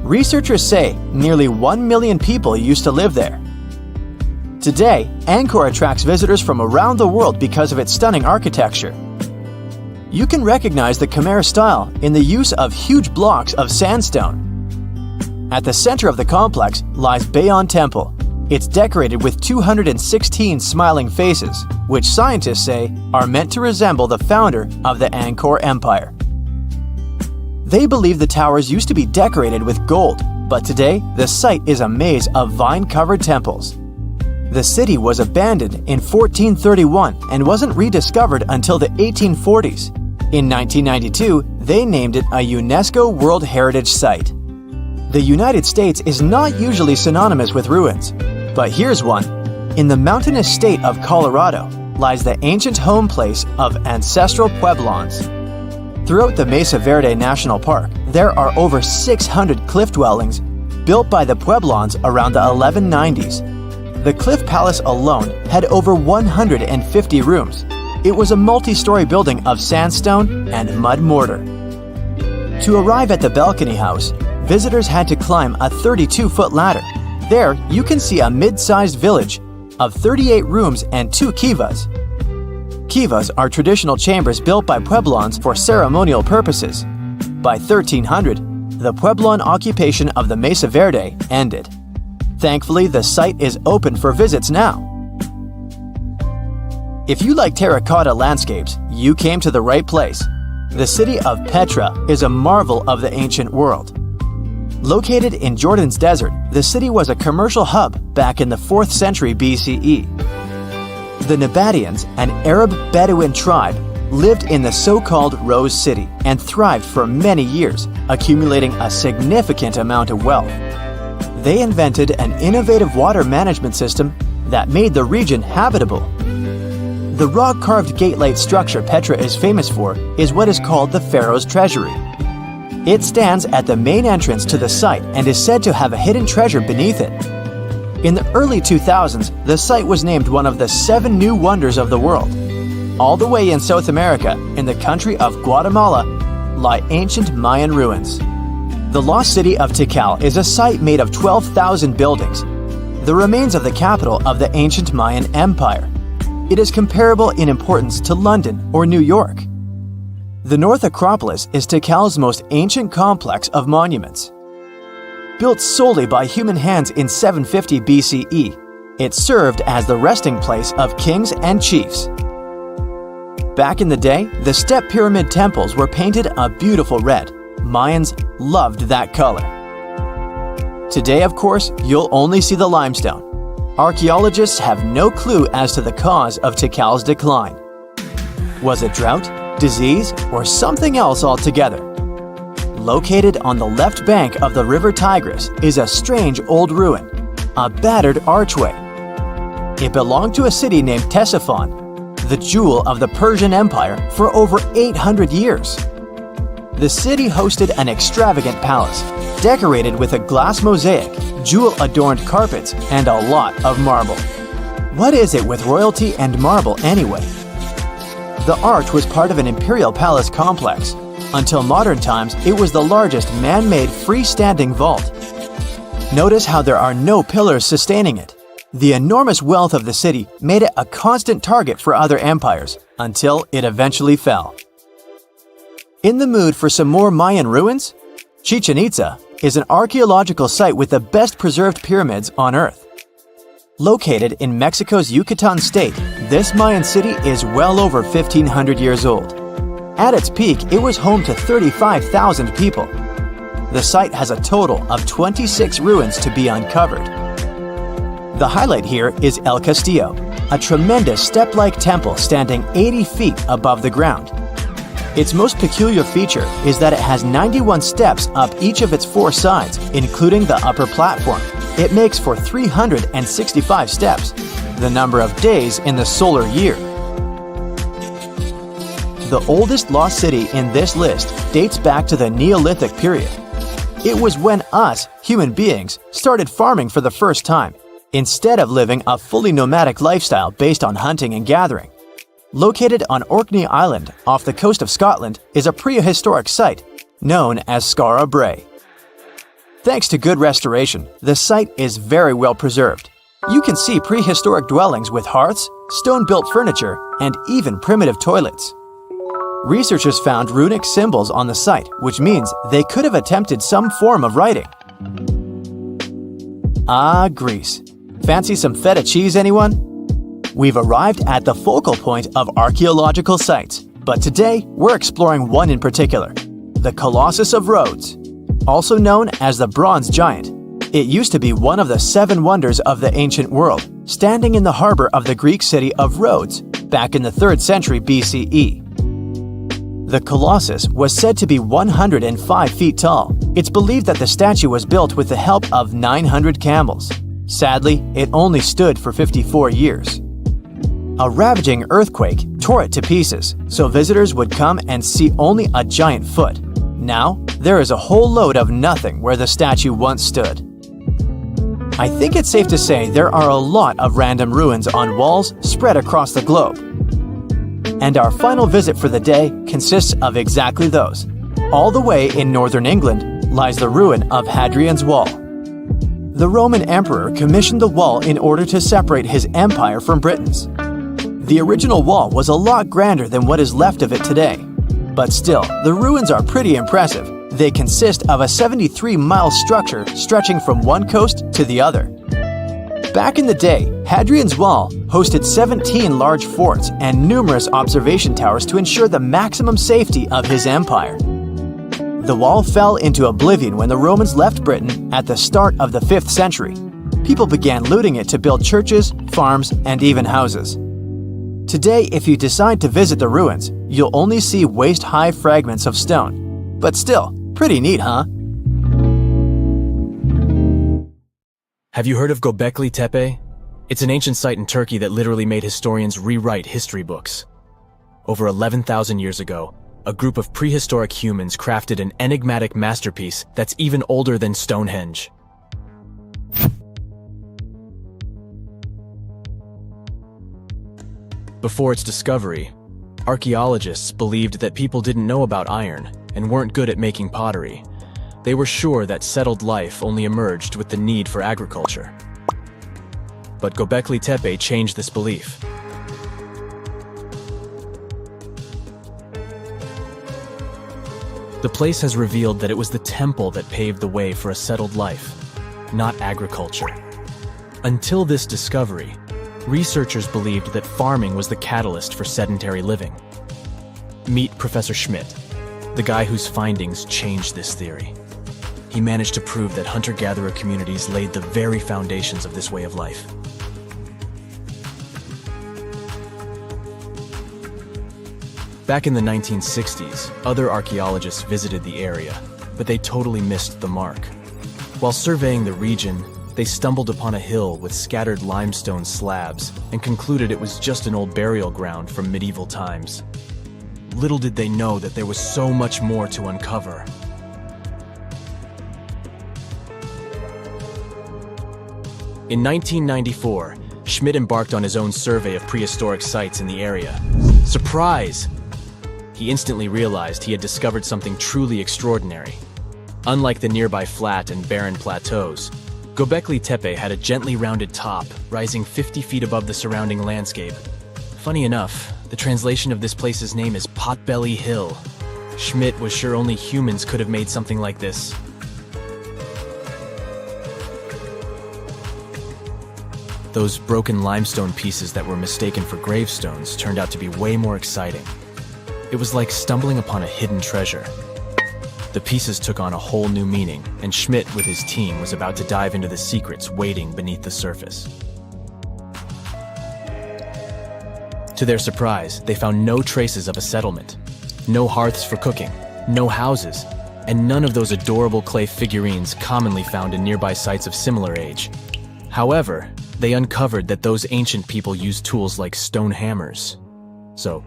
Speaker 2: Researchers say nearly 1 million people used to live there. Today, Angkor attracts visitors from around the world because of its stunning architecture. You can recognize the Khmer style in the use of huge blocks of sandstone. At the center of the complex lies Bayon Temple. It's decorated with 216 smiling faces, which scientists say are meant to resemble the founder of the Angkor Empire. They believe the towers used to be decorated with gold, but today the site is a maze of vine-covered temples. The city was abandoned in 1431 and wasn't rediscovered until the 1840s. In 1992, they named it a UNESCO World Heritage Site. The United States is not usually synonymous with ruins, but here's one. In the mountainous state of Colorado lies the ancient home place of ancestral Pueblans. Throughout the Mesa Verde National Park, there are over 600 cliff dwellings built by the Pueblans around the 1190s. The Cliff Palace alone had over 150 rooms. It was a multi-story building of sandstone and mud mortar. To arrive at the balcony house, visitors had to climb a 32-foot ladder. There, you can see a mid-sized village of 38 rooms and 2 kivas. Kivas are traditional chambers built by Pueblans for ceremonial purposes. By 1300, the Pueblan occupation of the Mesa Verde ended. Thankfully, the site is open for visits now. If you like terracotta landscapes, you came to the right place. The city of Petra is a marvel of the ancient world. Located in Jordan's desert, the city was a commercial hub back in the 4th century BCE. The Nabataeans, an Arab Bedouin tribe, lived in the so-called Rose City and thrived for many years, accumulating a significant amount of wealth. They invented an innovative water management system that made the region habitable. The rock-carved gate-like structure Petra is famous for is what is called the Pharaoh's Treasury. It stands at the main entrance to the site and is said to have a hidden treasure beneath it. In the early 2000s, the site was named one of the 7 new wonders of the world. All the way in South America, in the country of Guatemala, lie ancient Mayan ruins. The lost city of Tikal is a site made of 12,000 buildings, the remains of the capital of the ancient Mayan Empire. It is comparable in importance to London or New York. The North Acropolis is Tikal's most ancient complex of monuments. Built solely by human hands in 750 BCE, it served as the resting place of kings and chiefs. Back in the day, the step pyramid temples were painted a beautiful red. Mayans loved that color. Today, of course, you'll only see the limestone. Archaeologists have no clue as to the cause of Tikal's decline. Was it drought, disease, or something else altogether? Located on the left bank of the river Tigris is a strange old ruin, a battered archway. It belonged to a city named Ctesiphon, the jewel of the Persian Empire for over 800 years. The city hosted an extravagant palace, decorated with a glass mosaic, jewel-adorned carpets, and a lot of marble. What is it with royalty and marble anyway? The arch was part of an imperial palace complex. Until modern times, it was the largest man-made freestanding vault. Notice how there are no pillars sustaining it. The enormous wealth of the city made it a constant target for other empires, until it eventually fell. In the mood for some more Mayan ruins? Chichen Itza is an archaeological site with the best preserved pyramids on Earth. Located in Mexico's Yucatan state, this Mayan city is well over 1,500 years old. At its peak, it was home to 35,000 people. The site has a total of 26 ruins to be uncovered. The highlight here is El Castillo, a tremendous step-like temple standing 80 feet above the ground. Its most peculiar feature is that it has 91 steps up each of its 4 sides, including the upper platform. It makes for 365 steps, the number of days in the solar year. The oldest lost city in this list dates back to the Neolithic period. It was when us, human beings, started farming for the first time, instead of living a fully nomadic lifestyle based on hunting and gathering. Located on Orkney Island off the coast of Scotland is a prehistoric site known as Skara Brae. Thanks to good restoration, the site is very well preserved. You can see prehistoric dwellings with hearths, stone-built furniture, and even primitive toilets. Researchers found runic symbols on the site, which means they could have attempted some form of writing. Ah, Greece. Fancy some feta cheese, anyone? We've arrived at the focal point of archaeological sites, but today we're exploring one in particular, the Colossus of Rhodes. Also known as the Bronze Giant, it used to be one of the 7 wonders of the ancient world, standing in the harbor of the Greek city of Rhodes back in the 3rd century BCE. The Colossus was said to be 105 feet tall. It's believed that the statue was built with the help of 900 camels. Sadly, it only stood for 54 years. A ravaging earthquake tore it to pieces, so visitors would come and see only a giant foot. Now, there is a whole load of nothing where the statue once stood. I think it's safe to say there are a lot of random ruins on walls spread across the globe. And our final visit for the day consists of exactly those. All the way in northern England lies the ruin of Hadrian's Wall. The Roman emperor commissioned the wall in order to separate his empire from Britain's. The original wall was a lot grander than what is left of it today. But still, the ruins are pretty impressive. They consist of a 73-mile structure stretching from one coast to the other. Back in the day, Hadrian's Wall hosted 17 large forts and numerous observation towers to ensure the maximum safety of his empire. The wall fell into oblivion when the Romans left Britain at the start of the 5th century. People began looting it to build churches, farms, and even houses. Today, if you decide to visit the ruins, you'll only see waist-high fragments of stone. But still, pretty neat, huh?
Speaker 4: Have you heard of Göbekli Tepe? It's an ancient site in Turkey that literally made historians rewrite history books. Over 11,000 years ago, a group of prehistoric humans crafted an enigmatic masterpiece that's even older than Stonehenge. Before its discovery, archaeologists believed that people didn't know about iron and weren't good at making pottery. They were sure that settled life only emerged with the need for agriculture. But Göbekli Tepe changed this belief. The place has revealed that it was the temple that paved the way for a settled life, not agriculture. Until this discovery, researchers believed that farming was the catalyst for sedentary living. Meet Professor Schmidt, the guy whose findings changed this theory. He managed to prove that hunter-gatherer communities laid the very foundations of this way of life. Back in the 1960s, other archaeologists visited the area, but they totally missed the mark. While surveying the region, they stumbled upon a hill with scattered limestone slabs and concluded it was just an old burial ground from medieval times. Little did they know that there was so much more to uncover. In 1994, Schmidt embarked on his own survey of prehistoric sites in the area. Surprise! He instantly realized he had discovered something truly extraordinary. Unlike the nearby flat and barren plateaus, Göbekli Tepe had a gently rounded top, rising 50 feet above the surrounding landscape. Funny enough, the translation of this place's name is Potbelly Hill. Schmidt was sure only humans could have made something like this. Those broken limestone pieces that were mistaken for gravestones turned out to be way more exciting. It was like stumbling upon a hidden treasure. The pieces took on a whole new meaning, and Schmidt with his team was about to dive into the secrets waiting beneath the surface. To their surprise, they found no traces of a settlement, no hearths for cooking, no houses, and none of those adorable clay figurines commonly found in nearby sites of similar age. However, they uncovered that those ancient people used tools like stone hammers. So,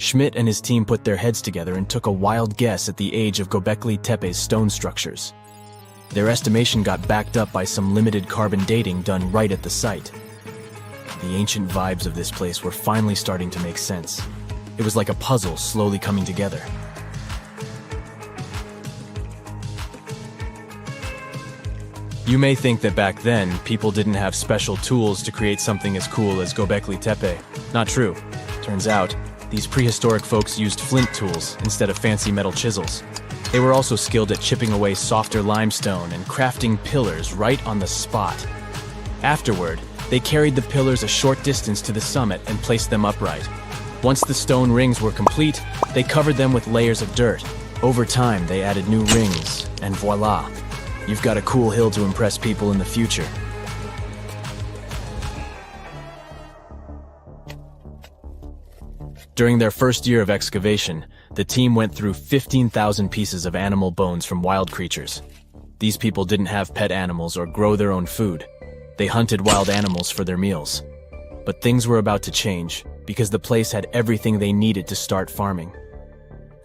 Speaker 4: Schmidt and his team put their heads together and took a wild guess at the age of Göbekli Tepe's stone structures. Their estimation got backed up by some limited carbon dating done right at the site. The ancient vibes of this place were finally starting to make sense. It was like a puzzle slowly coming together. You may think that back then, people didn't have special tools to create something as cool as Göbekli Tepe. Not true. Turns out, these prehistoric folks used flint tools instead of fancy metal chisels. They were also skilled at chipping away softer limestone and crafting pillars right on the spot. Afterward, they carried the pillars a short distance to the summit and placed them upright. Once the stone rings were complete, they covered them with layers of dirt. Over time, they added new rings, and voila! You've got a cool hill to impress people in the future. During their first year of excavation, the team went through 15,000 pieces of animal bones from wild creatures. These people didn't have pet animals or grow their own food. They hunted wild animals for their meals. But things were about to change, because the place had everything they needed to start farming.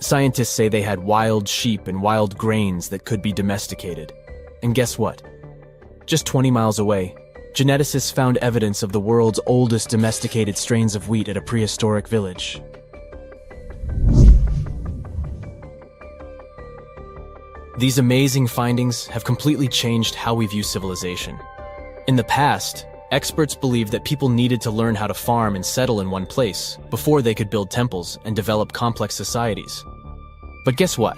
Speaker 4: Scientists say they had wild sheep and wild grains that could be domesticated. And guess what? Just 20 miles away, geneticists found evidence of the world's oldest domesticated strains of wheat at a prehistoric village. These amazing findings have completely changed how we view civilization. In the past, experts believed that people needed to learn how to farm and settle in one place before they could build temples and develop complex societies. But guess what?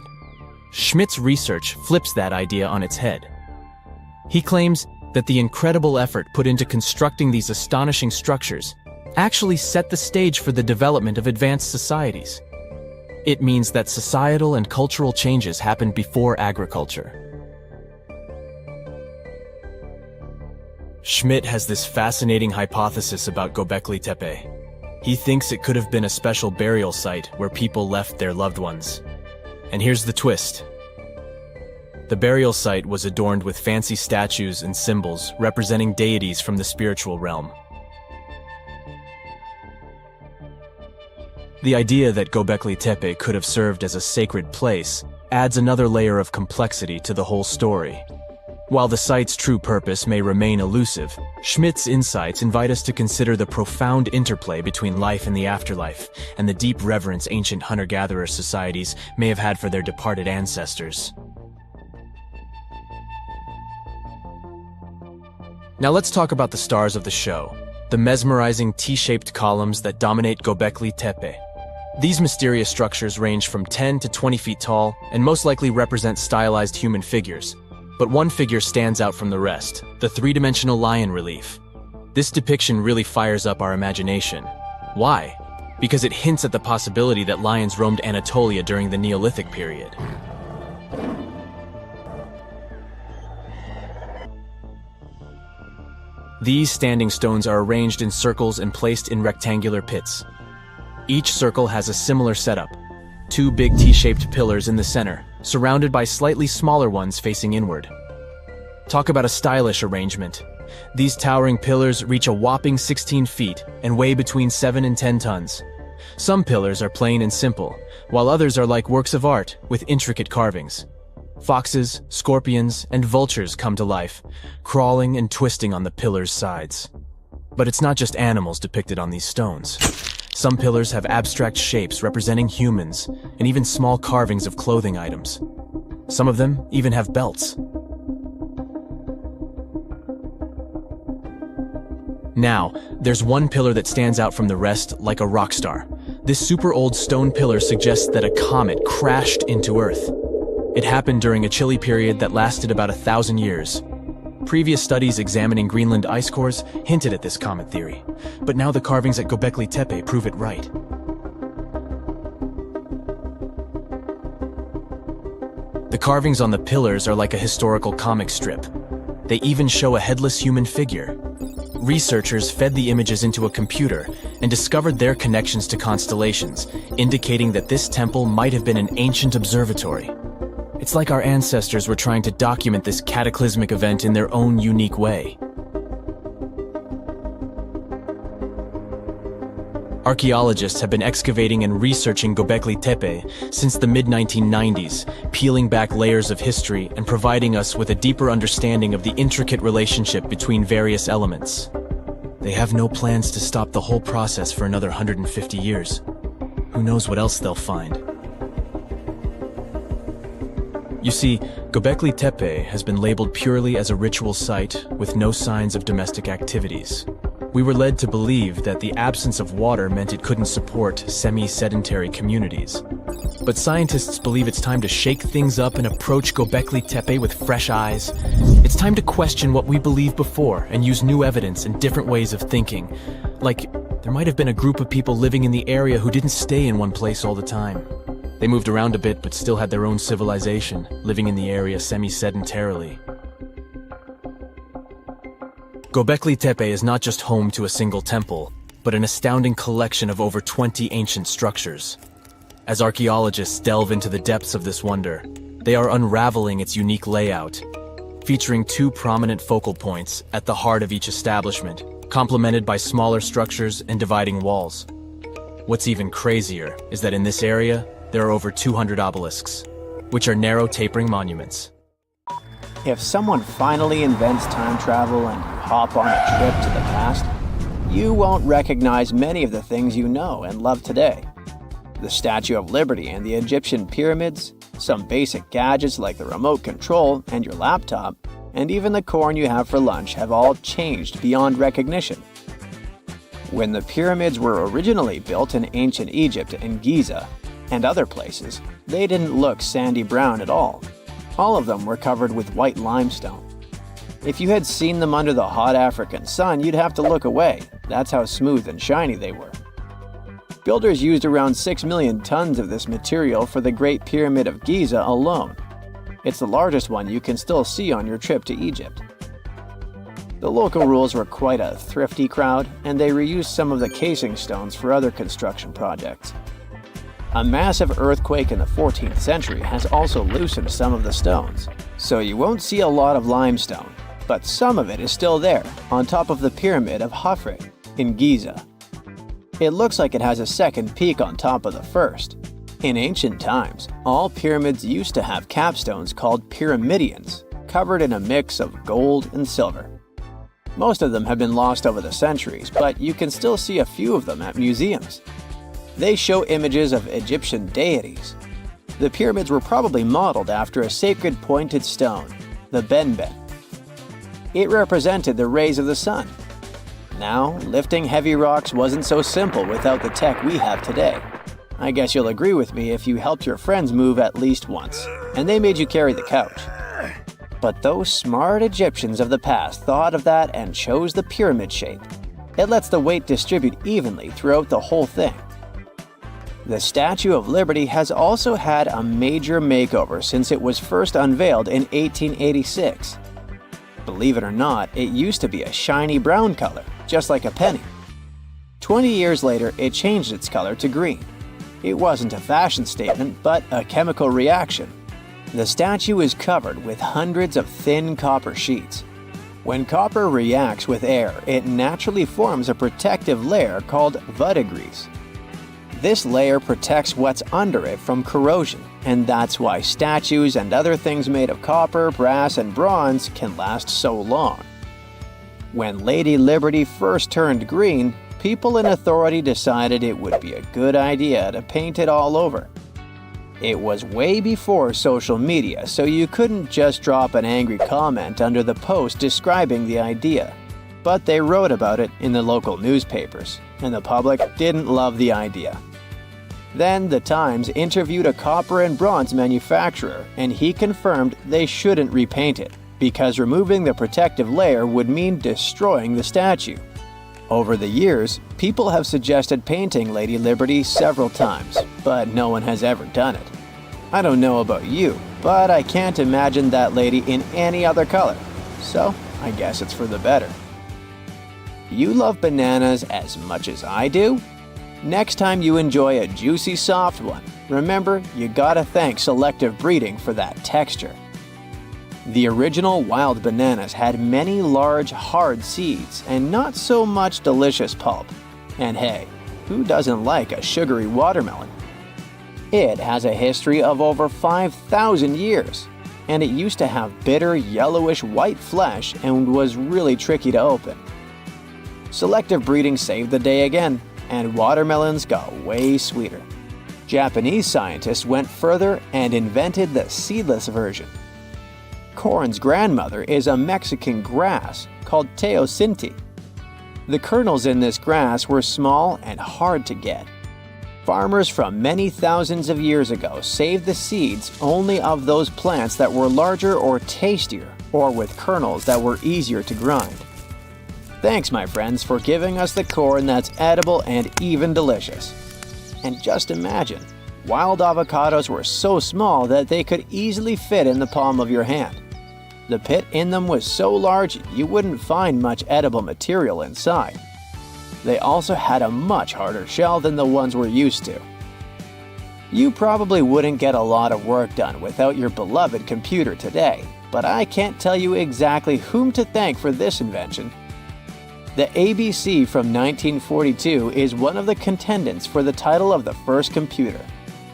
Speaker 4: Schmidt's research flips that idea on its head. He claims that the incredible effort put into constructing these astonishing structures actually set the stage for the development of advanced societies. It means that societal and cultural changes happened before agriculture. Schmidt has this fascinating hypothesis about Göbekli Tepe. He thinks it could have been a special burial site where people left their loved ones. And here's the twist. The burial site was adorned with fancy statues and symbols representing deities from the spiritual realm. The idea that Göbekli Tepe could have served as a sacred place adds another layer of complexity to the whole story. While the site's true purpose may remain elusive, Schmidt's insights invite us to consider the profound interplay between life and the afterlife, and the deep reverence ancient hunter-gatherer societies may have had for their departed ancestors. Now let's talk about the stars of the show, the mesmerizing T-shaped columns that dominate Göbekli Tepe. These mysterious structures range from 10 to 20 feet tall and most likely represent stylized human figures. But one figure stands out from the rest, the three-dimensional lion relief. This depiction really fires up our imagination. Why? Because it hints at the possibility that lions roamed Anatolia during the Neolithic period. These standing stones are arranged in circles and placed in rectangular pits. Each circle has a similar setup. Two big T-shaped pillars in the center, surrounded by slightly smaller ones facing inward. Talk about a stylish arrangement. These towering pillars reach a whopping 16 feet and weigh between 7 and 10 tons. Some pillars are plain and simple, while others are like works of art with intricate carvings. Foxes, scorpions, and vultures come to life, crawling and twisting on the pillars' sides. But it's not just animals depicted on these stones. Some pillars have abstract shapes representing humans, and even small carvings of clothing items. Some of them even have belts. Now, there's one pillar that stands out from the rest like a rock star. This super old stone pillar suggests that a comet crashed into Earth. It happened during a chilly period that lasted about 1,000 years. Previous studies examining Greenland ice cores hinted at this comet theory, but now the carvings at Göbekli Tepe prove it right. The carvings on the pillars are like a historical comic strip. They even show a headless human figure. Researchers fed the images into a computer and discovered their connections to constellations, indicating that this temple might have been an ancient observatory. It's like our ancestors were trying to document this cataclysmic event in their own unique way. Archaeologists have been excavating and researching Göbekli Tepe since the mid-1990s, peeling back layers of history and providing us with a deeper understanding of the intricate relationship between various elements. They have no plans to stop the whole process for another 150 years. Who knows what else they'll find? You see, Göbekli Tepe has been labeled purely as a ritual site with no signs of domestic activities. We were led to believe that the absence of water meant it couldn't support semi-sedentary communities. But scientists believe it's time to shake things up and approach Göbekli Tepe with fresh eyes. It's time to question what we believed before and use new evidence and different ways of thinking. Like, there might have been a group of people living in the area who didn't stay in one place all the time. They moved around a bit but still had their own civilization, living in the area semi-sedentarily. Göbekli Tepe is not just home to a single temple, but an astounding collection of over 20 ancient structures. As archaeologists delve into the depths of this wonder, they are unraveling its unique layout, featuring two prominent focal points at the heart of each establishment, complemented by smaller structures and dividing walls. What's even crazier is that in this area, there are over 200 obelisks, which are narrow tapering monuments.
Speaker 2: If someone finally invents time travel and you hop on a trip to the past, you won't recognize many of the things you know and love today. The Statue of Liberty and the Egyptian pyramids, some basic gadgets like the remote control and your laptop, and even the corn you have for lunch have all changed beyond recognition. When the pyramids were originally built in ancient Egypt and Giza and other places, they didn't look sandy brown at all. All of them were covered with white limestone. If you had seen them under the hot African sun, you'd have to look away. That's how smooth and shiny they were. Builders used around 6 million tons of this material for the Great Pyramid of Giza alone. It's the largest one you can still see on your trip to Egypt. The local rules were quite a thrifty crowd, and they reused some of the casing stones for other construction projects. A massive earthquake in the 14th century has also loosened some of the stones, so you won't see a lot of limestone, but some of it is still there, on top of the Pyramid of Khafre in Giza. It looks like it has a second peak on top of the first. In ancient times, all pyramids used to have capstones called pyramidions, covered in a mix of gold and silver. Most of them have been lost over the centuries, but you can still see a few of them at museums. They show images of Egyptian deities. The pyramids were probably modeled after a sacred pointed stone, the benben. It represented the rays of the sun. Now, lifting heavy rocks wasn't so simple without the tech we have today. I guess you'll agree with me if you helped your friends move at least once, and they made you carry the couch. But those smart Egyptians of the past thought of that and chose the pyramid shape. It lets the weight distribute evenly throughout the whole thing. The Statue of Liberty has also had a major makeover since it was first unveiled in 1886. Believe it or not, it used to be a shiny brown color, just like a penny. 20 years later, it changed its color to green. It wasn't a fashion statement, but a chemical reaction. The statue is covered with hundreds of thin copper sheets. When copper reacts with air, it naturally forms a protective layer called verdigris. This layer protects what's under it from corrosion, and that's why statues and other things made of copper, brass, and bronze can last so long. When Lady Liberty first turned green, people in authority decided it would be a good idea to paint it all over. It was way before social media, so you couldn't just drop an angry comment under the post describing the idea. But they wrote about it in the local newspapers, and the public didn't love the idea. Then the Times interviewed a copper and bronze manufacturer, and he confirmed they shouldn't repaint it, because removing the protective layer would mean destroying the statue. Over the years, people have suggested painting Lady Liberty several times, but no one has ever done it. I don't know about you, but I can't imagine that lady in any other color, so I guess it's for the better. You love bananas as much as I do? Next time you enjoy a juicy soft one, remember you gotta thank selective breeding for that texture. The original wild bananas had many large, hard seeds and not so much delicious pulp. And hey, who doesn't like a sugary watermelon? It has a history of over 5,000 years, and it used to have bitter, yellowish white flesh and was really tricky to open. Selective breeding saved the day again, and watermelons got way sweeter. Japanese scientists went further and invented the seedless version. Corn's grandmother is a Mexican grass called teosinte. The kernels in this grass were small and hard to get. Farmers from many thousands of years ago saved the seeds only of those plants that were larger or tastier, or with kernels that were easier to grind. Thanks, my friends, for giving us the corn that's edible and even delicious. And just imagine, wild avocados were so small that they could easily fit in the palm of your hand. The pit in them was so large you wouldn't find much edible material inside. They also had a much harder shell than the ones we're used to. You probably wouldn't get a lot of work done without your beloved computer today, but I can't tell you exactly whom to thank for this invention. The ABC from 1942 is one of the contendants for the title of the first computer.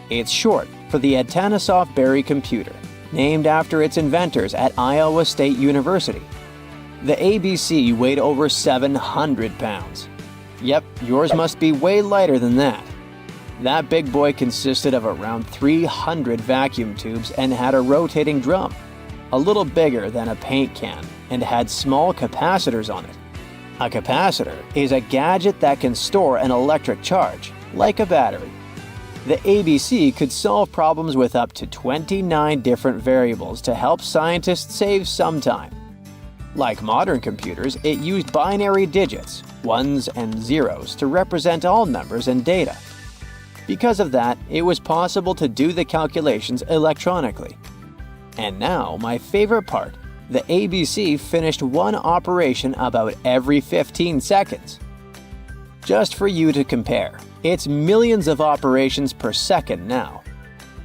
Speaker 2: It's short for the Atanasoff Berry computer, named after its inventors at Iowa State University. The ABC weighed over 700 pounds. Yep, yours must be way lighter than that. That big boy consisted of around 300 vacuum tubes and had a rotating drum, a little bigger than a paint can, and had small capacitors on it. A capacitor is a gadget that can store an electric charge, like a battery. The ABC could solve problems with up to 29 different variables to help scientists save some time. Like modern computers, it used binary digits, ones and zeros, to represent all numbers and data. Because of that, it was possible to do the calculations electronically. And now, my favorite part, the ABC finished one operation about every 15 seconds. Just for you to compare, it's millions of operations per second now.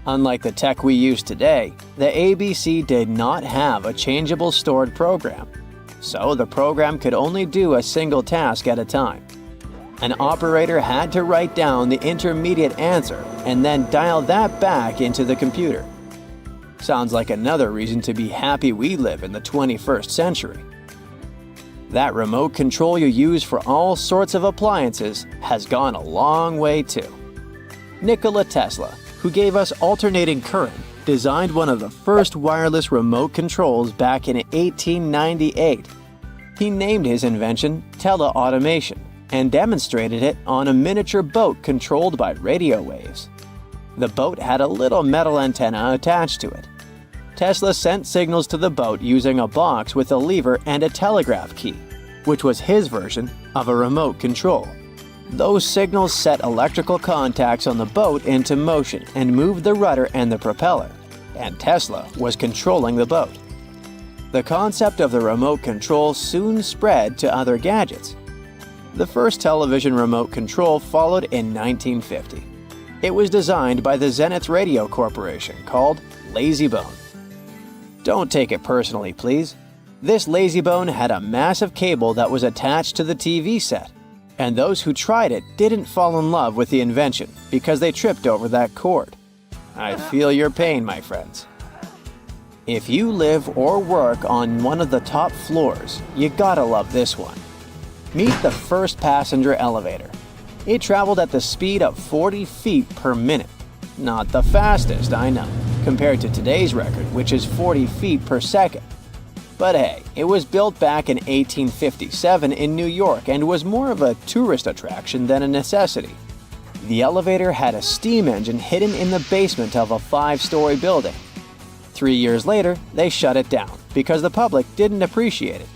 Speaker 2: Unlike the tech we use today, the ABC did not have a changeable stored program, so the program could only do a single task at a time. An operator had to write down the intermediate answer and then dial that back into the computer. Sounds like another reason to be happy we live in the 21st century. That remote control you use for all sorts of appliances has gone a long way too. Nikola Tesla, who gave us alternating current, designed one of the first wireless remote controls back in 1898. He named his invention teleautomation and demonstrated it on a miniature boat controlled by radio waves. The boat had a little metal antenna attached to it. Tesla sent signals to the boat using a box with a lever and a telegraph key, which was his version of a remote control. Those signals set electrical contacts on the boat into motion and moved the rudder and the propeller, and Tesla was controlling the boat. The concept of the remote control soon spread to other gadgets. The first television remote control followed in 1950. It was designed by the Zenith Radio Corporation, called LazyBone. Don't take it personally, please. This LazyBone had a massive cable that was attached to the TV set, and those who tried it didn't fall in love with the invention because they tripped over that cord. I feel your pain, my friends. If you live or work on one of the top floors, you gotta love this one. Meet the first passenger elevator. It traveled at the speed of 40 feet per minute. Not the fastest, I know, compared to today's record, which is 40 feet per second. But hey, it was built back in 1857 in New York and was more of a tourist attraction than a necessity. The elevator had a steam engine hidden in the basement of a 5-story building. 3 years later, they shut it down because the public didn't appreciate it.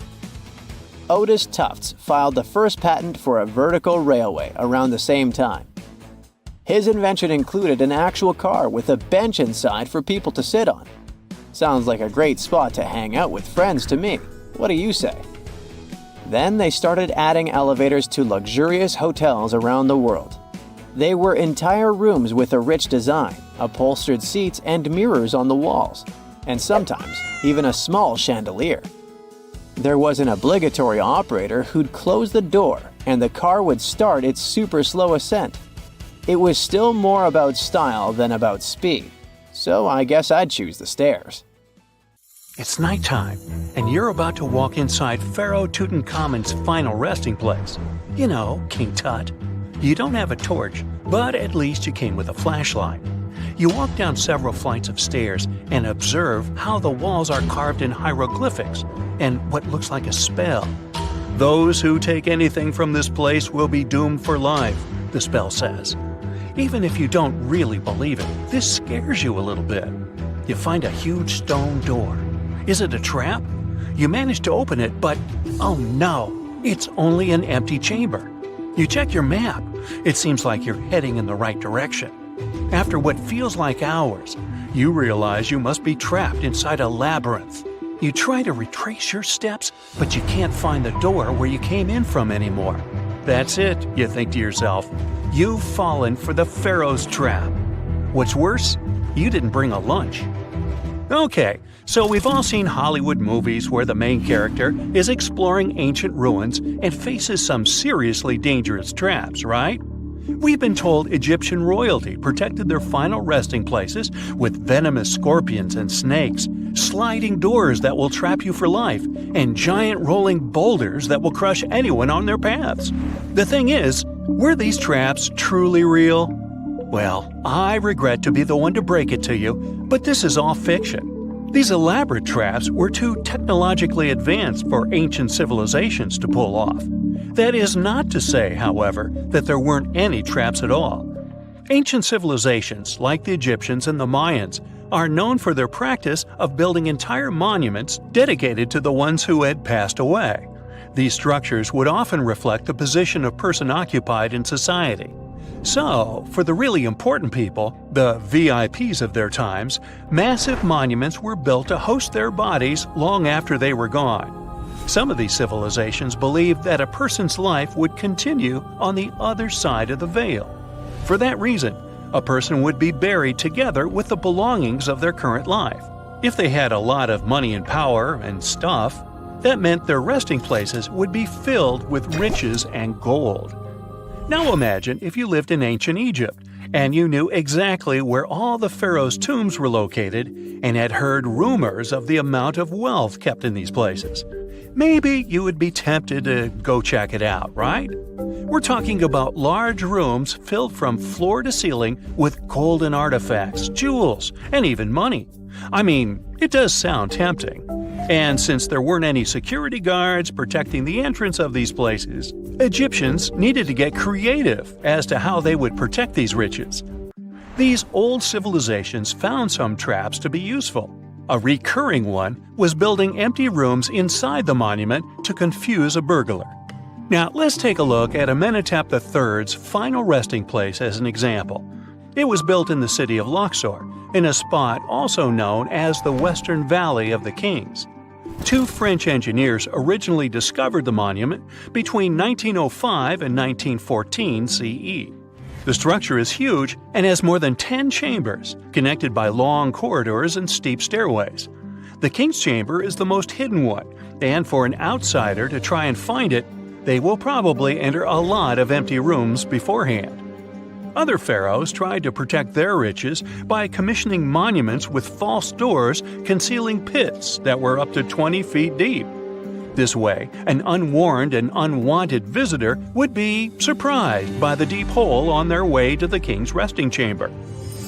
Speaker 2: Otis Tufts filed the first patent for a vertical railway around the same time. His invention included an actual car with a bench inside for people to sit on. Sounds like a great spot to hang out with friends to me. What do you say? Then they started adding elevators to luxurious hotels around the world. They were entire rooms with a rich design, upholstered seats and mirrors on the walls, and sometimes even a small chandelier. There was an obligatory operator who'd close the door and the car would start its super slow ascent. It was still more about style than about speed, so I guess I'd choose the stairs.
Speaker 1: It's nighttime, and you're about to walk inside Pharaoh Tutankhamun's final resting place. You know, King Tut. You don't have a torch, but at least you came with a flashlight. You walk down several flights of stairs and observe how the walls are carved in hieroglyphics and what looks like a spell. Those who take anything from this place will be doomed for life, the spell says. Even if you don't really believe it, this scares you a little bit. You find a huge stone door. Is it a trap? You manage to open it, but oh no, it's only an empty chamber. You check your map. It seems like you're heading in the right direction. After what feels like hours, you realize you must be trapped inside a labyrinth. You try to retrace your steps, but you can't find the door where you came in from anymore. That's it, you think to yourself. You've fallen for the Pharaoh's trap. What's worse, you didn't bring a lunch. Okay, so we've all seen Hollywood movies where the main character is exploring ancient ruins and faces some seriously dangerous traps, right? We've been told Egyptian royalty protected their final resting places with venomous scorpions and snakes, sliding doors that will trap you for life, and giant rolling boulders that will crush anyone on their paths. The thing is, were these traps truly real? Well, I regret to be the one to break it to you, but this is all fiction. These elaborate traps were too technologically advanced for ancient civilizations to pull off. That is not to say, however, that there weren't any traps at all. Ancient civilizations, like the Egyptians and the Mayans, are known for their practice of building entire monuments dedicated to the ones who had passed away. These structures would often reflect the position of person occupied in society. So, for the really important people, the VIPs of their times, massive monuments were built to host their bodies long after they were gone. Some of these civilizations believed that a person's life would continue on the other side of the veil. For that reason, a person would be buried together with the belongings of their current life. If they had a lot of money and power and stuff, that meant their resting places would be filled with riches and gold. Now imagine if you lived in ancient Egypt and you knew exactly where all the pharaohs' tombs were located and had heard rumors of the amount of wealth kept in these places. Maybe you would be tempted to go check it out, right? We're talking about large rooms filled from floor to ceiling with golden artifacts, jewels, and even money. I mean, it does sound tempting. And since there weren't any security guards protecting the entrance of these places, Egyptians needed to get creative as to how they would protect these riches. These old civilizations found some traps to be useful. A recurring one was building empty rooms inside the monument to confuse a burglar. Now, let's take a look at Amenhotep III's final resting place as an example. It was built in the city of Luxor, in a spot also known as the Western Valley of the Kings. Two French engineers originally discovered the monument between 1905 and 1914 CE. The structure is huge and has more than 10 chambers, connected by long corridors and steep stairways. The King's Chamber is the most hidden one, and for an outsider to try and find it, they will probably enter a lot of empty rooms beforehand. Other pharaohs tried to protect their riches by commissioning monuments with false doors concealing pits that were up to 20 feet deep. This way, an unwarned and unwanted visitor would be surprised by the deep hole on their way to the king's resting chamber.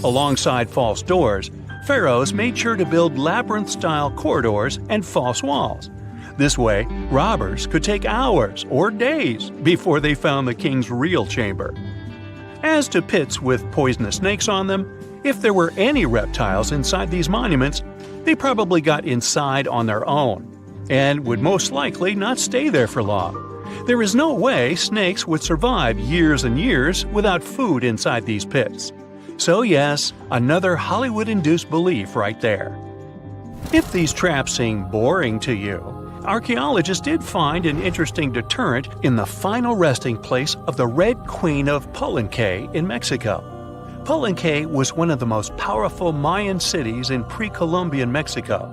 Speaker 1: Alongside false doors, pharaohs made sure to build labyrinth-style corridors and false walls. This way, robbers could take hours or days before they found the king's real chamber. As to pits with poisonous snakes on them, if there were any reptiles inside these monuments, they probably got inside on their own and would most likely not stay there for long. There is no way snakes would survive years and years without food inside these pits. So yes, another Hollywood-induced belief right there. If these traps seem boring to you, archaeologists did find an interesting deterrent in the final resting place of the Red Queen of Palenque in Mexico. Palenque was one of the most powerful Mayan cities in pre-Columbian Mexico,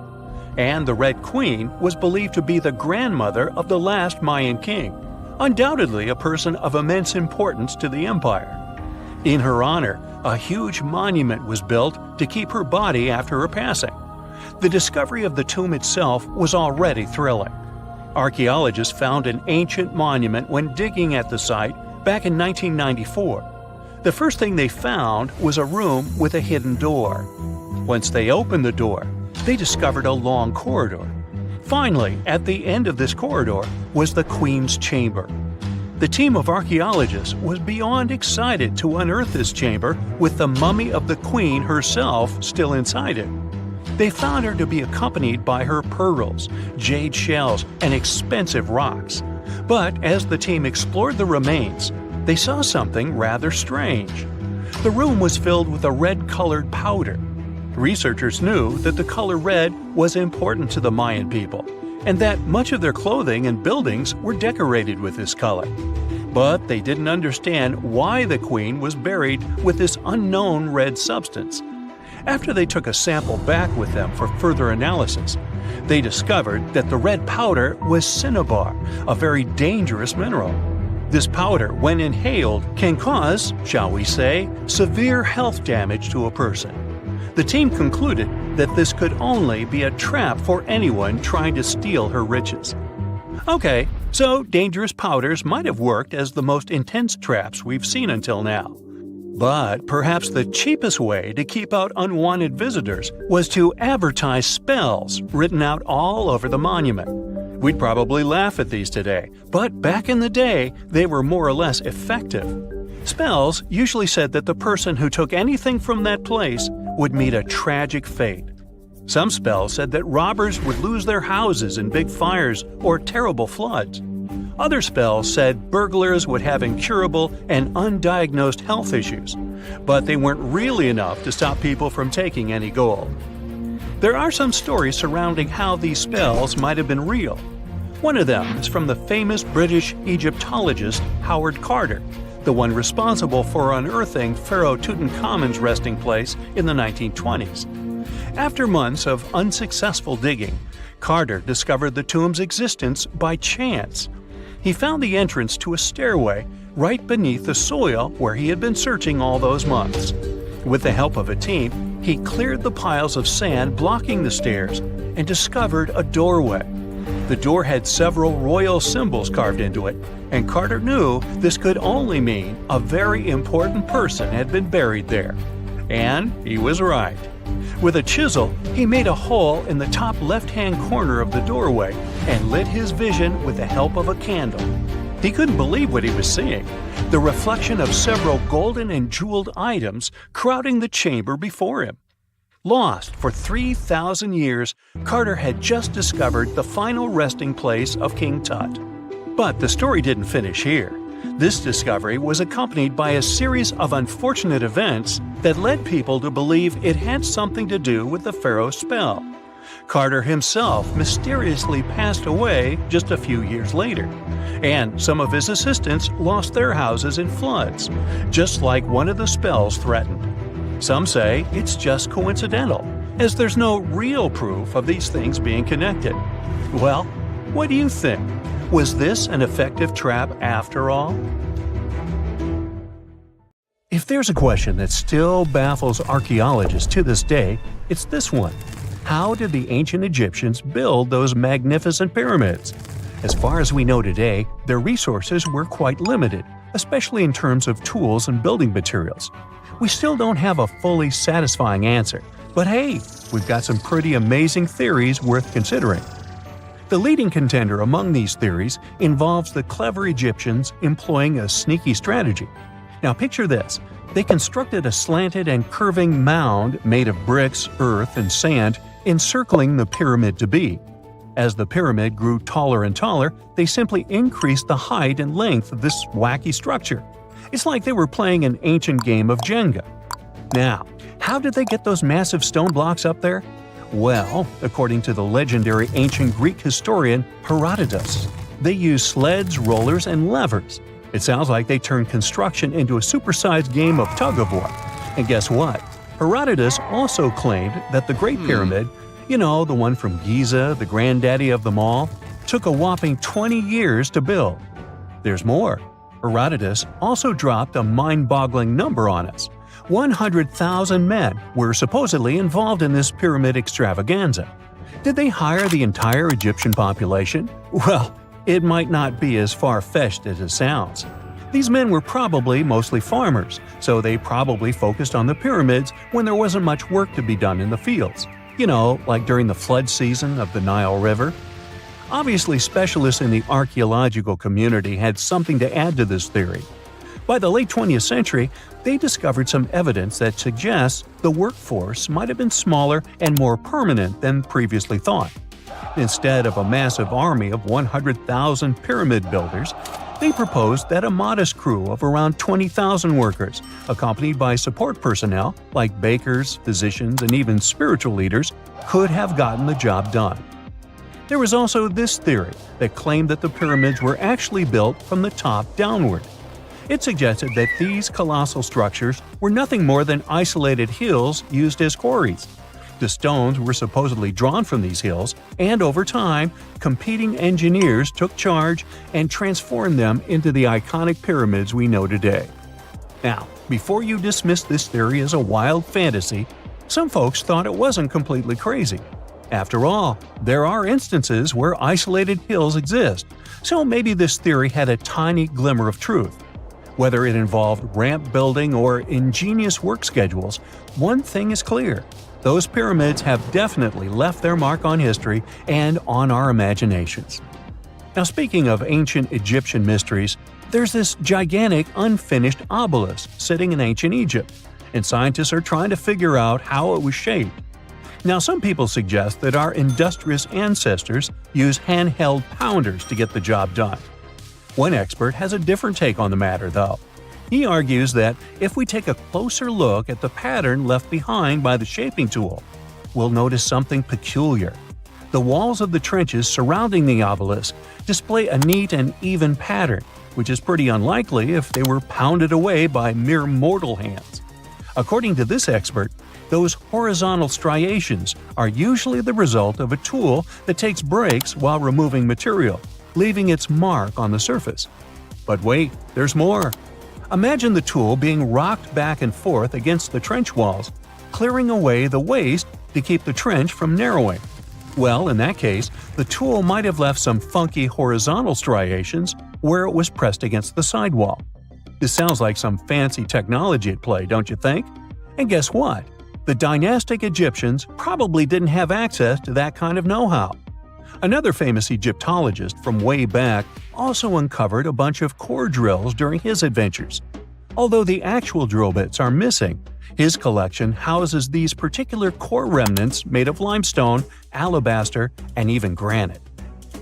Speaker 1: and the Red Queen was believed to be the grandmother of the last Mayan king, undoubtedly a person of immense importance to the empire. In her honor, a huge monument was built to keep her body after her passing. The discovery of the tomb itself was already thrilling. Archaeologists found an ancient monument when digging at the site back in 1994. The first thing they found was a room with a hidden door. Once they opened the door, they discovered a long corridor. Finally, at the end of this corridor was the Queen's chamber. The team of archaeologists was beyond excited to unearth this chamber with the mummy of the Queen herself still inside it. They found her to be accompanied by her pearls, jade shells, and expensive rocks. But as the team explored the remains, they saw something rather strange. The room was filled with a red-colored powder. Researchers knew that the color red was important to the Mayan people, and that much of their clothing and buildings were decorated with this color. But they didn't understand why the queen was buried with this unknown red substance. After they took a sample back with them for further analysis, they discovered that the red powder was cinnabar, a very dangerous mineral. This powder, when inhaled, can cause, shall we say, severe health damage to a person. The team concluded that this could only be a trap for anyone trying to steal her riches. Okay, so dangerous powders might have worked as the most intense traps we've seen until now. But perhaps the cheapest way to keep out unwanted visitors was to advertise spells written out all over the monument. We'd probably laugh at these today, but back in the day, they were more or less effective. Spells usually said that the person who took anything from that place would meet a tragic fate. Some spells said that robbers would lose their houses in big fires or terrible floods. Other spells said burglars would have incurable and undiagnosed health issues, but they weren't really enough to stop people from taking any gold. There are some stories surrounding how these spells might have been real. One of them is from the famous British Egyptologist Howard Carter, the one responsible for unearthing Pharaoh Tutankhamun's resting place in the 1920s. After months of unsuccessful digging, Carter discovered the tomb's existence by chance. He found the entrance to a stairway right beneath the soil where he had been searching all those months. With the help of a team, he cleared the piles of sand blocking the stairs and discovered a doorway. The door had several royal symbols carved into it, and Carter knew this could only mean a very important person had been buried there. And he was right. With a chisel, he made a hole in the top left-hand corner of the doorway and lit his vision with the help of a candle. He couldn't believe what he was seeing, the reflection of several golden and jeweled items crowding the chamber before him. Lost for 3,000 years, Carter had just discovered the final resting place of King Tut. But the story didn't finish here. This discovery was accompanied by a series of unfortunate events that led people to believe it had something to do with the pharaoh's spell. Carter himself mysteriously passed away just a few years later, and some of his assistants lost their houses in floods, just like one of the spells threatened. Some say it's just coincidental, as there's no real proof of these things being connected. Well, what do you think? Was this an effective trap after all? If there's a question that still baffles archaeologists to this day, it's this one. How did the ancient Egyptians build those magnificent pyramids? As far as we know today, their resources were quite limited, especially in terms of tools and building materials. We still don't have a fully satisfying answer, but hey, we've got some pretty amazing theories worth considering. The leading contender among these theories involves the clever Egyptians employing a sneaky strategy. Now picture this. They constructed a slanted and curving mound made of bricks, earth, and sand encircling the pyramid to be. As the pyramid grew taller and taller, they simply increased the height and length of this wacky structure. It's like they were playing an ancient game of Jenga. Now, how did they get those massive stone blocks up there? Well, according to the legendary ancient Greek historian Herodotus, they used sleds, rollers, and levers. It sounds like they turned construction into a supersized game of tug-of-war. And guess what? Herodotus also claimed that the Great Pyramid, the one from Giza, the granddaddy of them all, took a whopping 20 years to build. There's more. Herodotus also dropped a mind-boggling number on us. 100,000 men were supposedly involved in this pyramid extravaganza. Did they hire the entire Egyptian population? Well, it might not be as far-fetched as it sounds. These men were probably mostly farmers, so they probably focused on the pyramids when there wasn't much work to be done in the fields. Like during the flood season of the Nile River. Obviously, specialists in the archaeological community had something to add to this theory. By the late 20th century, they discovered some evidence that suggests the workforce might have been smaller and more permanent than previously thought. Instead of a massive army of 100,000 pyramid builders, they proposed that a modest crew of around 20,000 workers, accompanied by support personnel like bakers, physicians, and even spiritual leaders, could have gotten the job done. There was also this theory that claimed that the pyramids were actually built from the top downward. It suggested that these colossal structures were nothing more than isolated hills used as quarries. The stones were supposedly drawn from these hills, and over time, competing engineers took charge and transformed them into the iconic pyramids we know today. Now, before you dismiss this theory as a wild fantasy, some folks thought it wasn't completely crazy. After all, there are instances where isolated hills exist, so maybe this theory had a tiny glimmer of truth. Whether it involved ramp building or ingenious work schedules, one thing is clear. Those pyramids have definitely left their mark on history and on our imaginations. Now, speaking of ancient Egyptian mysteries, there's this gigantic unfinished obelisk sitting in ancient Egypt, and scientists are trying to figure out how it was shaped. Now, some people suggest that our industrious ancestors used handheld pounders to get the job done. One expert has a different take on the matter, though. He argues that if we take a closer look at the pattern left behind by the shaping tool, we'll notice something peculiar. The walls of the trenches surrounding the obelisk display a neat and even pattern, which is pretty unlikely if they were pounded away by mere mortal hands. According to this expert, those horizontal striations are usually the result of a tool that takes breaks while removing material, leaving its mark on the surface. But wait, there's more. Imagine the tool being rocked back and forth against the trench walls, clearing away the waste to keep the trench from narrowing. Well, in that case, the tool might have left some funky horizontal striations where it was pressed against the sidewall. This sounds like some fancy technology at play, don't you think? And guess what? The dynastic Egyptians probably didn't have access to that kind of know-how. Another famous Egyptologist from way back also uncovered a bunch of core drills during his adventures. Although the actual drill bits are missing, his collection houses these particular core remnants made of limestone, alabaster, and even granite.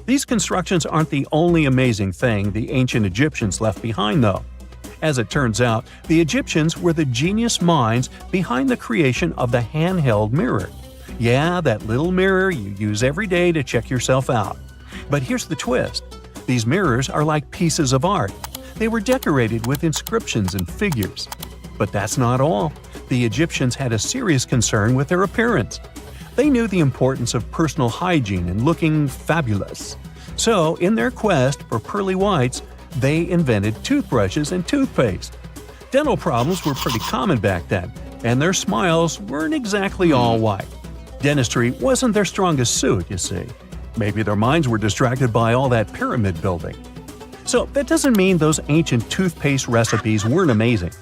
Speaker 1: These constructions aren't the only amazing thing the ancient Egyptians left behind, though. As it turns out, the Egyptians were the genius minds behind the creation of the handheld mirror. Yeah, that little mirror you use every day to check yourself out. But here's the twist. These mirrors are like pieces of art. They were decorated with inscriptions and figures. But that's not all. The Egyptians had a serious concern with their appearance. They knew the importance of personal hygiene and looking fabulous. So, in their quest for pearly whites, they invented toothbrushes and toothpaste. Dental problems were pretty common back then, and their smiles weren't exactly all white. Dentistry wasn't their strongest suit, you see. Maybe their minds were distracted by all that pyramid building. So that doesn't mean those ancient toothpaste recipes weren't amazing.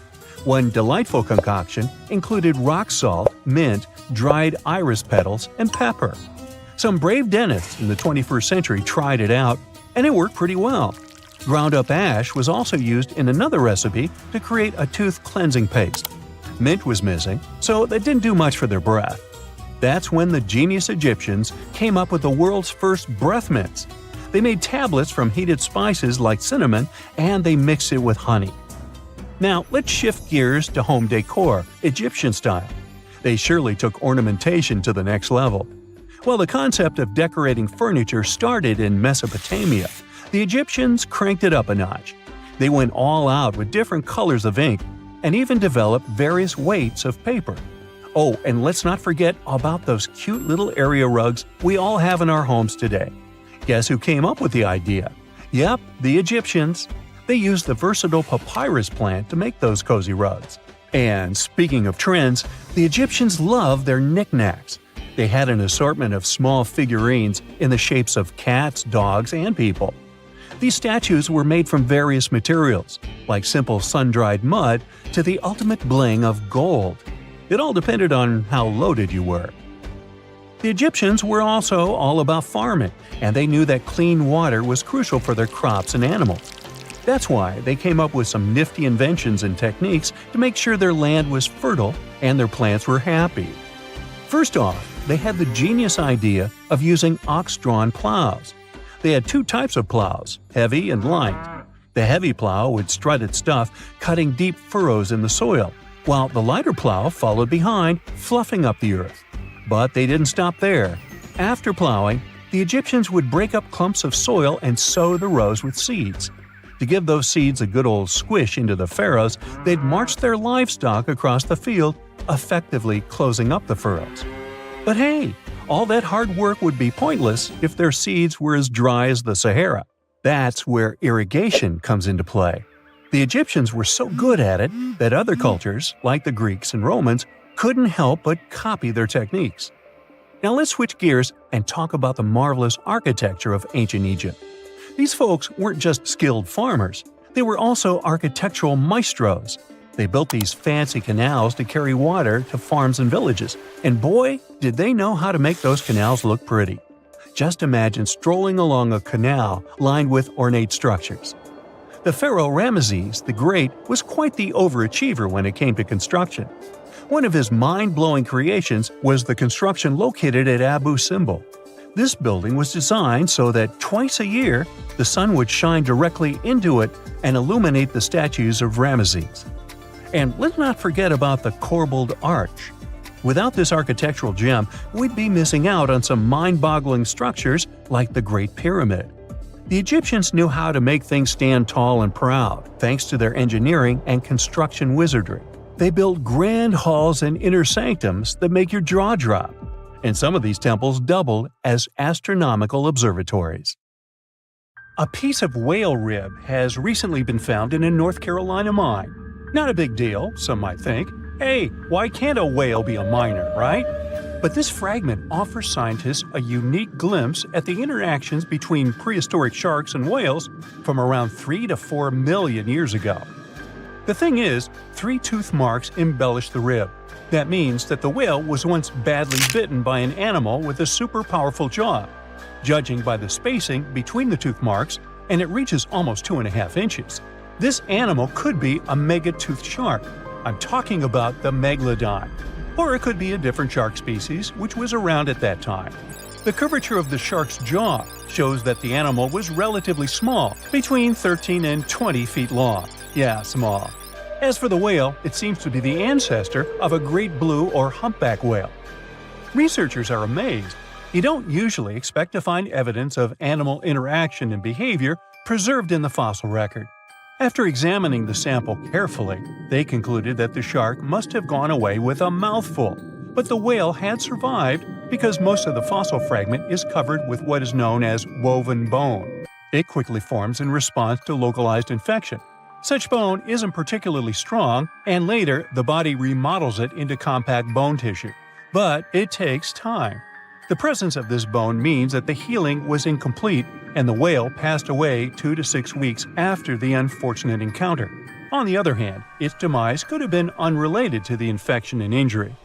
Speaker 1: One delightful concoction included rock salt, mint, dried iris petals, and pepper. Some brave dentists in the 21st century tried it out, and it worked pretty well. Ground-up ash was also used in another recipe to create a tooth cleansing paste. Mint was missing, so that didn't do much for their breath. That's when the genius Egyptians came up with the world's first breath mints. They made tablets from heated spices like cinnamon, and they mixed it with honey. Now, let's shift gears to home decor, Egyptian style. They surely took ornamentation to the next level. While the concept of decorating furniture started in Mesopotamia, the Egyptians cranked it up a notch. They went all out with different colors of ink and even developed various weights of paper. Oh, and let's not forget about those cute little area rugs we all have in our homes today. Guess who came up with the idea? Yep, the Egyptians. They used the versatile papyrus plant to make those cozy rugs. And speaking of trends, the Egyptians loved their knickknacks. They had an assortment of small figurines in the shapes of cats, dogs, and people. These statues were made from various materials, like simple sun-dried mud to the ultimate bling of gold. It all depended on how loaded you were. The Egyptians were also all about farming, and they knew that clean water was crucial for their crops and animals. That's why they came up with some nifty inventions and techniques to make sure their land was fertile and their plants were happy. First off, they had the genius idea of using ox-drawn plows. They had two types of plows, heavy and light. The heavy plow would strut its stuff, cutting deep furrows in the soil, while the lighter plow followed behind, fluffing up the earth. But they didn't stop there. After plowing, the Egyptians would break up clumps of soil and sow the rows with seeds. To give those seeds a good old squish into the furrows, they'd march their livestock across the field, effectively closing up the furrows. But hey, all that hard work would be pointless if their seeds were as dry as the Sahara. That's where irrigation comes into play. The Egyptians were so good at it that other cultures, like the Greeks and Romans, couldn't help but copy their techniques. Now let's switch gears and talk about the marvelous architecture of ancient Egypt. These folks weren't just skilled farmers, they were also architectural maestros. They built these fancy canals to carry water to farms and villages, and boy, did they know how to make those canals look pretty. Just imagine strolling along a canal lined with ornate structures. The pharaoh Ramesses the Great was quite the overachiever when it came to construction. One of his mind-blowing creations was the construction located at Abu Simbel. This building was designed so that twice a year, the sun would shine directly into it and illuminate the statues of Ramesses. And let's not forget about the corbelled arch. Without this architectural gem, we'd be missing out on some mind-boggling structures like the Great Pyramid. The Egyptians knew how to make things stand tall and proud, thanks to their engineering and construction wizardry. They built grand halls and inner sanctums that make your jaw drop. And some of these temples doubled as astronomical observatories. A piece of whale rib has recently been found in a North Carolina mine. Not a big deal, some might think. Hey, why can't a whale be a miner, right? But this fragment offers scientists a unique glimpse at the interactions between prehistoric sharks and whales from around 3 to 4 million years ago. The thing is, 3 tooth marks embellish the rib. That means that the whale was once badly bitten by an animal with a super powerful jaw. Judging by the spacing between the tooth marks, and it reaches almost 2.5 inches. This animal could be a megatoothed shark. I'm talking about the megalodon. Or it could be a different shark species which was around at that time. The curvature of the shark's jaw shows that the animal was relatively small, between 13 and 20 feet long. Yeah, small. As for the whale, it seems to be the ancestor of a great blue or humpback whale. Researchers are amazed. You don't usually expect to find evidence of animal interaction and behavior preserved in the fossil record. After examining the sample carefully, they concluded that the shark must have gone away with a mouthful, but the whale had survived because most of the fossil fragment is covered with what is known as woven bone. It quickly forms in response to localized infection. Such bone isn't particularly strong, and later the body remodels it into compact bone tissue. But it takes time. The presence of this bone means that the healing was incomplete and the whale passed away 2 to 6 weeks after the unfortunate encounter. On the other hand, its demise could have been unrelated to the infection and injury.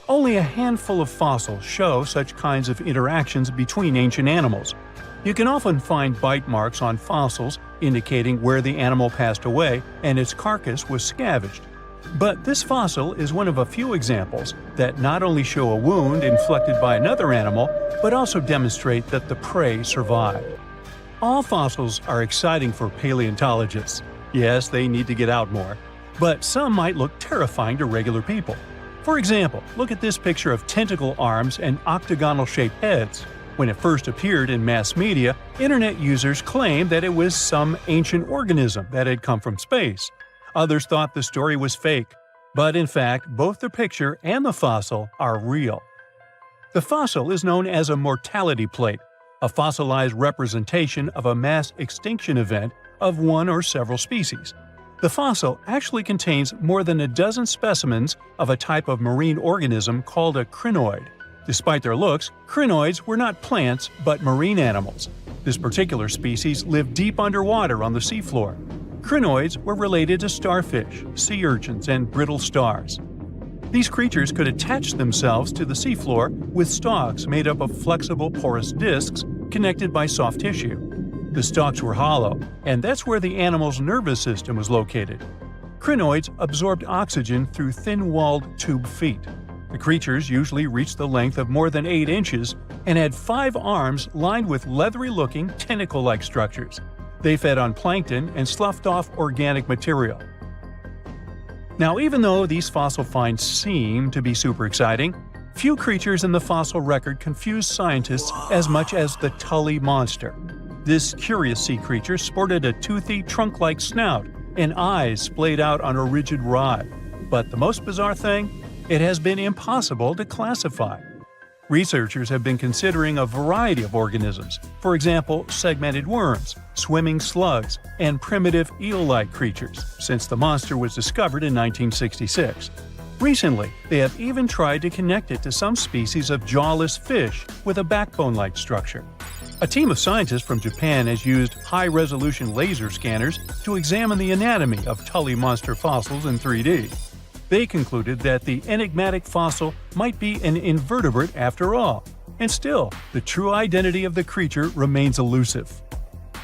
Speaker 1: Only a handful of fossils show such kinds of interactions between ancient animals. You can often find bite marks on fossils indicating where the animal passed away and its carcass was scavenged. But this fossil is one of a few examples that not only show a wound inflicted by another animal, but also demonstrate that the prey survived. All fossils are exciting for paleontologists. Yes, they need to get out more. But some might look terrifying to regular people. For example, look at this picture of tentacle arms and octagonal-shaped heads. When it first appeared in mass media, internet users claimed that it was some ancient organism that had come from space. Others thought the story was fake. But in fact, both the picture and the fossil are real. The fossil is known as a mortality plate, a fossilized representation of a mass extinction event of one or several species. The fossil actually contains more than a dozen specimens of a type of marine organism called a crinoid. Despite their looks, crinoids were not plants but marine animals. This particular species lived deep underwater on the seafloor. Crinoids were related to starfish, sea urchins, and brittle stars. These creatures could attach themselves to the seafloor with stalks made up of flexible porous discs connected by soft tissue. The stalks were hollow, and that's where the animal's nervous system was located. Crinoids absorbed oxygen through thin-walled tube feet. The creatures usually reached the length of more than 8 inches and had 5 arms lined with leathery-looking tentacle-like structures. They fed on plankton and sloughed off organic material. Now, even though these fossil finds seem to be super exciting, few creatures in the fossil record confuse scientists as much as the Tully monster. This curious sea creature sported a toothy, trunk-like snout and eyes splayed out on a rigid rod. But the most bizarre thing? It has been impossible to classify. Researchers have been considering a variety of organisms, for example, segmented worms, swimming slugs, and primitive eel-like creatures, since the monster was discovered in 1966. Recently, they have even tried to connect it to some species of jawless fish with a backbone-like structure. A team of scientists from Japan has used high-resolution laser scanners to examine the anatomy of Tully monster fossils in 3D. They concluded that the enigmatic fossil might be an invertebrate after all, and still, the true identity of the creature remains elusive.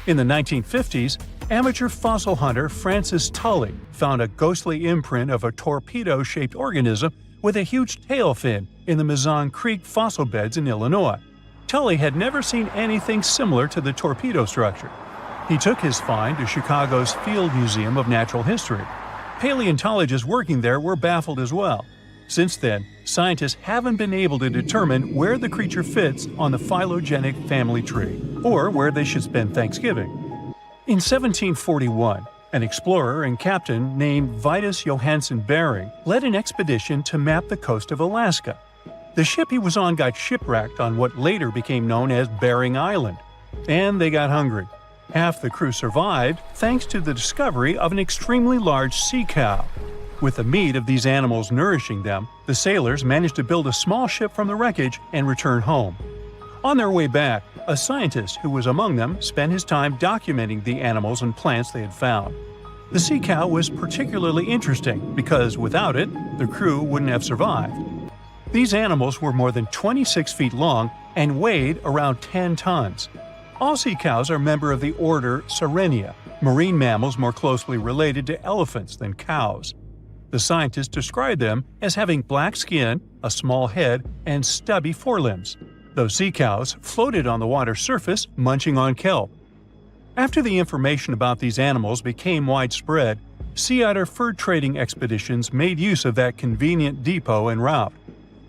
Speaker 1: In the 1950s, amateur fossil hunter Francis Tully found a ghostly imprint of a torpedo-shaped organism with a huge tail fin in the Mizon Creek fossil beds in Illinois. Tully had never seen anything similar to the torpedo structure. He took his find to Chicago's Field Museum of Natural History. Paleontologists working there were baffled as well. Since then, scientists haven't been able to determine where the creature fits on the phylogenetic family tree, or where they should spend Thanksgiving. In 1741, an explorer and captain named Vitus Johansen Bering led an expedition to map the coast of Alaska. The ship he was on got shipwrecked on what later became known as Bering Island, and they got hungry. Half the crew survived thanks to the discovery of an extremely large sea cow. With the meat of these animals nourishing them, the sailors managed to build a small ship from the wreckage and return home. On their way back, a scientist who was among them spent his time documenting the animals and plants they had found. The sea cow was particularly interesting because without it, the crew wouldn't have survived. These animals were more than 26 feet long and weighed around 10 tons. All sea cows are member of the order Sirenia, marine mammals more closely related to elephants than cows. The scientists describe them as having black skin, a small head, and stubby forelimbs. Those sea cows floated on the water's surface, munching on kelp. After the information about these animals became widespread, sea otter fur trading expeditions made use of that convenient depot en route.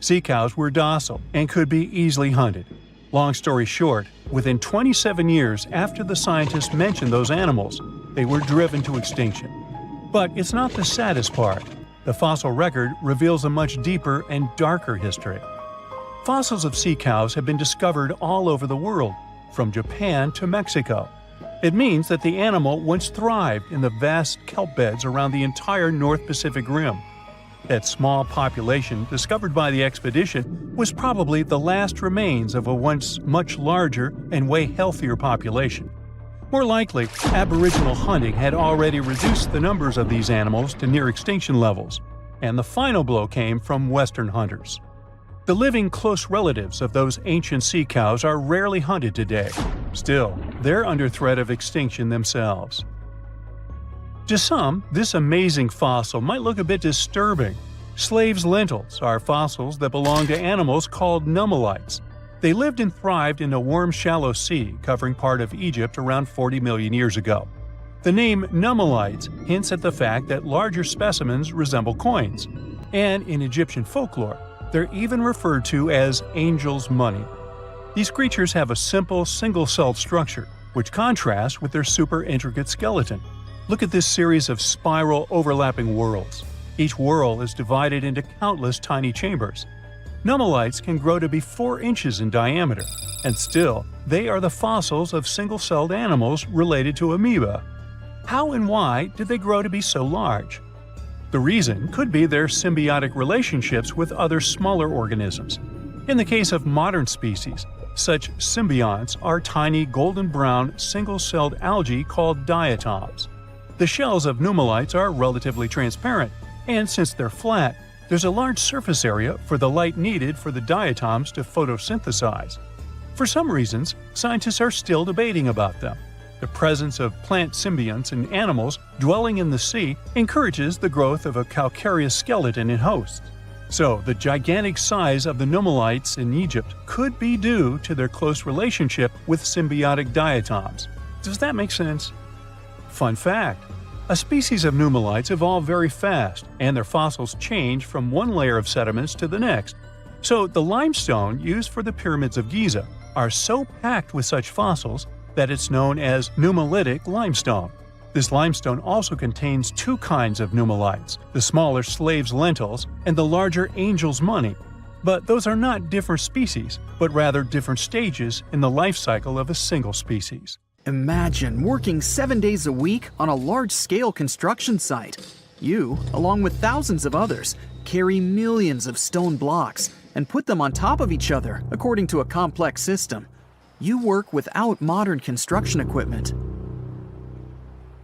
Speaker 1: Sea cows were docile and could be easily hunted. Long story short, within 27 years after the scientists mentioned those animals, they were driven to extinction. But it's not the saddest part. The fossil record reveals a much deeper and darker history. Fossils of sea cows have been discovered all over the world, from Japan to Mexico. It means that the animal once thrived in the vast kelp beds around the entire North Pacific Rim. That small population discovered by the expedition was probably the last remains of a once much larger and way healthier population. More likely, Aboriginal hunting had already reduced the numbers of these animals to near extinction levels, and the final blow came from Western hunters. The living close relatives of those ancient sea cows are rarely hunted today. Still, they're under threat of extinction themselves. To some, this amazing fossil might look a bit disturbing. Slaves' lentils are fossils that belong to animals called nummalites. They lived and thrived in a warm, shallow sea covering part of Egypt around 40 million years ago. The name nummalites hints at the fact that larger specimens resemble coins, and in Egyptian folklore, they're even referred to as angel's money. These creatures have a simple, single-celled structure, which contrasts with their super intricate skeleton. Look at this series of spiral overlapping whorls. Each whorl is divided into countless tiny chambers. Nummalites can grow to be 4 inches in diameter, and still, they are the fossils of single-celled animals related to amoeba. How and why did they grow to be so large? The reason could be their symbiotic relationships with other smaller organisms. In the case of modern species, such symbionts are tiny golden-brown single-celled algae called diatoms. The shells of nummalites are relatively transparent, and since they're flat, there's a large surface area for the light needed for the diatoms to photosynthesize. For some reasons, scientists are still debating about them. The presence of plant symbionts in animals dwelling in the sea encourages the growth of a calcareous skeleton in hosts. So, the gigantic size of the nummalites in Egypt could be due to their close relationship with symbiotic diatoms. Does that make sense? Fun fact: a species of nummalites evolve very fast, and their fossils change from one layer of sediments to the next. So, the limestone used for the pyramids of Giza are so packed with such fossils that it's known as nummulitic limestone. This limestone also contains 2 kinds of nummalites, the smaller slave's lentils and the larger angel's money. But those are not different species, but rather different stages in the life cycle of a single species.
Speaker 3: Imagine working 7 days a week on a large-scale construction site. You, along with thousands of others, carry millions of stone blocks and put them on top of each other according to a complex system. You work without modern construction equipment.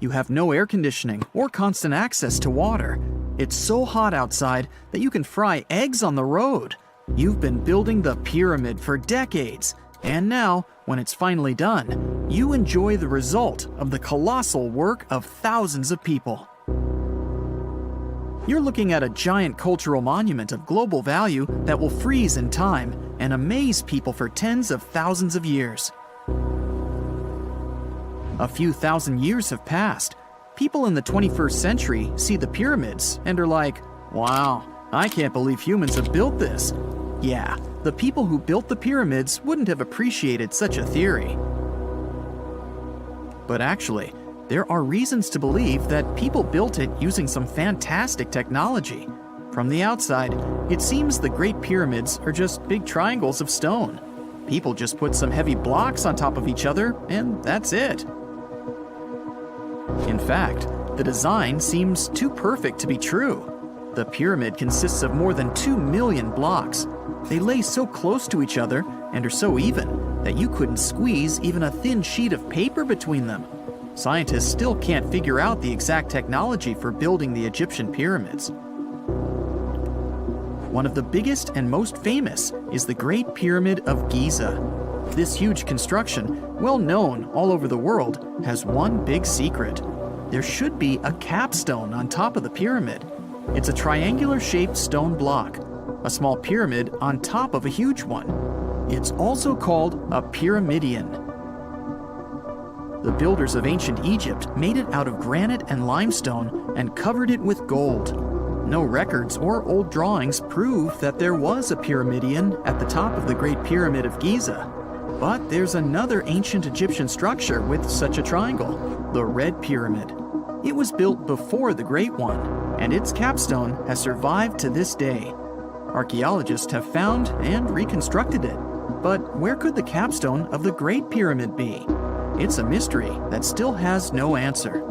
Speaker 3: You have no air conditioning or constant access to water. It's so hot outside that you can fry eggs on the road. You've been building the pyramid for decades, and now, when it's finally done, you enjoy the result of the colossal work of thousands of people. You're looking at a giant cultural monument of global value that will freeze in time and amaze people for tens of thousands of years. A few thousand years have passed. People in the 21st century see the pyramids and are like, "Wow, I can't believe humans have built this." Yeah, the people who built the pyramids wouldn't have appreciated such a theory. But actually, there are reasons to believe that people built it using some fantastic technology. From the outside, it seems the Great Pyramids are just big triangles of stone. People just put some heavy blocks on top of each other, and that's it. In fact, the design seems too perfect to be true. The pyramid consists of more than 2 million blocks. They lay so close to each other and are so even that you couldn't squeeze even a thin sheet of paper between them. Scientists still can't figure out the exact technology for building the Egyptian pyramids. One of the biggest and most famous is the Great Pyramid of Giza. This huge construction, well known all over the world, has one big secret. There should be a capstone on top of the pyramid. It's a triangular-shaped stone block, a small pyramid on top of a huge one. It's also called a pyramidion. The builders of ancient Egypt made it out of granite and limestone and covered it with gold. No records or old drawings prove that there was a pyramidion at the top of the Great Pyramid of Giza. But there's another ancient Egyptian structure with such a triangle, the Red Pyramid. It was built before the Great One, and its capstone has survived to this day. Archaeologists have found and reconstructed it. But where could the capstone of the Great Pyramid be? It's a mystery that still has no answer.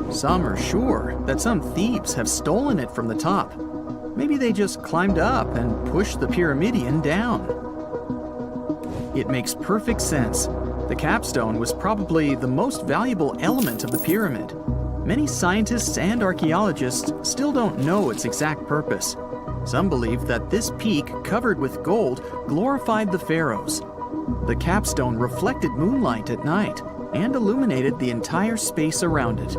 Speaker 3: Some are sure that some thieves have stolen it from the top. Maybe they just climbed up and pushed the pyramidion down. It makes perfect sense. The capstone was probably the most valuable element of the pyramid. Many scientists and archaeologists still don't know its exact purpose. Some believe that this peak covered with gold glorified the pharaohs. The capstone reflected moonlight at night, and illuminated the entire space around it.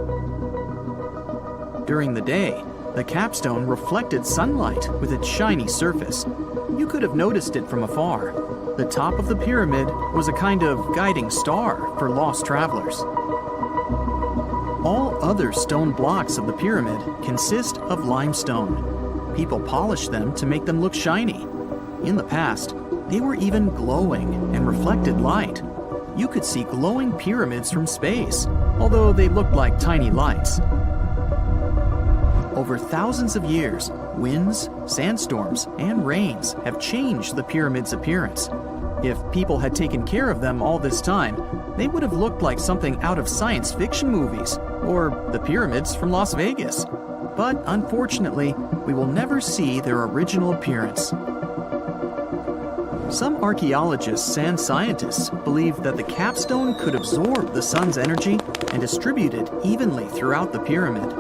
Speaker 3: During the day, the capstone reflected sunlight with its shiny surface. You could have noticed it from afar. The top of the pyramid was a kind of guiding star for lost travelers. All other stone blocks of the pyramid consist of limestone. People polished them to make them look shiny. In the past, they were even glowing and reflected light. You could see glowing pyramids from space, although they looked like tiny lights. Over thousands of years, winds, sandstorms, and rains have changed the pyramid's appearance. If people had taken care of them all this time, they would have looked like something out of science fiction movies, or the pyramids from Las Vegas. But unfortunately, we will never see their original appearance. Some archaeologists and scientists believe that the capstone could absorb the sun's energy and distribute it evenly throughout the pyramid.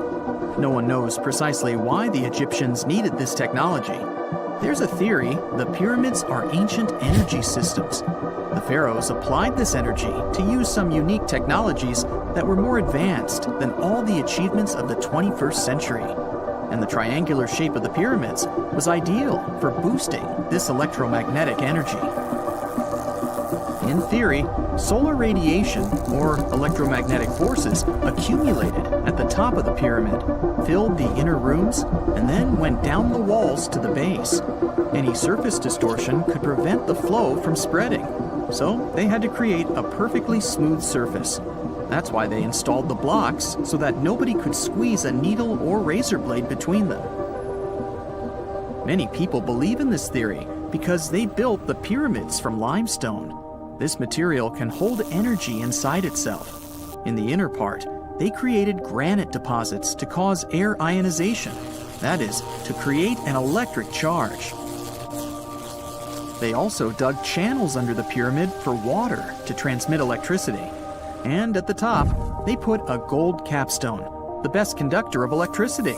Speaker 3: No one knows precisely why the Egyptians needed this technology. There's a theory the pyramids are ancient energy systems. The pharaohs applied this energy to use some unique technologies that were more advanced than all the achievements of the 21st century. And the triangular shape of the pyramids was ideal for boosting this electromagnetic energy. In theory, solar radiation, or electromagnetic forces, accumulated at the top of the pyramid, filled the inner rooms, and then went down the walls to the base. Any surface distortion could prevent the flow from spreading, so they had to create a perfectly smooth surface. That's why they installed the blocks so that nobody could squeeze a needle or razor blade between them. Many people believe in this theory because they built the pyramids from limestone. This material can hold energy inside itself. In the inner part, they created granite deposits to cause air ionization, that is, to create an electric charge. They also dug channels under the pyramid for water to transmit electricity. And at the top, they put a gold capstone, the best conductor of electricity.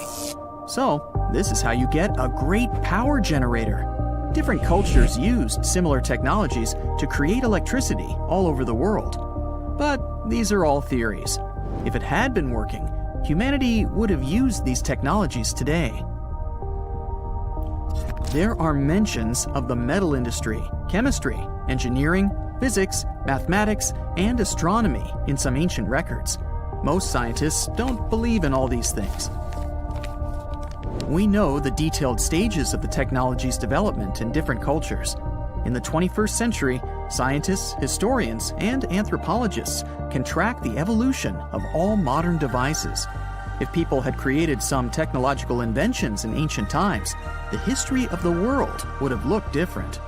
Speaker 3: So, this is how you get a great power generator. Different cultures used similar technologies to create electricity all over the world. But these are all theories. If it had been working, humanity would have used these technologies today. There are mentions of the metal industry, chemistry, engineering, physics, mathematics, and astronomy in some ancient records. Most scientists don't believe in all these things. We know the detailed stages of the technology's development in different cultures. In the 21st century, scientists, historians, and anthropologists can track the evolution of all modern devices. If people had created some technological inventions in ancient times, the history of the world would have looked different.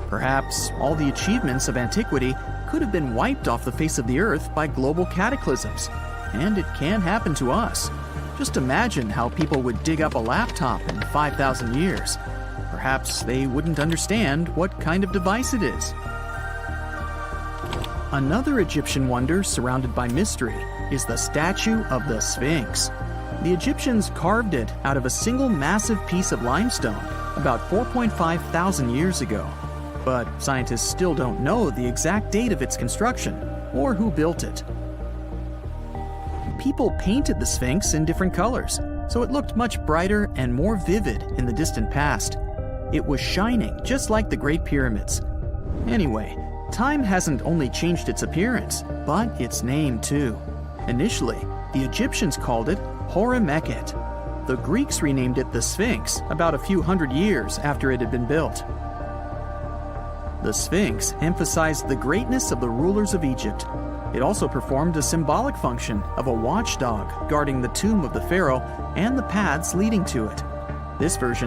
Speaker 3: Perhaps all the achievements of antiquity could have been wiped off the face of the earth by global cataclysms. And it can happen to us. Just imagine how people would dig up a laptop in 5,000 years. Perhaps they wouldn't understand what kind of device it is. Another Egyptian wonder surrounded by mystery is the statue of the Sphinx. The Egyptians carved it out of a single massive piece of limestone about 4.5 thousand years ago. But scientists still don't know the exact date of its construction or who built it. People painted the Sphinx in different colors, so it looked much brighter and more vivid in the distant past. It was shining just like the Great Pyramids. Anyway, time hasn't only changed its appearance, but its name too. Initially, the Egyptians called it Hor-Mekhet. The Greeks renamed it the Sphinx about a few hundred years after it had been built. The Sphinx emphasized the greatness of the rulers of Egypt. It also performed a symbolic function of a watchdog guarding the tomb of the pharaoh and the paths leading to it. This version